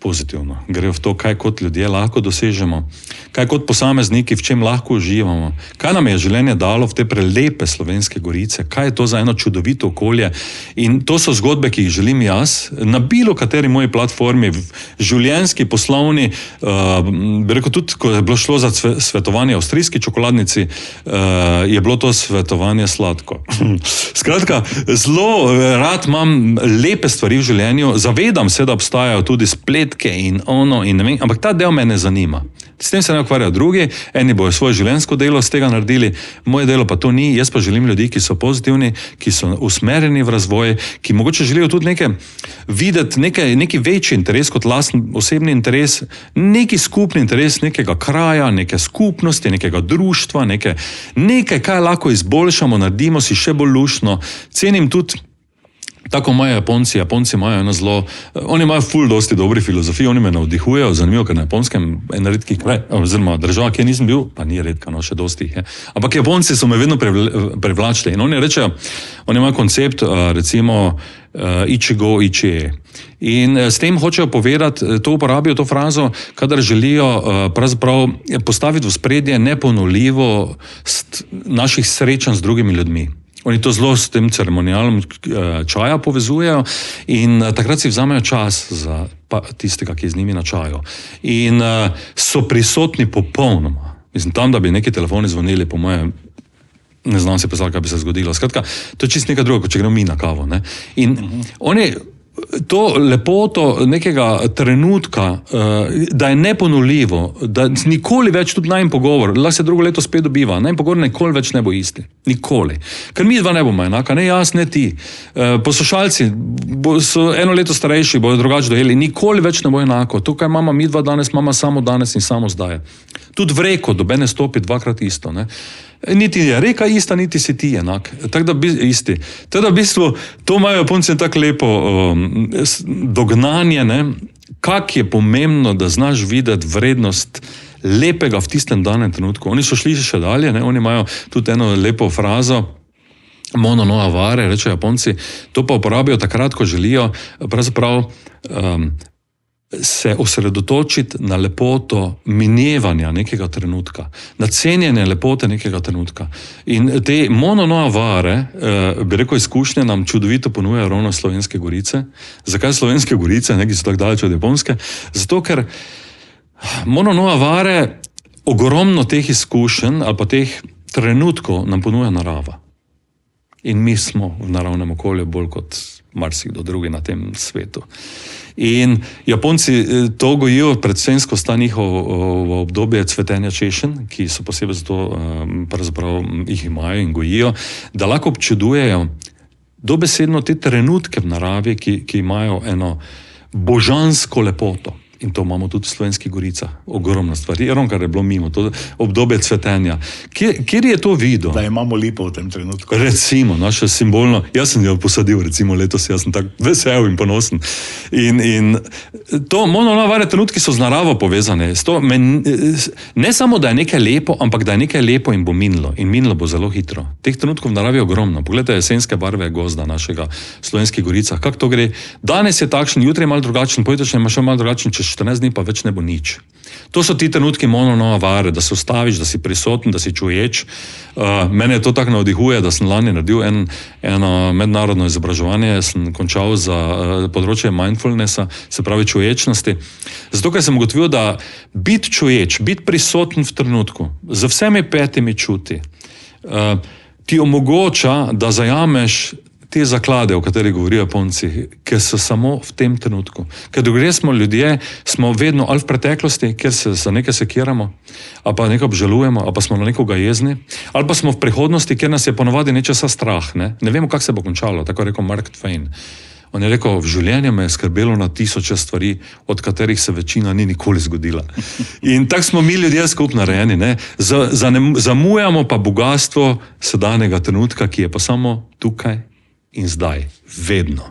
pozitivno. Grejo v to, kaj kot ljudje lahko dosežemo, kaj kot posamezniki, v čem lahko uživamo, kaj nam je življenje dalo v te prelepe Slovenske gorice, kaj je to za eno čudovito okolje. In to so zgodbe, ki jih želim jaz, na bilo kateri moji platformi, življenjski, poslovni, bi rekel tudi, ko je bilo šlo za svetovanje avstrijski čokoladnici, je bilo to svetovanje sladko. Skratka, zelo rad imam lepe stvari v življenju, zavedam se, da obstajajo tudi spletke in ono in ne vem, ampak ta del me ne zanima. S tem se ne ukvarjajo drugi, eni bojo svoje življenjsko delo z tega naredili, moje delo pa to ni, jaz pa želim ljudi, ki so pozitivni, ki so usmerjeni v razvoj, ki mogoče želijo tudi videti neki večji interes kot lasten osebni interes, neki skupni interes nekega kraja, neke skupnosti, nekega društva, nekaj, kaj lahko izboljšamo, naredimo si še bolj luštno. Cenim tudi tako imajo Japonci imajo eno zelo, oni imajo ful dosti dobri filozofiji, oni me navdihujejo, zanimivo, ker na Japonskem en redkih kraj, oziroma država, kjer nisem bil, pa ni redka, no, še dosti jih je. Ampak Japonci so me vedno privlačili in oni rečejo, oni imajo koncept, recimo, Ichigo, Ichie. In s tem hočejo povedati, to uporabijo to frazo, kadar želijo pravzaprav postaviti v spredje neponovljivost naših srečanj z drugimi ljudmi. Oni to zelo s tem ceremonialom čaja povezujejo in takrat si vzamejo čas za tistega, ki je z njimi na čaju. In so prisotni popolnoma. Mislim, tam, da bi neki telefoni zvonili, po mojem, ne znam si predstavljati, kaj bi se zgodilo. Skratka, to je čist nekaj drugo, kot če gremo mi na kavo. Ne? In oni to lepoto nekega trenutka, da je neponovljivo, da nikoli več tudi najin pogovor, lahko se drugo leto spet dobiva, najin pogovor nikoli več ne bo isti. Nikoli. Ker mi dva ne bomo enaka, ne jaz, ne ti. Poslušalci so eno leto starejši, bodo drugače dojeli, nikoli več ne bo enako. Tukaj imamo mi dva danes, imamo samo danes in samo zdaj. Tudi v reko dobe ne stopi dvakrat isto. Ne? Niti je reka ista, niti si ti enak. Tako da isti. Tako da v bistvu to imajo Japonci tako lepo dognanje, ne? Kak je pomembno, da znaš videti vrednost lepega v tistem danem trenutku. Oni so šli še dalje, ne? Oni imajo tudi eno lepo frazo, mono no avare, rečejo Japonci, to pa uporabijo takrat, ko želijo pravzaprav se osredotočiti na lepoto minevanja nekega trenutka, na cenjenje lepote nekega trenutka. In te mono no avare, bi rekel, izkušnje nam čudovito ponujajo ravno Slovenske gorice. Zakaj Slovenske gorice, ki so tako daleč od Japonske? Zato, ker mono no avare ogromno teh izkušenj ali pa teh trenutkov nam ponuja narava. In mi smo v naravnem okolju bolj kot marsikdo drugi na tem svetu. In Japonci to gojijo predvsem skozi ta njihovo obdobje cvetenja češenj, ki so posebej zato pravzaprav jih imajo in gojijo, da lahko občudujejo dobesedno te trenutke v naravi, ki imajo eno božansko lepoto. In to imamo tudi v Slovenskih goricah. Ogromno stvari. Kar je bilo mimo, to obdobje cvetenja. Kjer je to videl? Da imamo lipo v tem trenutku. Recimo, naše simbolno. Jaz sem jo posadil, recimo letos, jaz sem tako vesel in ponosen. In to monolavare trenutki so z naravo povezane. Ne samo, da je nekaj lepo, ampak da je nekaj lepo in bo minilo. In minilo bo zelo hitro. Teh trenutkov v naravi je ogromno. Poglejte jesenske barve gozda našega Slovenskih goricah. Kako to gre? Danes je takšen, jutri je malo drugačen, pojutrišnji je še malo drugačen, 14 dni pa več ne bo nič. To so ti trenutki monoavare, da se ustaviš, da si prisoten, da si čuječ. Mene to tako navdihuje, da sem lani naredil eno mednarodno izobraževanje, sem končal za področje mindfulnessa, se pravi čuječnosti. Zato, ker sem ugotovil, da biti čuječ, biti prisoten v trenutku, z vsemi 5 čuti, ti omogoča, da zajameš te zaklade, o katerih govorijo Japonci, ker so samo v tem trenutku. Ker drugje smo ljudje, smo vedno ali v preteklosti, kjer se za nekaj sekiramo, ali pa nekaj obžalujemo, ali pa smo na nekoga jezni, ali pa smo v prihodnosti, kjer nas je ponovadi nečesa strah. Ne vemo, kako se bo končalo, tako je rekel Mark Twain. On je rekel, v življenju me je skrbelo na 1000 stvari, od katerih se večina ni nikoli zgodila. In tako smo mi ljudje skupno narejeni. Zamujamo pa bogatstvo sedanjega trenutka, ki je pa samo tukaj in zdaj, vedno.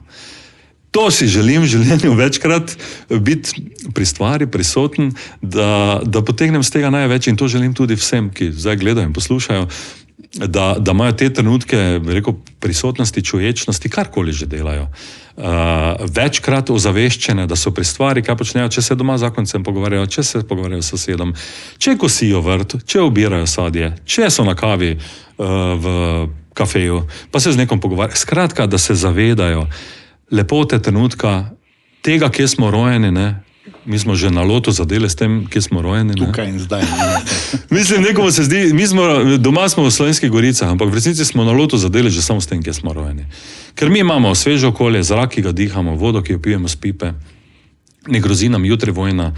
To si želim v življenju večkrat, biti pri stvari, prisoten, da potegnem z tega največ in to želim tudi vsem, ki zdaj gledajo in poslušajo, da imajo te trenutke, rekel, prisotnosti, čuječnosti, karkoli že delajo. Večkrat ozaveščene, da so pri stvari, kaj počnejo, če se doma z zakoncem pogovarjajo, če se pogovarjajo s sosedom, če kosijo vrt, če obirajo sadje, če so na kavi v kafeju, pa se z nekom pogovarjajo. Skratka, da se zavedajo lepote trenutka, tega, kje smo rojeni, ne? Mi smo že na lotu zadeli s tem, kje smo rojeni. Ne? Tukaj in zdaj. Mislim, nekomu se zdi, doma smo v Slovenskih goricah, ampak v resnici smo na lotu zadeli že samo s tem, kje smo rojeni. Ker mi imamo sveže okolje, zrak, ki ga dihamo, vodo, ki jo pijemo z pipe, ne grozi nam jutri vojna,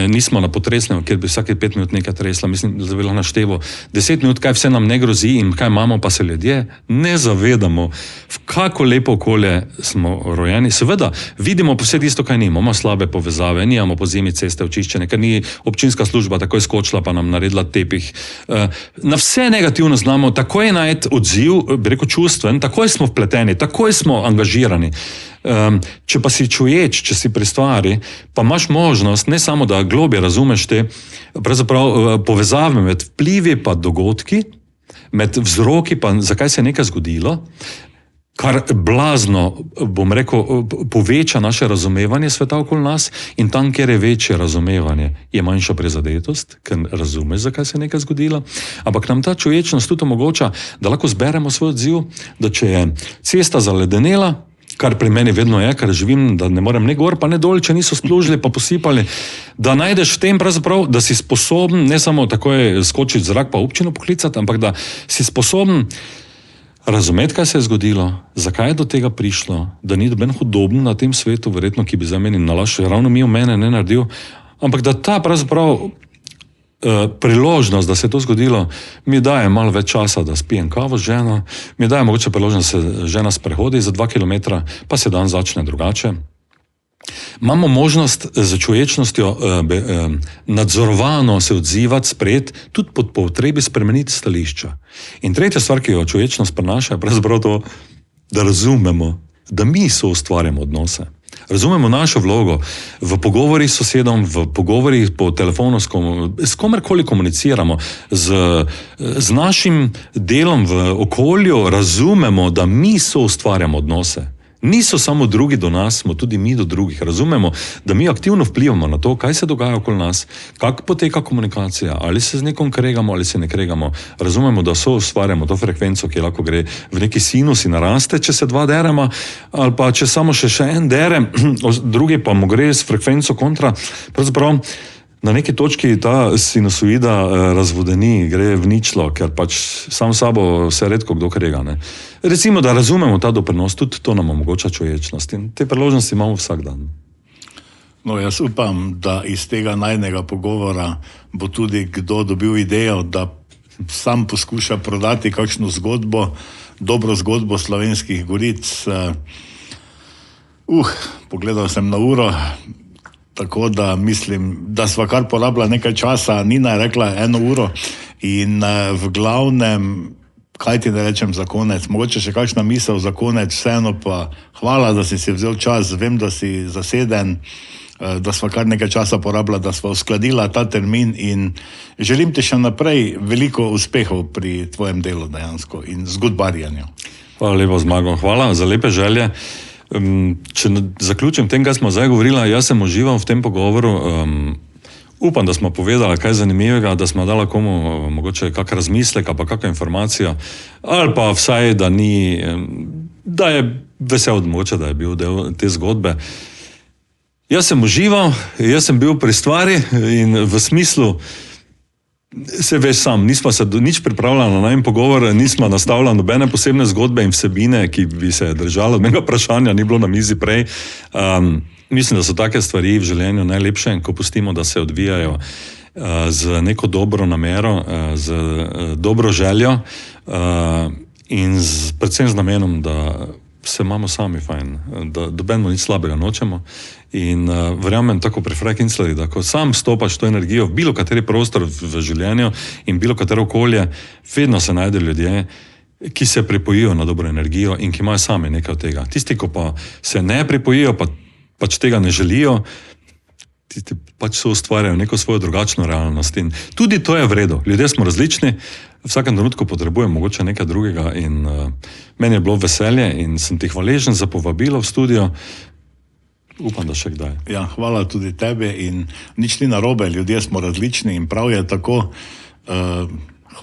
nismo na potresnem, kjer bi vsake 5 minut nekaj tresla, mislim, da bi lahko naštevo 10 minut, kaj vse nam ne grozi in kaj imamo, pa se ljudje ne zavedamo, v kako lepo okolje smo rojeni. Seveda, vidimo pa vse tisto, kaj nimamo, imamo slabe povezave, nimamo po zimi ceste očiščene, ker ni občinska služba takoj skočila, pa nam naredila tepih. Na vse negativno znamo, takoj najti odziv, bi rekel čustven, takoj smo vpleteni, takoj smo angažirani. Če pa si čuječ, če si pri stvari, pa imaš možnost, ne samo da globje razumeš te povezave med vplivi pa dogodki, med vzroki pa zakaj se je nekaj zgodilo, kar blazno, bom rekel, poveča naše razumevanje sveta okoli nas in tam, kjer je večje razumevanje, je manjša prizadetost, ker razumeš, zakaj se je nekaj zgodilo, ampak nam ta čuječnost tudi omogoča, da lahko zberemo svoj odziv, da če je cesta zaledenela, kar pri meni vedno je, ker živim, da ne morem ne gor, pa ne dol, če niso splužili, pa posipali, da najdeš v tem pravzaprav, da si sposoben ne samo takoj skočiti v zrak pa občino poklicati, ampak da si sposoben razumeti, kaj se je zgodilo, zakaj je do tega prišlo, da ni noben hudoben na tem svetu, verjetno, ki bi za meni nalašal, ravno mi v mene ne naredil, ampak da ta pravzaprav priložnost, da se je to zgodilo, mi daje malo več časa, da spijem kavo z ženo, mi daje mogoče priložnost, da se žena sprehodi za 2 kilometra, pa se dan začne drugače. Imamo možnost z čuječnostjo nadzorovano se odzivati, sprejeti, tudi pod potrebi spremeniti stališča. In tretja stvar, ki jo čuječnost prinaša, je pravzaprav to, da razumemo, da mi soustvarjamo odnose. Razumemo našo vlogo v pogovorih s sosedom, v pogovorih po telefonu, s komerkoli komuniciramo, z našim delom v okolju, razumemo, da mi soustvarjamo odnose. Niso samo drugi do nas, smo tudi mi do drugih. Razumemo, da mi aktivno vplivamo na to, kaj se dogaja okoli nas, kako poteka komunikacija, ali se z nekom kregamo, ali se ne kregamo. Razumemo, da soustvarjamo to frekvenco, ki lahko gre v neki sinus in naraste, če se 2 deremo, ali pa če samo še en dere, drugi pa mu gre s frekvenco kontra. Pravzaprav na neki točki ta sinusoida razvodeni, gre v ničlo, ker pač sam sabo se redko kdo krega. Ne? Recimo, da razumemo ta doprinos, tudi to nam omogoča čuječnost in te priložnosti imamo vsak dan. No, jaz upam, da iz tega najnega pogovora bo tudi kdo dobil idejo, da sam poskuša prodati kakšno zgodbo, dobro zgodbo Slovenskih goric. Pogledal sem na uro, tako da mislim, da sva kar porabila nekaj časa, Nina je rekla 1 uro in v glavnem, kaj ti ne rečem za konec, mogoče še kakšna misel za konec, vseeno pa hvala, da si vzel čas, vem, da si zaseden, da sva kar nekaj časa porabila, da sva uskladila ta termin in želim ti še naprej veliko uspehov pri tvojem delu dejansko in zgodbarjanju. Hvala lepo, Zmago, hvala za lepe želje. Če zaključim tem, kaj smo zdaj govorila, jaz sem užival v tem pogovoru, upam, da smo povedali kaj zanimivega, da smo dala komu mogoče kak razmislek, pa kakšna informacija, ali pa vsaj, da je vesel mogoče, da je bil del te zgodbe. Jaz sem užival, jaz sem bil pri stvari in v smislu, Se veš sam, nismo se nič pripravljali na najem pogovor, nismo nastavljali nobene posebne zgodbe in vsebine, ki bi se držala od mega vprašanja, ni bilo na mizi prej. Mislim, da so take stvari v življenju najlepše, ko pustimo, da se odvijajo z neko dobro namero, z dobro željo in predvsem z namenom, da se imamo sami fajn, da dobenemo nič slabega nočemo. In verjamem tako pri Frank Kinslerju, da ko sam stopaš to energijo v bilo kateri prostor v življenju in bilo katero okolje, vedno se najde ljudje, ki se pripojijo na dobro energijo in ki imajo sami nekaj od tega. Tisti, ko pa se ne pripojijo, pač tega ne želijo, tisti pač so ustvarjajo neko svojo drugačno realnost. In tudi to je v redu. Ljudje smo različni, v vsakem trenutku potrebujemo mogoče nekaj drugega in meni je bilo veselje in sem ti hvaležen za povabilo v studio. Upam, da še kdaj. Ja, hvala tudi tebi in nič ni narobe, ljudje smo različni in prav je tako.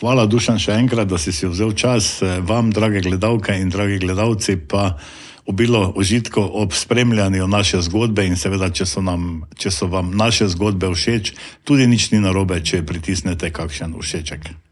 Hvala, Dušan, še enkrat, da si vzel čas. Vam, drage gledalke in dragi gledalci, pa obilo užitkov ob spremljanju naše zgodbe in seveda, če so vam naše zgodbe všeč, tudi nič ni narobe, če pritisnete kakšen všeček.